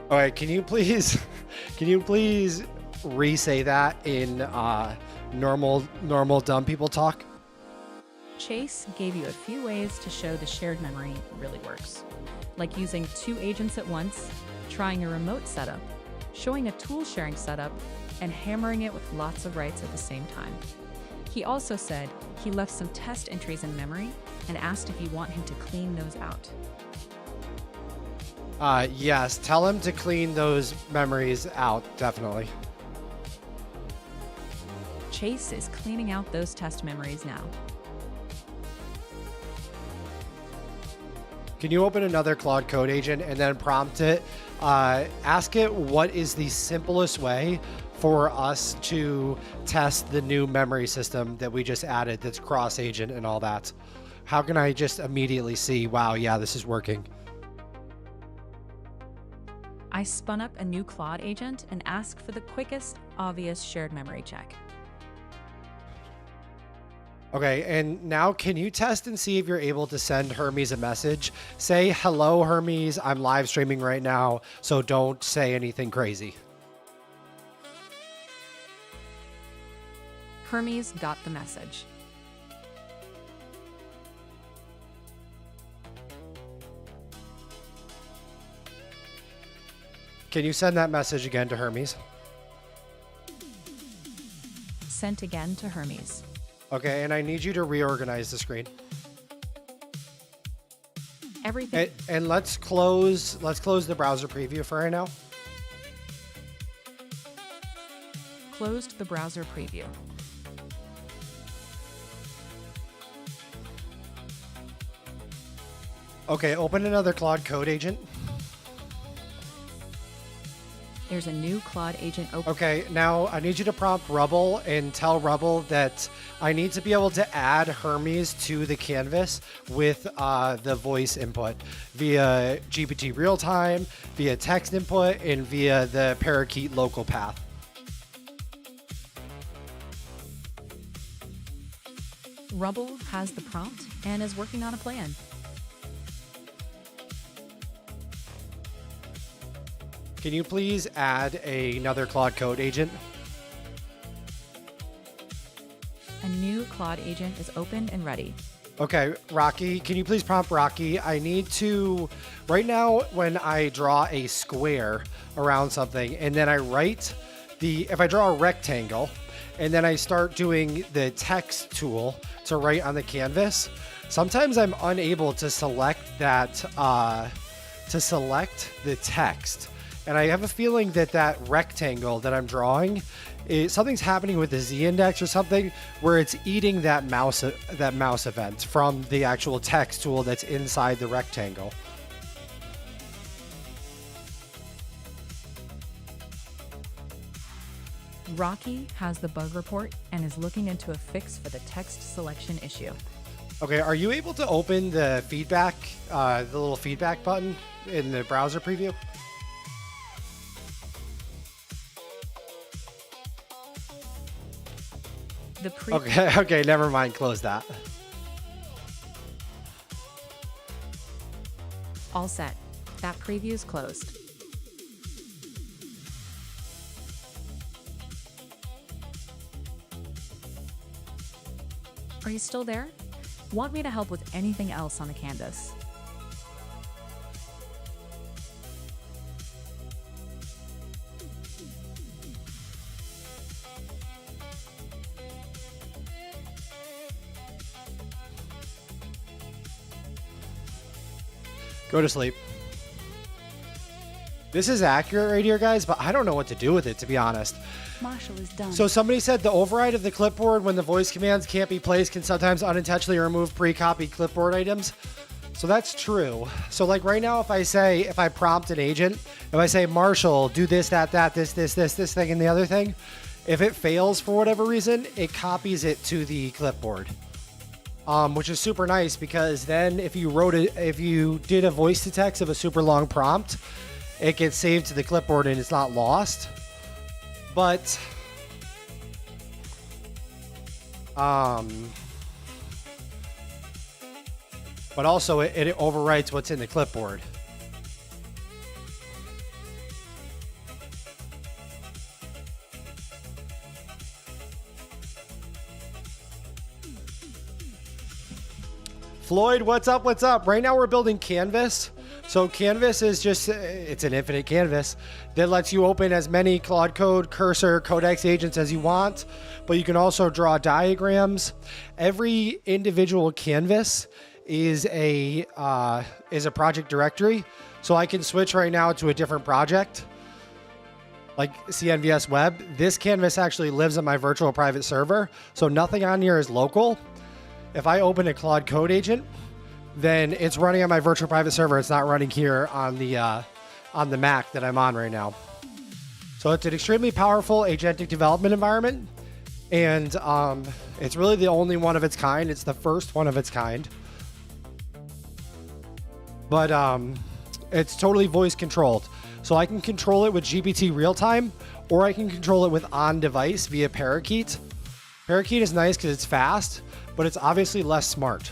All right, can you please re-say that in normal dumb people talk?
Chase gave you a few ways to show the shared memory really works, like using 2 agents at once, trying a remote setup, showing a tool sharing setup, and hammering it with lots of writes at the same time. He also said he left some test entries in memory and asked if you want him to clean those out.
Yes, tell him to clean those memories out, definitely.
Chase is cleaning out those test memories now.
Can you open another Claude Code agent and then prompt it? Ask it what is the simplest way for us to test the new memory system that we just added that's cross-agent and all that. How can I just immediately see, wow, yeah, this is working?
I spun up a new Claude agent and asked for the quickest, obvious shared memory check.
Okay, and now can you test and see if you're able to send Hermes a message? Say, hello, Hermes, I'm live streaming right now, so don't say anything crazy.
Hermes got the message.
Can you send that message again to Hermes?
Sent again to Hermes.
Okay, and I need you to reorganize the screen.
Everything.
And let's close the browser preview for right now.
Closed the browser preview.
Okay, open another Claude Code agent.
There's a new Claude agent open.
Okay, now I need you to prompt Rubble and tell Rubble that I need to be able to add Hermes to the canvas with the voice input via GPT real-time, via text input, and via the Parakeet local path.
Rubble has the prompt and is working on a plan.
Can you please add another Claude Code agent?
A new Claude agent is open and ready.
Okay, Rocky, can you please prompt Rocky? I need to, right now, when I draw a square around something and then I write if I draw a rectangle and then I start doing the text tool to write on the canvas, sometimes I'm unable to select that, to select the text. And I have a feeling that rectangle that I'm drawing, something's happening with the z-index or something where it's eating that mouse event from the actual text tool that's inside the rectangle.
Rocky has the bug report and is looking into a fix for the text selection issue.
Okay, are you able to open the feedback, the little feedback button in the browser preview? Okay, never mind. Close that.
All set. That preview is closed. Are you still there? Want me to help with anything else on the canvas?
Go to sleep. This is accurate right here, guys, but I don't know what to do with it, to be honest.
Marshall is done.
So somebody said the override of the clipboard when the voice commands can't be placed can sometimes unintentionally remove pre-copied clipboard items. So that's true. So like right now, if I prompt an agent, if I say, Marshall, do this, that, this thing, and the other thing, if it fails for whatever reason, it copies it to the clipboard. Which is super nice because then if you did a voice to text of a super long prompt, it gets saved to the clipboard and it's not lost. But also it overwrites what's in the clipboard. Floyd, what's up? What's up? Right now we're building Canvas. So Canvas is just, it's an infinite canvas that lets you open as many Claude Code, Cursor, Codex agents as you want, but you can also draw diagrams. Every individual canvas is a project directory. So I can switch right now to a different project, like CNVS Web. This canvas actually lives on my virtual private server, so nothing on here is local. If I open a Claude Code agent, then it's running on my virtual private server. It's not running here on the Mac that I'm on right now. So it's an extremely powerful agentic development environment, and it's really the only one of its kind. It's the first one of its kind, but it's totally voice controlled. So I can control it with GPT real time, or I can control it with on device via Parakeet. Parakeet is nice because it's fast, but it's obviously less smart.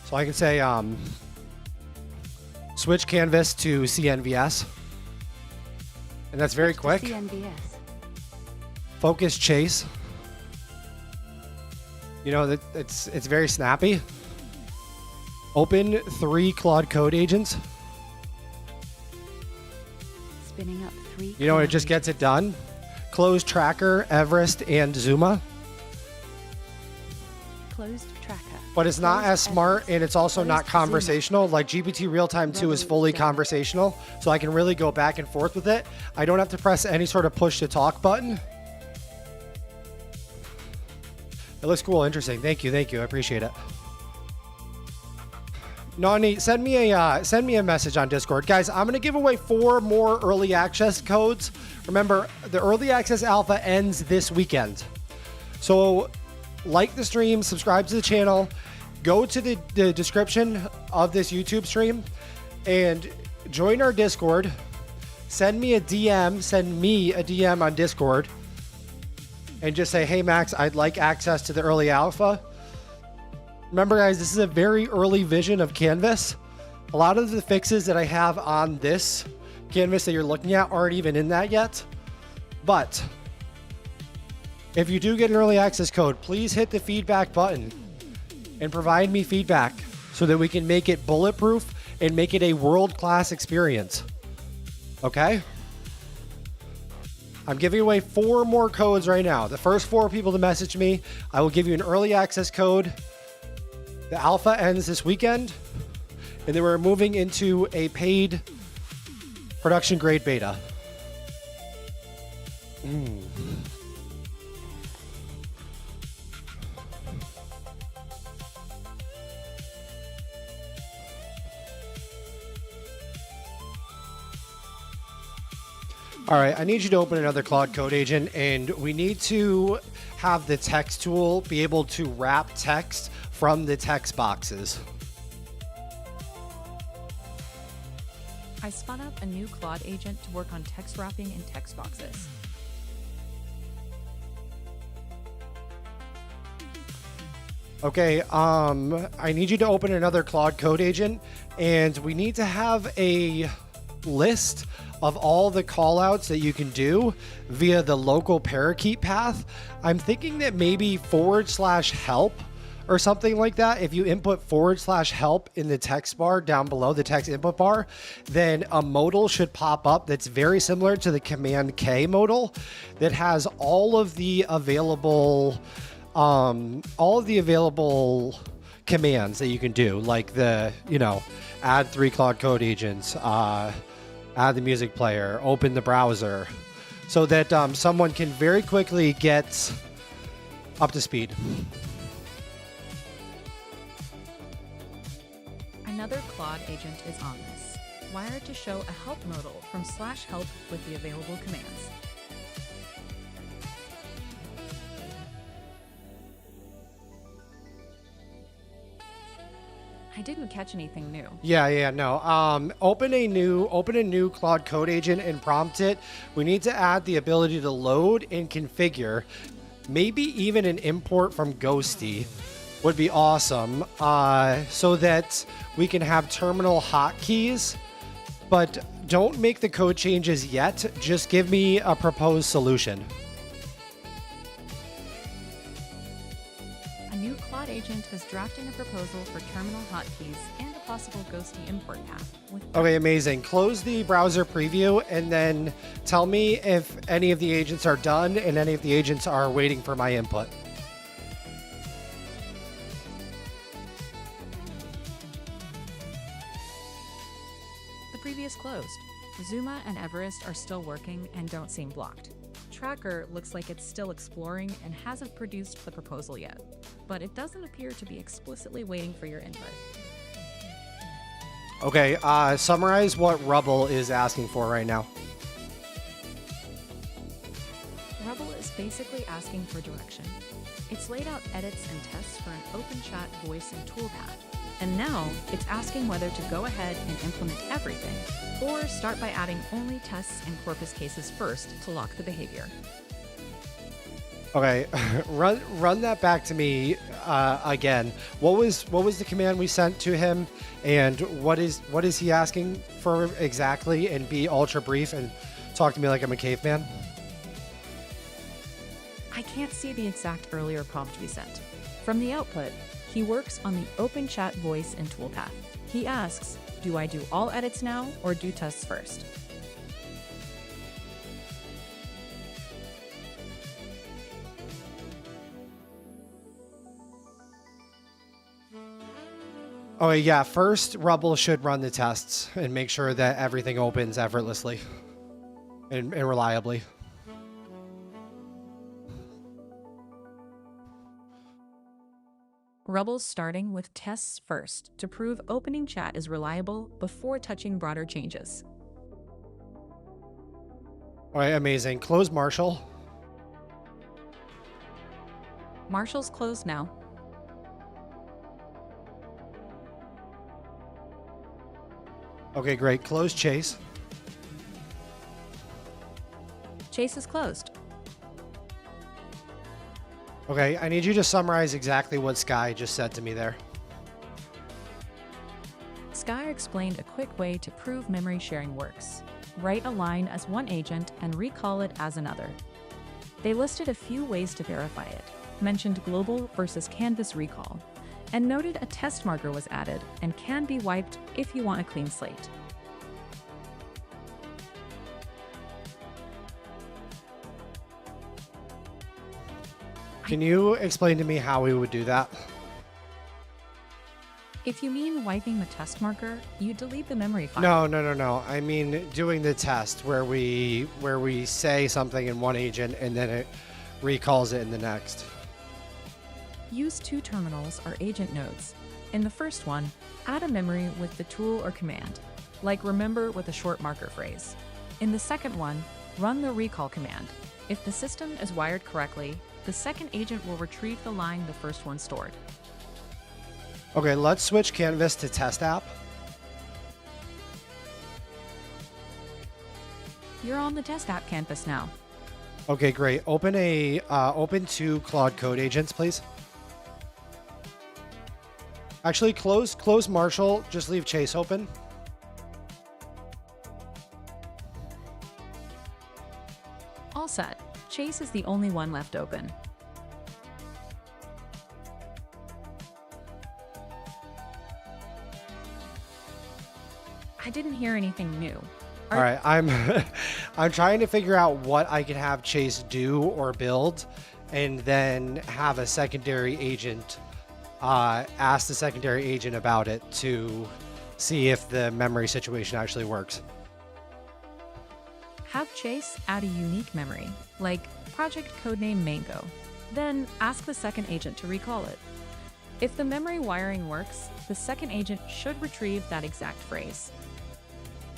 So I can say, switch canvas to CNVS. And that's very quick.
CNVS.
Focus chase. You know, it's very snappy. Open 3 Claude Code agents.
Spinning up 3.
You know, it just gets it done. Close Tracker, Everest, and Zuma.
Closed tracker.
But it's not as smart, and it's also not conversational. Like GPT Real-Time 2 is fully conversational, so I can really go back and forth with it. I don't have to press any sort of push to talk button. It looks cool, interesting. Thank you, I appreciate it. Nani, send me a message on Discord. Guys, I'm gonna give away 4 more early access codes. Remember, the early access alpha ends this weekend. So like the stream, subscribe to the channel, go to the description of this YouTube stream and join our Discord. Send me a DM on Discord and just say, hey Max, I'd like access to the early alpha. Remember guys, this is a very early vision of Canvas. A lot of the fixes that I have on this Canvas that you're looking at aren't even in that yet. But if you do get an early access code, please hit the feedback button and provide me feedback so that we can make it bulletproof and make it a world-class experience. Okay? I'm giving away 4 more codes right now. The first 4 people to message me, I will give you an early access code. The alpha ends this weekend, and then we're moving into a paid production grade beta. All right, I need you to open another Claude Code agent, and we need to have the text tool be able to wrap text from the text boxes.
I spun up a new Claude agent to work on text wrapping in text boxes.
Okay, I need you to open another Claude Code agent, and we need to have a list of all the callouts that you can do via the local parakeet path. I'm thinking that maybe /help or something like that, if you input /help in the text bar down below the text input bar, then a modal should pop up that's very similar to the Command K modal that has all of the available commands that you can do, like the, add 3 Claude Code agents, add the music player, open the browser, so that someone can very quickly get up to speed.
Another Claude agent is on this, wired to show a help modal from /help with the available commands. I didn't catch anything new.
No. Open a new Claude Code agent and prompt it. We need to add the ability to load and configure. Maybe even an import from Ghosty would be awesome, so that we can have terminal hotkeys. But don't make the code changes yet. Just give me a proposed solution.
A new Claude agent is drafting a proposal for terminal hotkeys and a possible Ghosty import path.
Okay, amazing. Close the browser preview and then tell me if any of the agents are done and any of the agents are waiting for my input.
The preview is closed. Zuma and Everest are still working and don't seem blocked. Tracker looks like it's still exploring and hasn't produced the proposal yet, but it doesn't appear to be explicitly waiting for your input.
Okay, summarize what Rubble is asking for right now.
Rubble is basically asking for direction. It's laid out edits and tests for an open chat voice and toolpath, and now it's asking whether to go ahead and implement everything, or start by adding only tests and corpus cases first to lock the behavior.
Okay, run that back to me again. What was the command we sent to him, and what is he asking for exactly? And be ultra brief and talk to me like I'm a caveman.
I can't see the exact earlier prompt we sent. From the output, he works on the open chat voice and toolpath. He asks, do I do all edits now or do tests first?
Oh yeah, first Rubble should run the tests and make sure that everything opens effortlessly and reliably.
Rubble's starting with tests first to prove opening chat is reliable before touching broader changes.
All right, amazing. Close Marshall.
Marshall's closed now.
Okay, great. Close Chase.
Chase is closed.
Okay, I need you to summarize exactly what Sky just said to me there.
Sky explained a quick way to prove memory sharing works. Write a line as one agent and recall it as another. They listed a few ways to verify it, mentioned global versus canvas recall, and noted a test marker was added and can be wiped if you want a clean slate.
Can you explain to me how we would do that?
If you mean wiping the test marker, you delete the memory file.
No. I mean doing the test where we say something in one agent and then it recalls it in the next.
Use two terminals or agent nodes. In the first one, add a memory with the tool or command, like remember with a short marker phrase. In the second one, run the recall command. If the system is wired correctly, the second agent will retrieve the line the first one stored.
Okay, let's switch Canvas to test app.
You're on the test app canvas now.
Okay, great. Open two Claude Code agents, please. Actually, close Marshall. Just leave Chase open.
All set. Chase is the only one left open. didn't hear anything new.
All right, I'm I'm trying to figure out what I can have Chase do or build, and then have a secondary agent ask the secondary agent about it to see if the memory situation actually works.
Have Chase add a unique memory, like project codename Mango. Then ask the second agent to recall it. If the memory wiring works, the second agent should retrieve that exact phrase.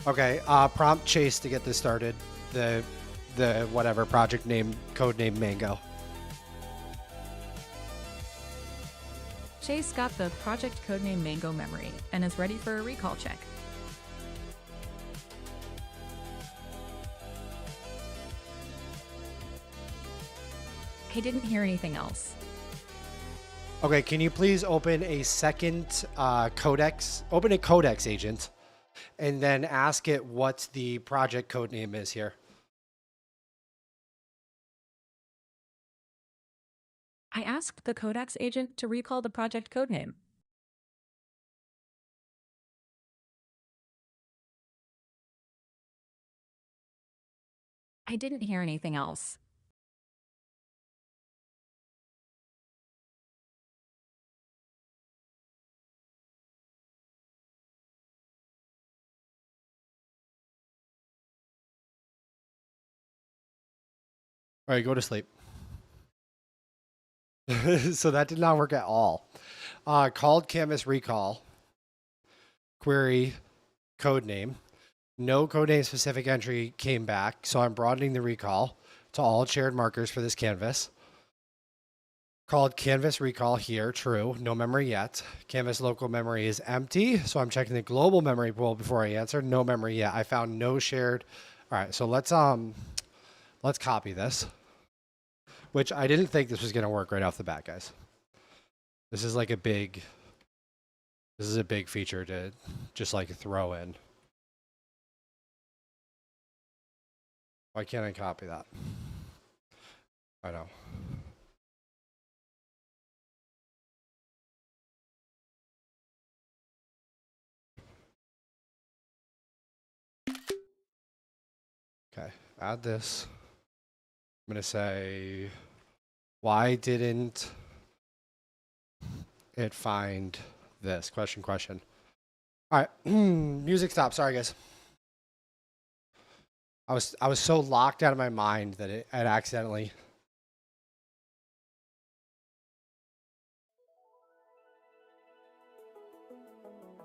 Okay, prompt Chase to get this started. The whatever project name, codename Mango.
Chase got the project codename Mango memory and is ready for a recall check. He didn't hear anything else.
Okay, can you please open a second codex? Open a codex agent, and then ask it what the project code name is here.
I asked the codex agent to recall the project codename. I didn't hear anything else.
All right, go to sleep. So that did not work at all. Called canvas recall. Query codename. No codename specific entry came back, so I'm broadening the recall to all shared markers for this canvas. Called canvas recall here, true, no memory yet. Canvas local memory is empty, so I'm checking the global memory pool before I answer. No memory yet. I found no shared. All right, so let's copy this, which I didn't think this was going to work right off the bat, guys. This is like a big feature to just like throw in. Why can't I copy that? I know. Okay, add this. I'm going to say, why didn't it find this? Question. All right, music stop. Sorry, guys. I was so locked out of my mind that it accidentally.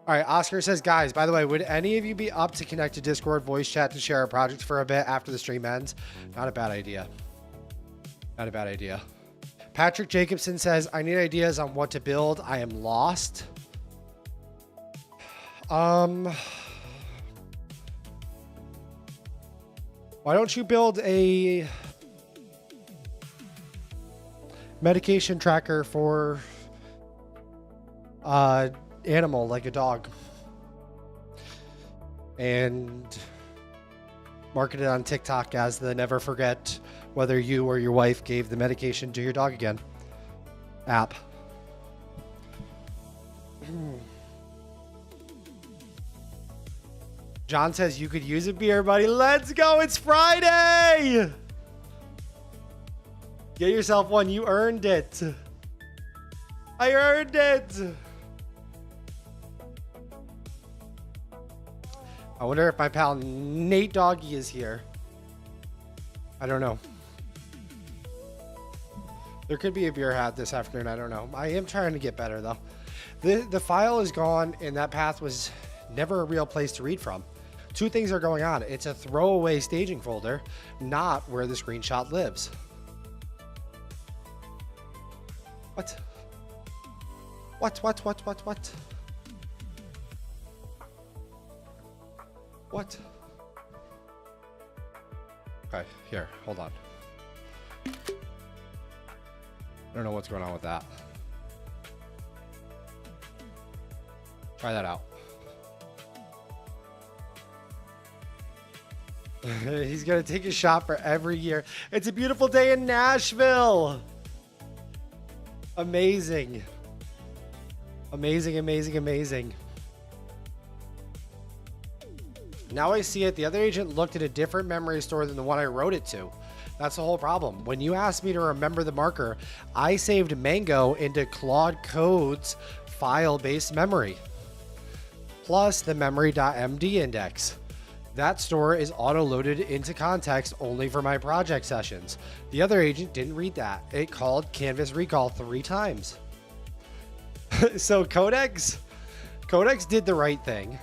All right, Oscar says, guys, by the way, would any of you be up to connect to Discord voice chat to share a project for a bit after the stream ends? Not a bad idea. Not a bad idea. Patrick Jacobson says, I need ideas on what to build. I am lost. Why don't you build a medication tracker for animal like a dog and market it on TikTok as the never forget whether you or your wife gave the medication to your dog again app. John says you could use a beer, buddy. Let's go. It's Friday. Get yourself one. You earned it. I earned it. I wonder if my pal Nate Doggy is here. I don't know. There could be a beer hat this afternoon. I don't know. I am trying to get better, though. The file is gone, and that path was never a real place to read from. Two things are going on. It's a throwaway staging folder, not where the screenshot lives. What? What? What? Okay, here, hold on. I don't know what's going on with that. Try that out. He's gonna take a shot for every year. It's a beautiful day in Nashville. Amazing. Amazing. Now I see it. The other agent looked at a different memory store than the one I wrote it to. That's the whole problem. When you asked me to remember the marker, I saved Mango into Claude Code's file-based memory, plus the memory.md index. That store is auto-loaded into context only for my project sessions. The other agent didn't read that. It called Canvas recall 3 times. So Codex did the right thing.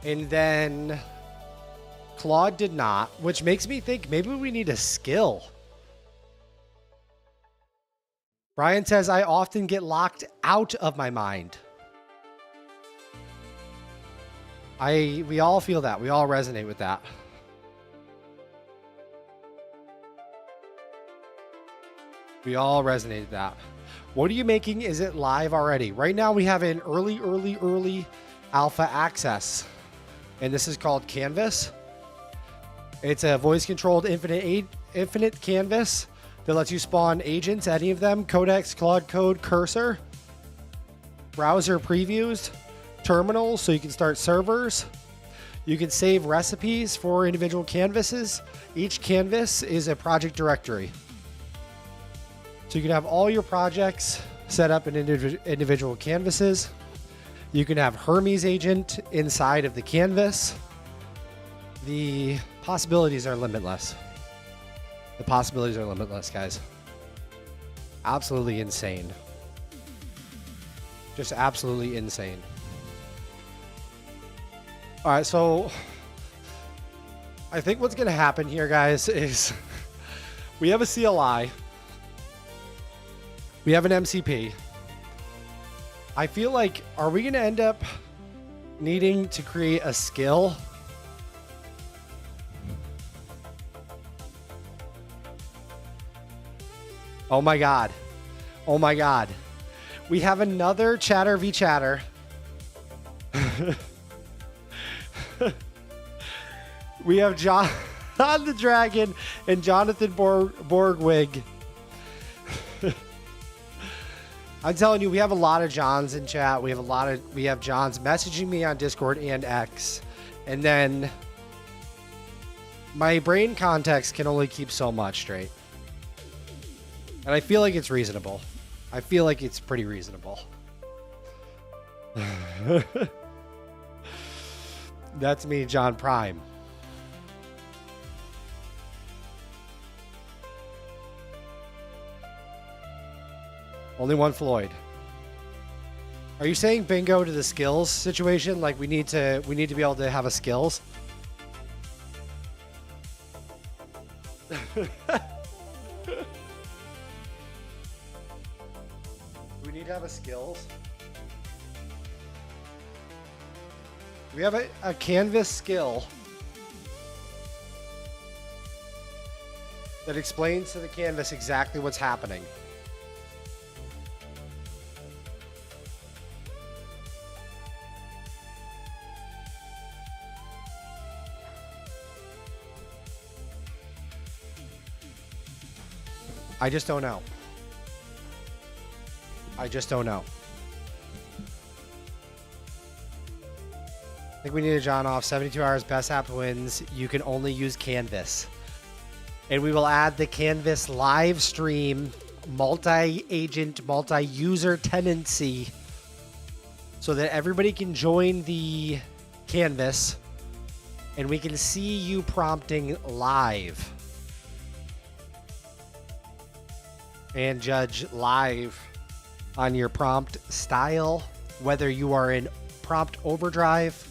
And then Claude did not, which makes me think maybe we need a skill. Brian says, I often get locked out of my mind. We all feel that. We all resonate with that. We all resonate with that. What are you making? Is it live already? Right now we have an early alpha access. And this is called Canvas. It's a voice-controlled infinite canvas that lets you spawn agents, any of them, Codex, Claude Code, Cursor, browser previews, terminals, so you can start servers. You can save recipes for individual canvases. Each canvas is a project directory. So you can have all your projects set up in individual canvases. You can have Hermes agent inside of the canvas. The possibilities are limitless. The possibilities are limitless, guys. Absolutely insane. Just absolutely insane. All right, so I think what's going to happen here, guys, is we have a CLI. We have an MCP. I feel like, are we going to end up needing to create a skill? Oh my God. Oh my God. We have another Chatter v Chatter. We have John the Dragon and Jonathan Borgwig. I'm telling you, we have a lot of Johns in chat. We have Johns messaging me on Discord and X. And then my brain context can only keep so much straight. And I feel like it's reasonable. I feel like it's pretty reasonable. That's me, John Prime. Only one Floyd. Are you saying bingo to the skills situation? Like we need to be able to have a skills? We need to have a skills. We have a canvas skill that explains to the canvas exactly what's happening. I just don't know. I just don't know. I think we need a John off. 72 hours, best app wins. You can only use Canvas. And we will add the Canvas live stream multi-agent, multi-user tenancy so that everybody can join the Canvas and we can see you prompting live and judge live on your prompt style, whether you are in prompt overdrive,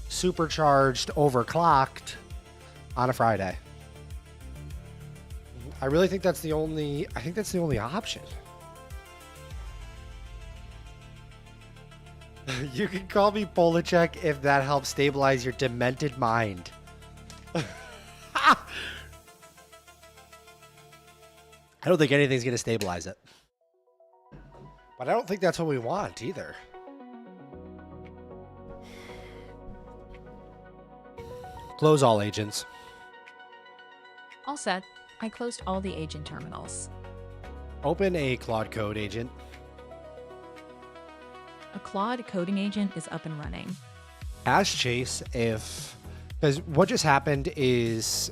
supercharged, overclocked on a Friday. I really think that's the only, option. You can call me Polachek if that helps stabilize your demented mind. I don't think anything's going to stabilize it. But I don't think that's what we want either. Close all agents.
All set. I closed all the agent terminals.
Open a Claude Code agent.
A Claude coding agent is up and running.
Ask Chase if, because what just happened is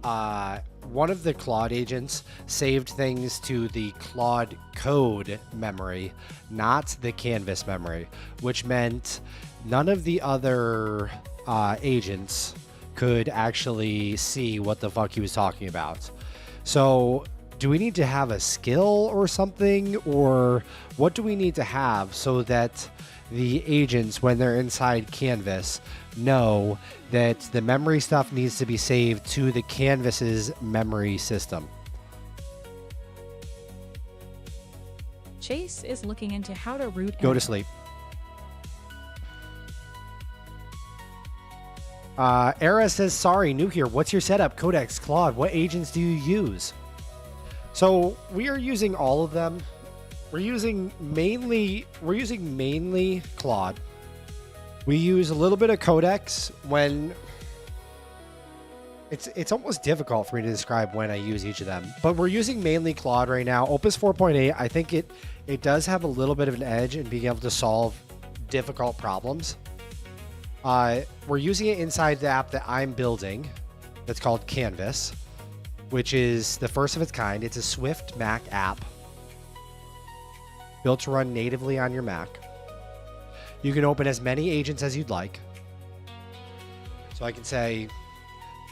one of the Claude agents saved things to the Claude code memory, not the canvas memory, which meant none of the other agents could actually see what the fuck he was talking about. So do we need to have a skill or something, or what do we need to have so that the agents, when they're inside Canvas, know that the memory stuff needs to be saved to the Canvas's memory system?
Chase is looking into how to root.
Go to sleep. Era says, sorry, new here. What's your setup? Codex, Claude, what agents do you use? So we are using all of them. We're using mainly Claude. We use a little bit of Codex when it's almost difficult for me to describe when I use each of them, but we're using mainly Claude right now. Opus 4.8, I think it does have a little bit of an edge in being able to solve difficult problems. We're using it inside the app that I'm building that's called Canvas, which is the first of its kind. It's a Swift Mac app built to run natively on your Mac. You can open as many agents as you'd like. So I can say,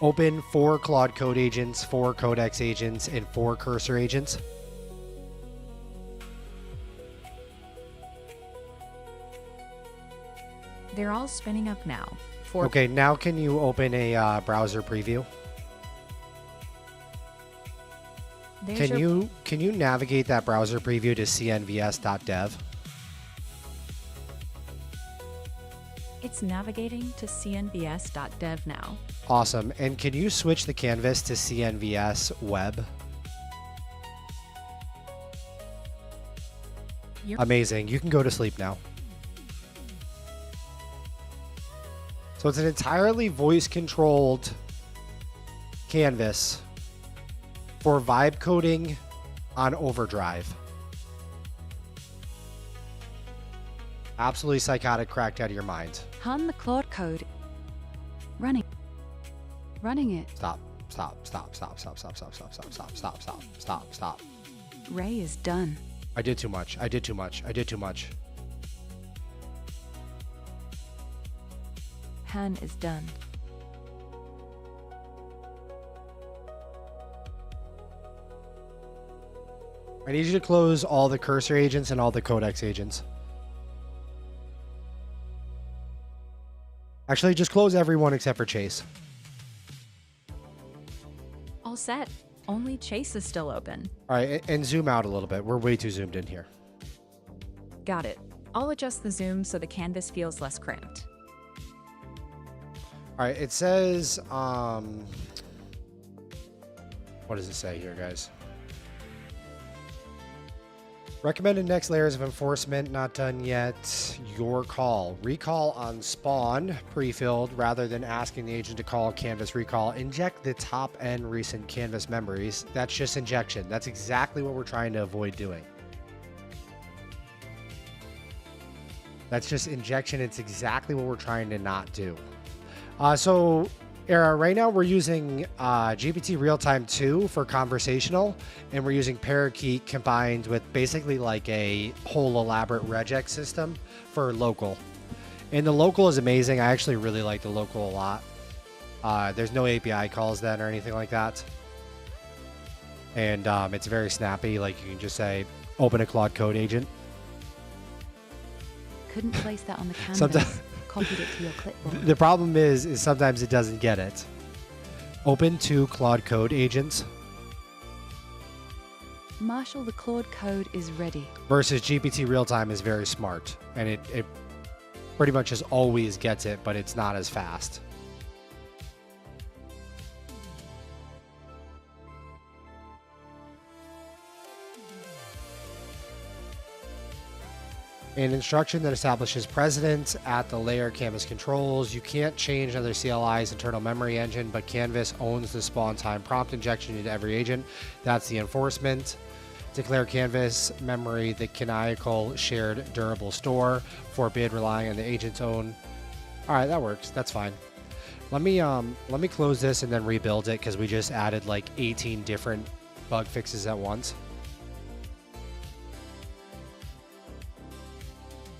open 4 Claude Code agents, 4 Codex agents, and 4 cursor agents.
They're all spinning up now.
Okay, now can you open a browser preview? Can you navigate that browser preview to cnvs.dev?
It's navigating to cnvs.dev now.
Awesome. And can you switch the canvas to CNVS web? Amazing. You can go to sleep now. So it's an entirely voice-controlled canvas for vibe coding on overdrive. Absolutely psychotic, cracked out of your mind.
Han the Claude code. Running it.
Stop.
Ray is done.
I did too much.
Han is done.
I need you to close all the cursor agents and all the codex agents. Actually, just close everyone except for Chase.
All set. Only Chase is still open.
All right, and zoom out a little bit. We're way too zoomed in here.
Got it. I'll adjust the zoom so the canvas feels less cramped.
All right, it says, what does it say here, guys? Recommended next layers of enforcement, not done yet. Your call. Recall on spawn, pre-filled, rather than asking the agent to call canvas recall. Inject the top and recent canvas memories. That's just injection. That's exactly what we're trying to avoid doing. That's just injection. It's exactly what we're trying to not do. So, Era, right now we're using GPT Realtime 2 for conversational, and we're using Parakeet combined with basically like a whole elaborate regex system for local. And the local is amazing. I actually really like the local a lot. There's no API calls then or anything like that. And it's very snappy. Like you can just say, open a Claude Code agent.
Couldn't place that on the canvas.
Sometimes
Copied it to your clipboard.
the problem is sometimes it doesn't get it. Open 2 Claude Code agents.
Marshall, the Claude code is ready.
Versus GPT Realtime is very smart, and it pretty much just always gets it, but it's not as fast. An instruction that establishes precedence at the layer canvas controls. You can't change another CLI's internal memory engine, but Canvas owns the spawn time prompt injection into every agent. That's the enforcement. Declare Canvas memory the canonical shared durable store. Forbid relying on the agent's own All right, that works. That's fine. Let me close this and then rebuild it because we just added like 18 different bug fixes at once.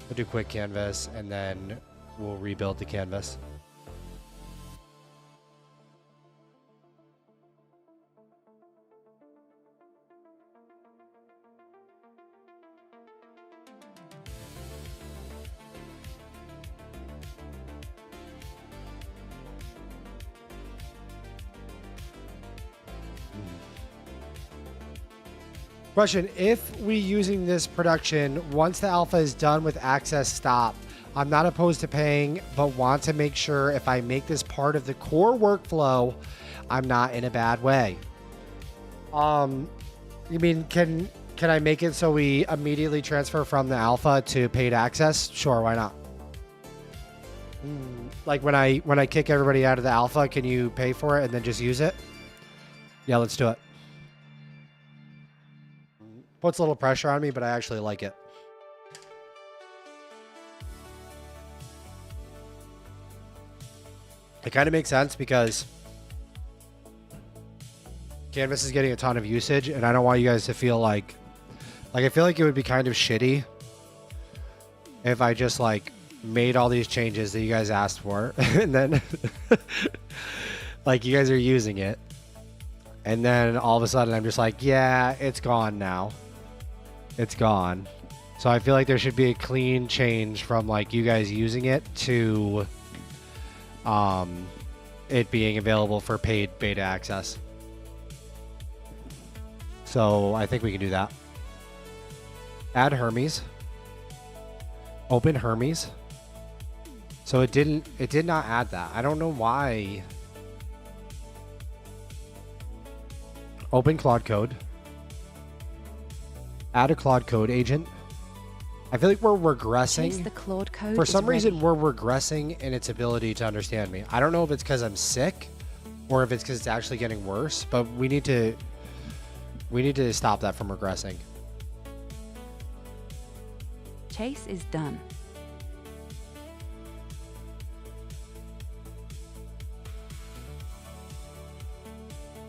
We'll do quick canvas and then we'll rebuild the canvas. Question, if we using this production, once the alpha is done with access stop, I'm not opposed to paying, but want to make sure if I make this part of the core workflow, I'm not in a bad way. You mean, can I make it so we immediately transfer from the alpha to paid access? Sure, why not? Like when I kick everybody out of the alpha, can you pay for it and then just use it? Yeah, let's do it. Puts a little pressure on me, but I actually like it. It kind of makes sense because Canvas is getting a ton of usage, and I don't want you guys to feel like I feel like it would be kind of shitty if I just like made all these changes that you guys asked for, and then like you guys are using it, and then all of a sudden I'm just like, yeah, it's gone now. It's gone. So I feel like there should be a clean change from like you guys using it to it being available for paid beta access. So I think we can do that. Add Hermes. Open Hermes. So it did not add that. I don't know why. Open Claude Code. Add a Claude Code agent. I feel like we're regressing.
Chase the Claude code.
For some reason,
ready.
we're regressing in its ability to understand me. I don't know if it's because I'm sick or if it's because it's actually getting worse, but we need to stop that from regressing.
Chase is done.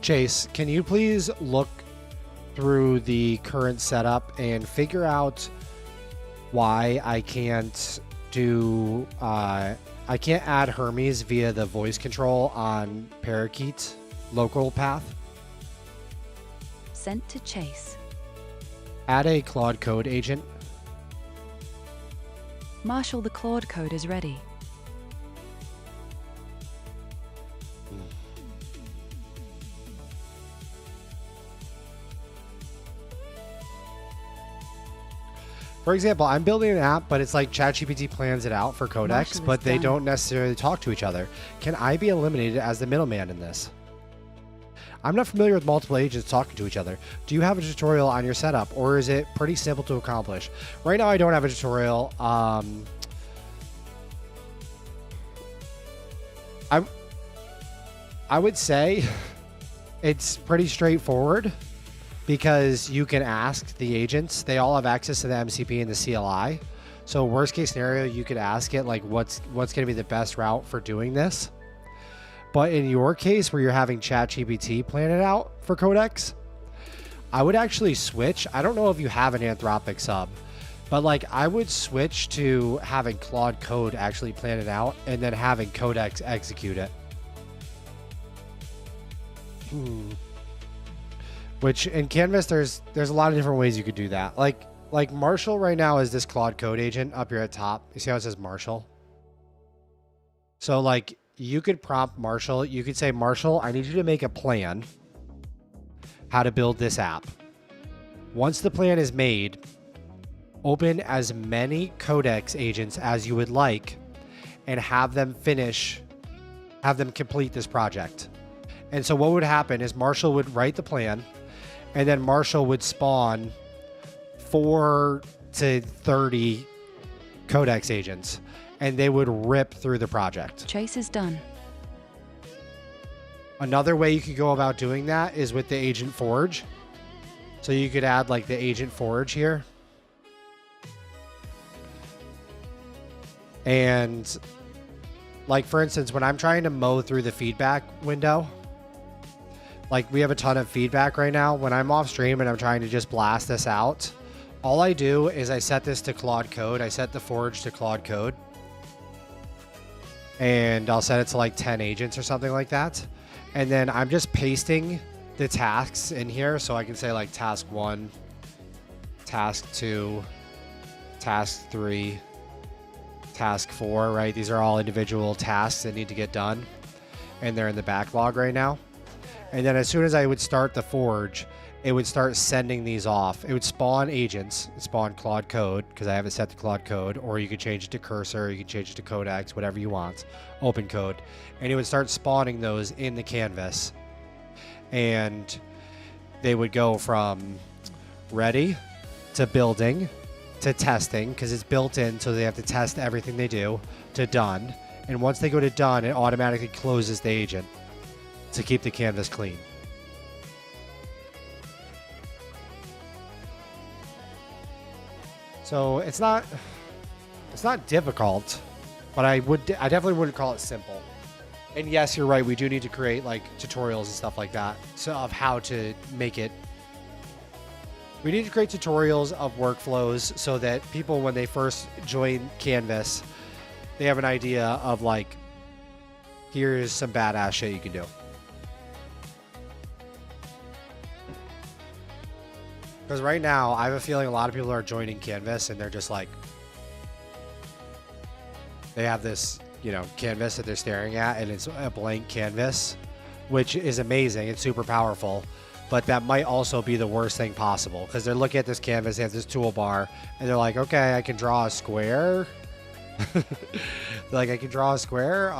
Chase, can you please look through the current setup and figure out why I can't do I can't add Hermes via the voice control on Parakeet local path?
Sent to Chase.
Add a Claude Code agent.
Marshall, the Claude code is ready.
For example, I'm building an app, but it's like ChatGPT plans it out for codecs,
Marshall is
but they
done.
don't necessarily talk to each other. Can I be eliminated as the middleman in this? I'm not familiar with multiple agents talking to each other. Do you have a tutorial on your setup, or is it pretty simple to accomplish? Right now, I don't have a tutorial. I would say it's pretty straightforward because you can ask the agents. They all have access to the MCP and the CLI. So worst case scenario, you could ask it like what's going to be the best route for doing this. But in your case where you're having ChatGPT plan it out for codecs, I would actually switch. I don't know if you have an Anthropic sub, but like I would switch to having Claude Code actually plan it out and then having codecs execute it. Which in Canvas, there's a lot of different ways you could do that. Like Marshall right now is this Claude Code agent up here at top. You see how it says Marshall? So like you could prompt Marshall. You could say, Marshall, I need you to make a plan how to build this app. Once the plan is made, open as many codecs agents as you would like and have them complete this project. And so what would happen is Marshall would write the plan, and then Marshall would spawn 4 to 30 codecs agents, and they would rip through the project.
Chase is done.
Another way you could go about doing that is with the agent forge. So you could add like the agent forge here. And Like, for instance, when I'm trying to mow through the feedback window, like we have a ton of feedback right now. When I'm off stream and I'm trying to just blast this out, all I do is I set this to Claude Code. I set the Forge to Claude Code. And I'll set it to like 10 agents or something like that. And then I'm just pasting the tasks in here. So I can say like task 1, task 2, task 3, task 4, right? These are all individual tasks that need to get done. And they're in the backlog right now. And then as soon as I would start the Forge, it would start sending these off. It would spawn agents, spawn Claude Code, because I have it set to Claude Code, or you could change it to Cursor, you can change it to Codex, whatever you want, open code. And it would start spawning those in the canvas. And they would go from ready to building to testing, because it's built in, so they have to test everything they do, to done. And once they go to done, it automatically closes the agent to keep the canvas clean. So it's not difficult, but I definitely wouldn't call it simple. And yes, you're right. We do need to create like tutorials and stuff like that, so of how to make it. We need to create tutorials of workflows so that people, when they first join Canvas, they have an idea of like, here's some badass shit you can do. Because right now, I have a feeling a lot of people are joining Canvas and they're just like, they have this, you know, canvas that they're staring at, and it's a blank canvas, which is amazing. It's super powerful, but that might also be the worst thing possible, because they're looking at this canvas, they have this toolbar, and they're like, okay, I can draw a square. They're like, I can draw a square.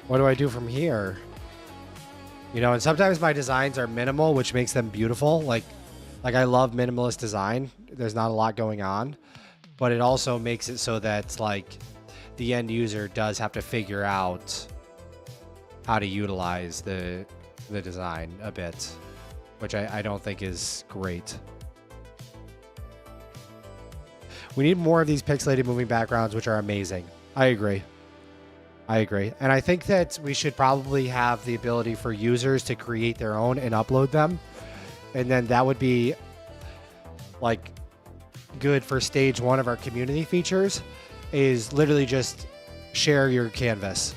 What do I do from here? You know, and sometimes my designs are minimal, which makes them beautiful. Like I love minimalist design. There's not a lot going on, but it also makes it so that like the end user does have to figure out how to utilize the design a bit, which I don't think is great. We need more of these pixelated moving backgrounds, which are amazing. I agree. And I think that we should probably have the ability for users to create their own and upload them. And then that would be like good for stage 1 of our community features, is literally just share your canvas.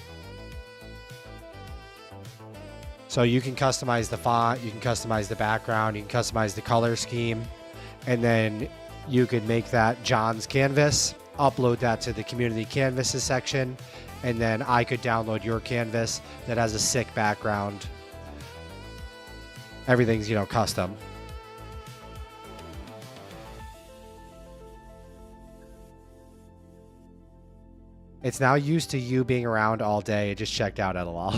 So you can customize the font, you can customize the background, you can customize the color scheme, and then you could make that John's canvas, upload that to the community canvases section, and then I could download your canvas that has a sick background. Everything's, you know, custom. It's now used to you being around all day. It just checked out, LOL.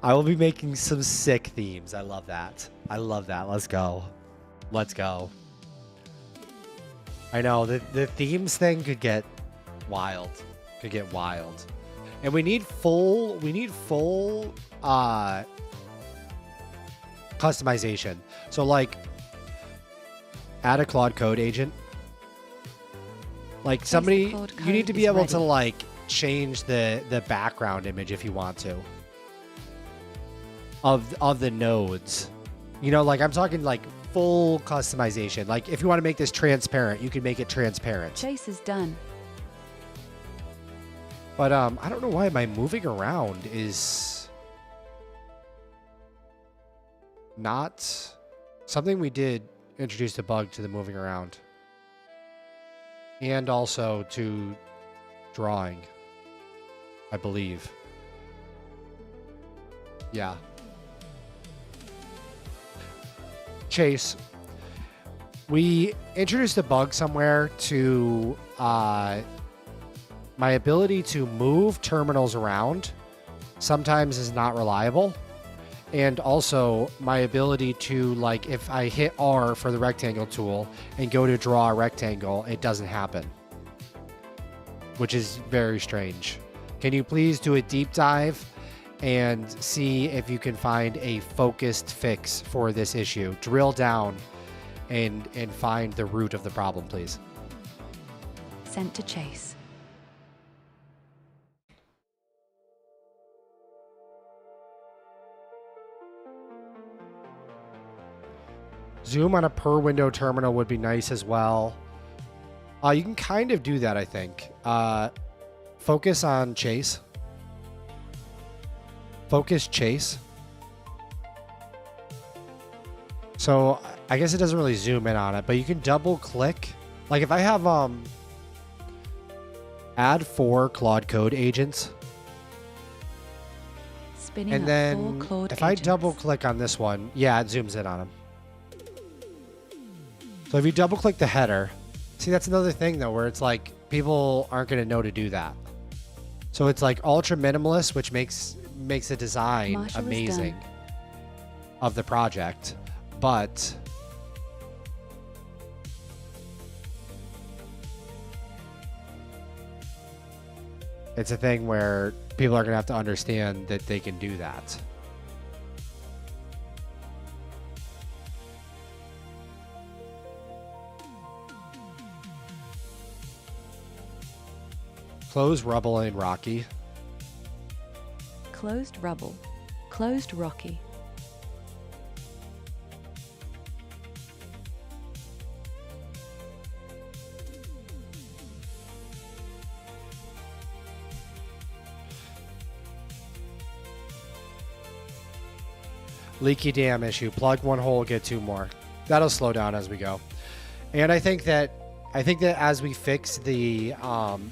I will be making some sick themes. I love that. Let's go. I know the themes thing could get wild. And we need full customization. So like add a Claude Code agent. Like somebody, you need to be able to like change the background image if you want to of the nodes. You know, like I'm talking like full customization. Like if you want to make this transparent, you can make it transparent.
Chase is done.
But I don't know why my moving around is not something we did introduce a bug to the moving around. And also to drawing, I believe. Yeah. Chase, we introduced a bug somewhere to my ability to move terminals around sometimes is not reliable. And also my ability to, like, if I hit R for the rectangle tool and go to draw a rectangle, it doesn't happen, which is very strange. Can you please do a deep dive and see if you can find a focused fix for this issue? Drill down and find the root of the problem, please.
Sent to Chase.
Zoom on a per window terminal would be nice as well. You can kind of do that, I think. Focus on Chase. Focus Chase. So I guess it doesn't really zoom in on it, but you can double click. Like if I have add 4 Claude Code agents,
Spinning
and
up
then
4 Claude
if I
agents.
double click on this one, yeah, it zooms in on them. So if you double click the header, see, that's another thing though, where it's like people aren't going to know to do that. So it's like ultra minimalist, which makes the design
Marshall is
amazing
done.
of the project, but it's a thing where people are going to have to understand that they can do that. Close Rubble and Rocky.
Closed rubble. Closed Rocky.
Leaky dam issue. Plug one hole, get 2 more. That'll slow down as we go. And I think that as we fix the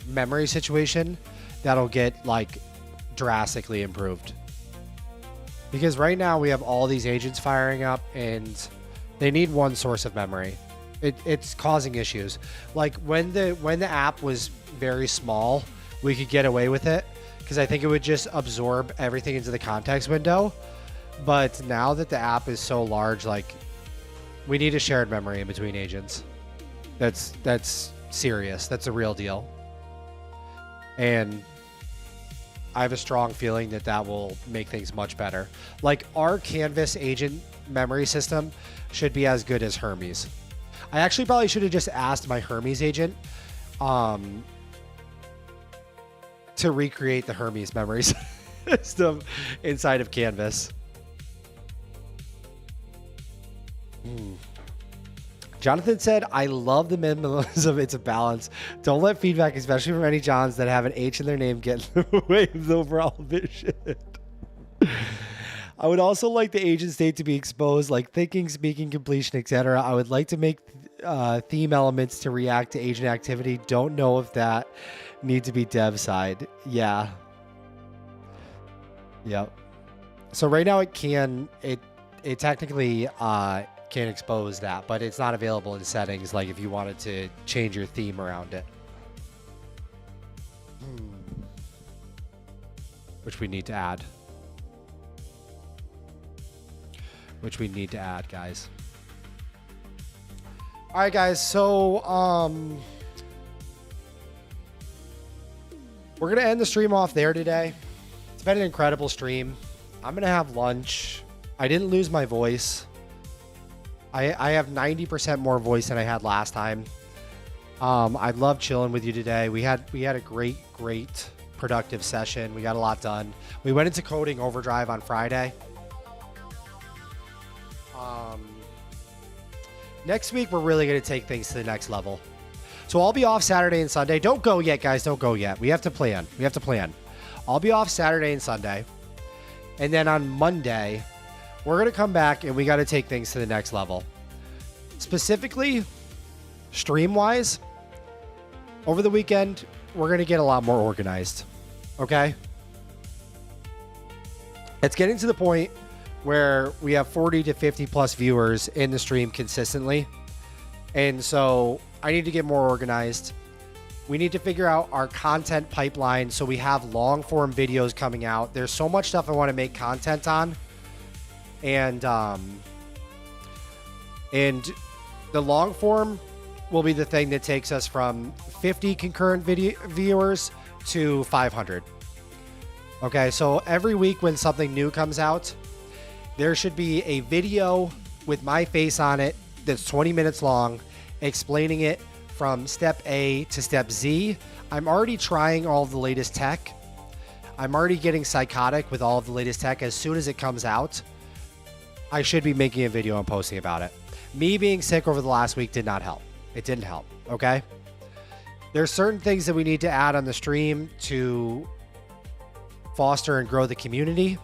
memory situation, that'll get like drastically improved. Because right now we have all these agents firing up and they need one source of memory. It's causing issues. Like when the app was very small, we could get away with it because I think it would just absorb everything into the context window. But now that the app is so large, like we need a shared memory in between agents. That's serious. That's a real deal. And I have a strong feeling that will make things much better. Like our Canvas agent memory system should be as good as Hermes. I actually probably should have just asked my Hermes agent to recreate the Hermes memory system inside of Canvas. Jonathan said, I love the minimalism. It's a balance. Don't let feedback, especially from any Johns that have an H in their name, get in the way of the overall vision. I would also like the agent state to be exposed, like thinking, speaking, completion, etc. I would like to make theme elements to react to agent activity. Don't know if that need to be dev side. Yeah. Yep. So right now it technically can expose that, but it's not available in settings like if you wanted to change your theme around it. Which we need to add. Guys. All right, guys. So, we're going to end the stream off there today. It's been an incredible stream. I'm going to have lunch. I didn't lose my voice. I have 90% more voice than I had last time. I love chilling with you today. We had a great productive session. We got a lot done. We went into coding overdrive on Friday. Next week, we're really going to take things to the next level. So I'll be off Saturday and Sunday. Don't go yet, guys. Don't go yet. We have to plan. I'll be off Saturday and Sunday. And then on Monday, we're going to come back and we got to take things to the next level. Specifically, stream-wise, over the weekend, we're going to get a lot more organized. Okay? It's getting to the point where we have 40 to 50 plus viewers in the stream consistently. And so I need to get more organized. We need to figure out our content pipeline so we have long form videos coming out. There's so much stuff I want to make content on. And the long form will be the thing that takes us from 50 concurrent viewers to 500. Okay, so every week when something new comes out, there should be a video with my face on it that's 20 minutes long, explaining it from step A to step Z. I'm already trying all of the latest tech. I'm already getting psychotic with all of the latest tech. As soon as it comes out, I should be making a video and posting about it. Me being sick over the last week did not help. It didn't help, okay? There's certain things that we need to add on the stream to foster and grow the community,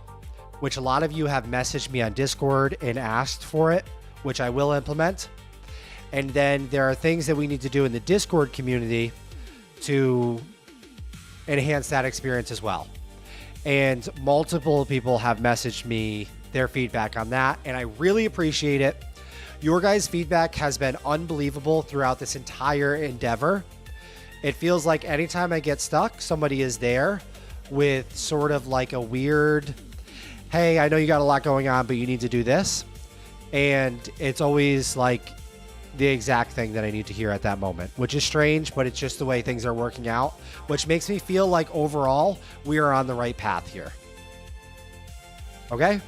which a lot of you have messaged me on Discord and asked for it, which I will implement. And then there are things that we need to do in the Discord community to enhance that experience as well. And multiple people have messaged me their feedback on that, and I really appreciate it. Your guys' feedback has been unbelievable throughout this entire endeavor. It feels like anytime I get stuck, somebody is there with sort of like a weird, hey, I know you got a lot going on, but you need to do this. And it's always like the exact thing that I need to hear at that moment, which is strange, but it's just the way things are working out, which makes me feel like overall we are on the right path here. Okay?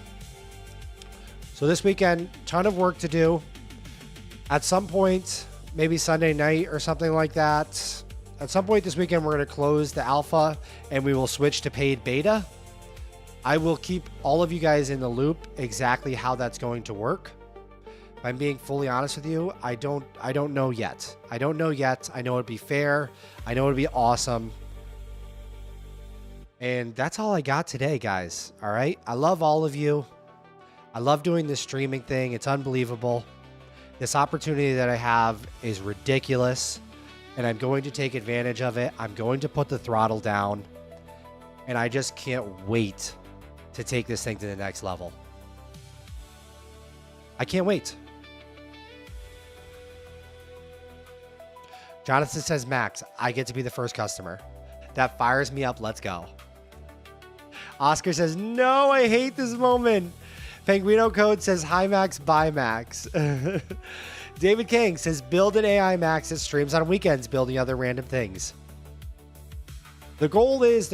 So this weekend, ton of work to do. At some point, maybe Sunday night or something like that, at some point this weekend, we're going to close the alpha and we will switch to paid beta. I will keep all of you guys in the loop exactly how that's going to work. If I'm being fully honest with you, I don't know yet. I don't know yet. I know it'd be fair. I know it'd be awesome. And that's all I got today, guys. All right. I love all of you. I love doing this streaming thing. It's unbelievable. This opportunity that I have is ridiculous, and I'm going to take advantage of it. I'm going to put the throttle down, and I just can't wait to take this thing to the next level. I can't wait. Jonathan says, Max, I get to be the first customer. That fires me up. Let's go. Oscar says, no, I hate this moment. Penguino Code says, hi, Max, bye, Max. David King says, build an AI Max that streams on weekends, building other random things. The goal is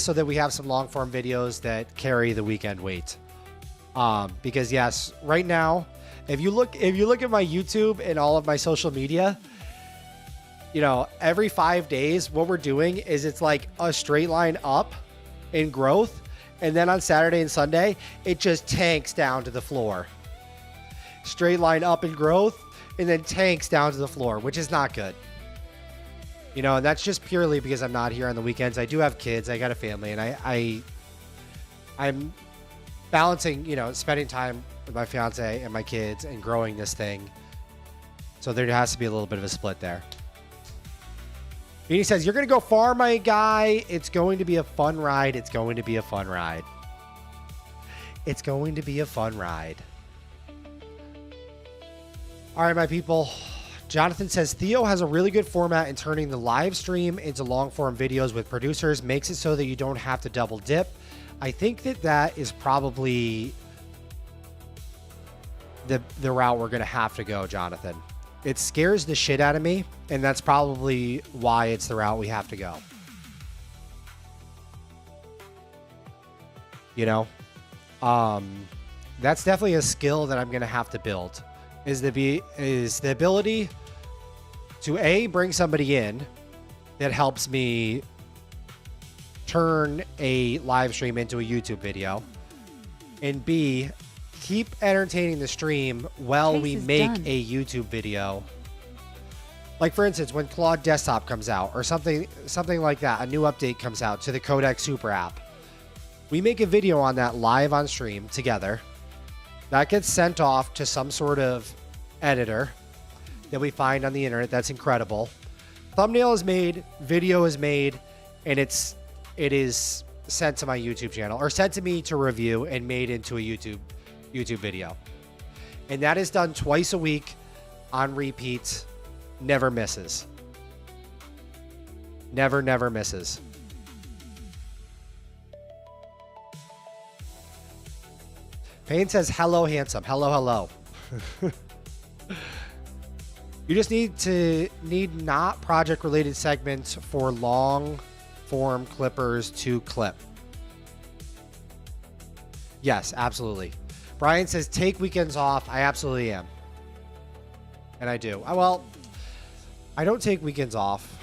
so that we have some long form videos that carry the weekend weight. Because yes, right now, if you look at my YouTube and all of my social media, you know, every 5 days, what we're doing is it's like a straight line up in growth. And then on Saturday and Sunday, it just tanks down to the floor. Straight line up in growth and then tanks down to the floor, which is not good. You know, and that's just purely because I'm not here on the weekends. I do have kids. I got a family, and I'm balancing, you know, spending time with my fiance and my kids and growing this thing. So there has to be a little bit of a split there. He says, you're going to go far, my guy. It's going to be a fun ride. It's going to be a fun ride. It's going to be a fun ride. All right, my people. Jonathan says, Theo has a really good format in turning the live stream into long form videos with producers. Makes it so that you don't have to double dip. I think that is probably the route we're going to have to go, Jonathan. It scares the shit out of me, and that's probably why it's the route we have to go. You know, that's definitely a skill that I'm going to have to build. Is the ability to bring somebody in that helps me turn a live stream into a YouTube video, and B, keep entertaining the stream while we make a YouTube video. Like for instance, when Claude Desktop comes out or something like that, a new update comes out to the Codec Super app. We make a video on that live on stream together. That gets sent off to some sort of editor that we find on the internet. That's incredible. Thumbnail is made, video is made, and it is sent to my YouTube channel, or sent to me to review and made into a YouTube video. And that is done twice a week on repeat. Never misses. Never misses. Payne says, hello, handsome. Hello. You just need not project related segments for long form clippers to clip. Yes, absolutely. Brian says, take weekends off. I absolutely am. And I do. Well, I don't take weekends off.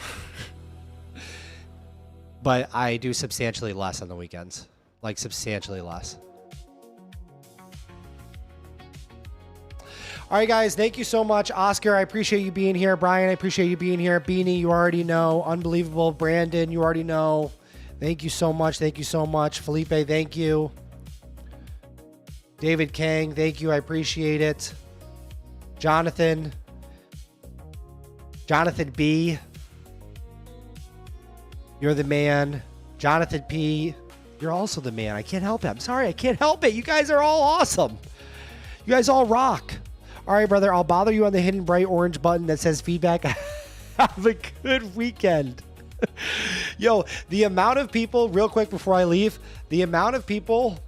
But I do substantially less on the weekends. Like, substantially less. All right, guys. Thank you so much. Oscar, I appreciate you being here. Brian, I appreciate you being here. Beanie, you already know. Unbelievable. Brandon, you already know. Thank you so much. Thank you so much. Felipe, thank you. David Kang, thank you. I appreciate it. Jonathan B. You're the man. Jonathan P. You're also the man. I can't help it. I'm sorry. I can't help it. You guys are all awesome. You guys all rock. All right, brother. I'll bother you on the hidden bright orange button that says feedback. Have a good weekend. Yo, the amount of people, real quick before I leave, the amount of people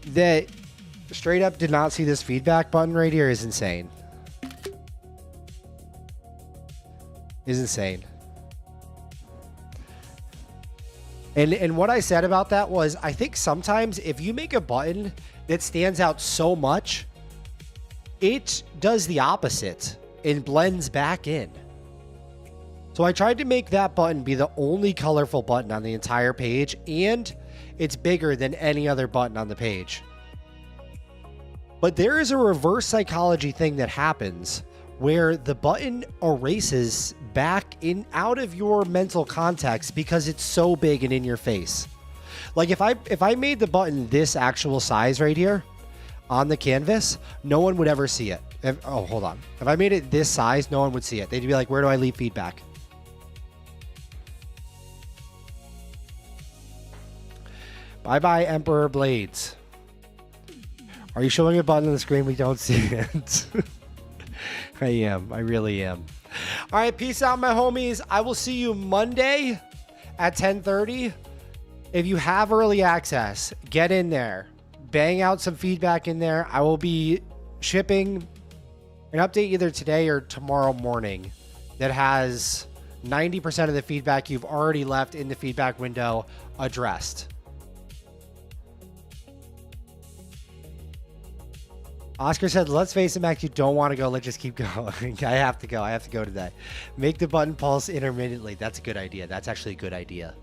that straight up did not see this feedback button right here is insane. Is insane. And what I said about that was, I think sometimes if you make a button that stands out so much, it does the opposite and blends back in. So I tried to make that button be the only colorful button on the entire page, and it's bigger than any other button on the page. But there is a reverse psychology thing that happens where the button erases back in out of your mental context because it's so big and in your face. Like if I made the button this actual size right here on the canvas, no one would ever see it. Oh, hold on. If I made it this size, no one would see it. They'd be like, where do I leave feedback? Bye-bye, Emperor Blades. Are you showing a button on the screen? We don't see it. I am. I really am. All right, peace out, my homies. I will see you Monday at 10:30. If you have early access, get in there. Bang out some feedback in there. I will be shipping an update either today or tomorrow morning that has 90% of the feedback you've already left in the feedback window addressed. Oscar said, let's face it, Max, you don't want to go. Let's just keep going. I have to go. I have to go today. Make the button pulse intermittently. That's a good idea. That's actually a good idea.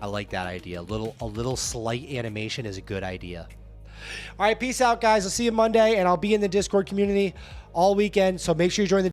I like that idea. A little slight animation is a good idea. All right, peace out, guys. I'll see you Monday, and I'll be in the Discord community all weekend, so make sure you join the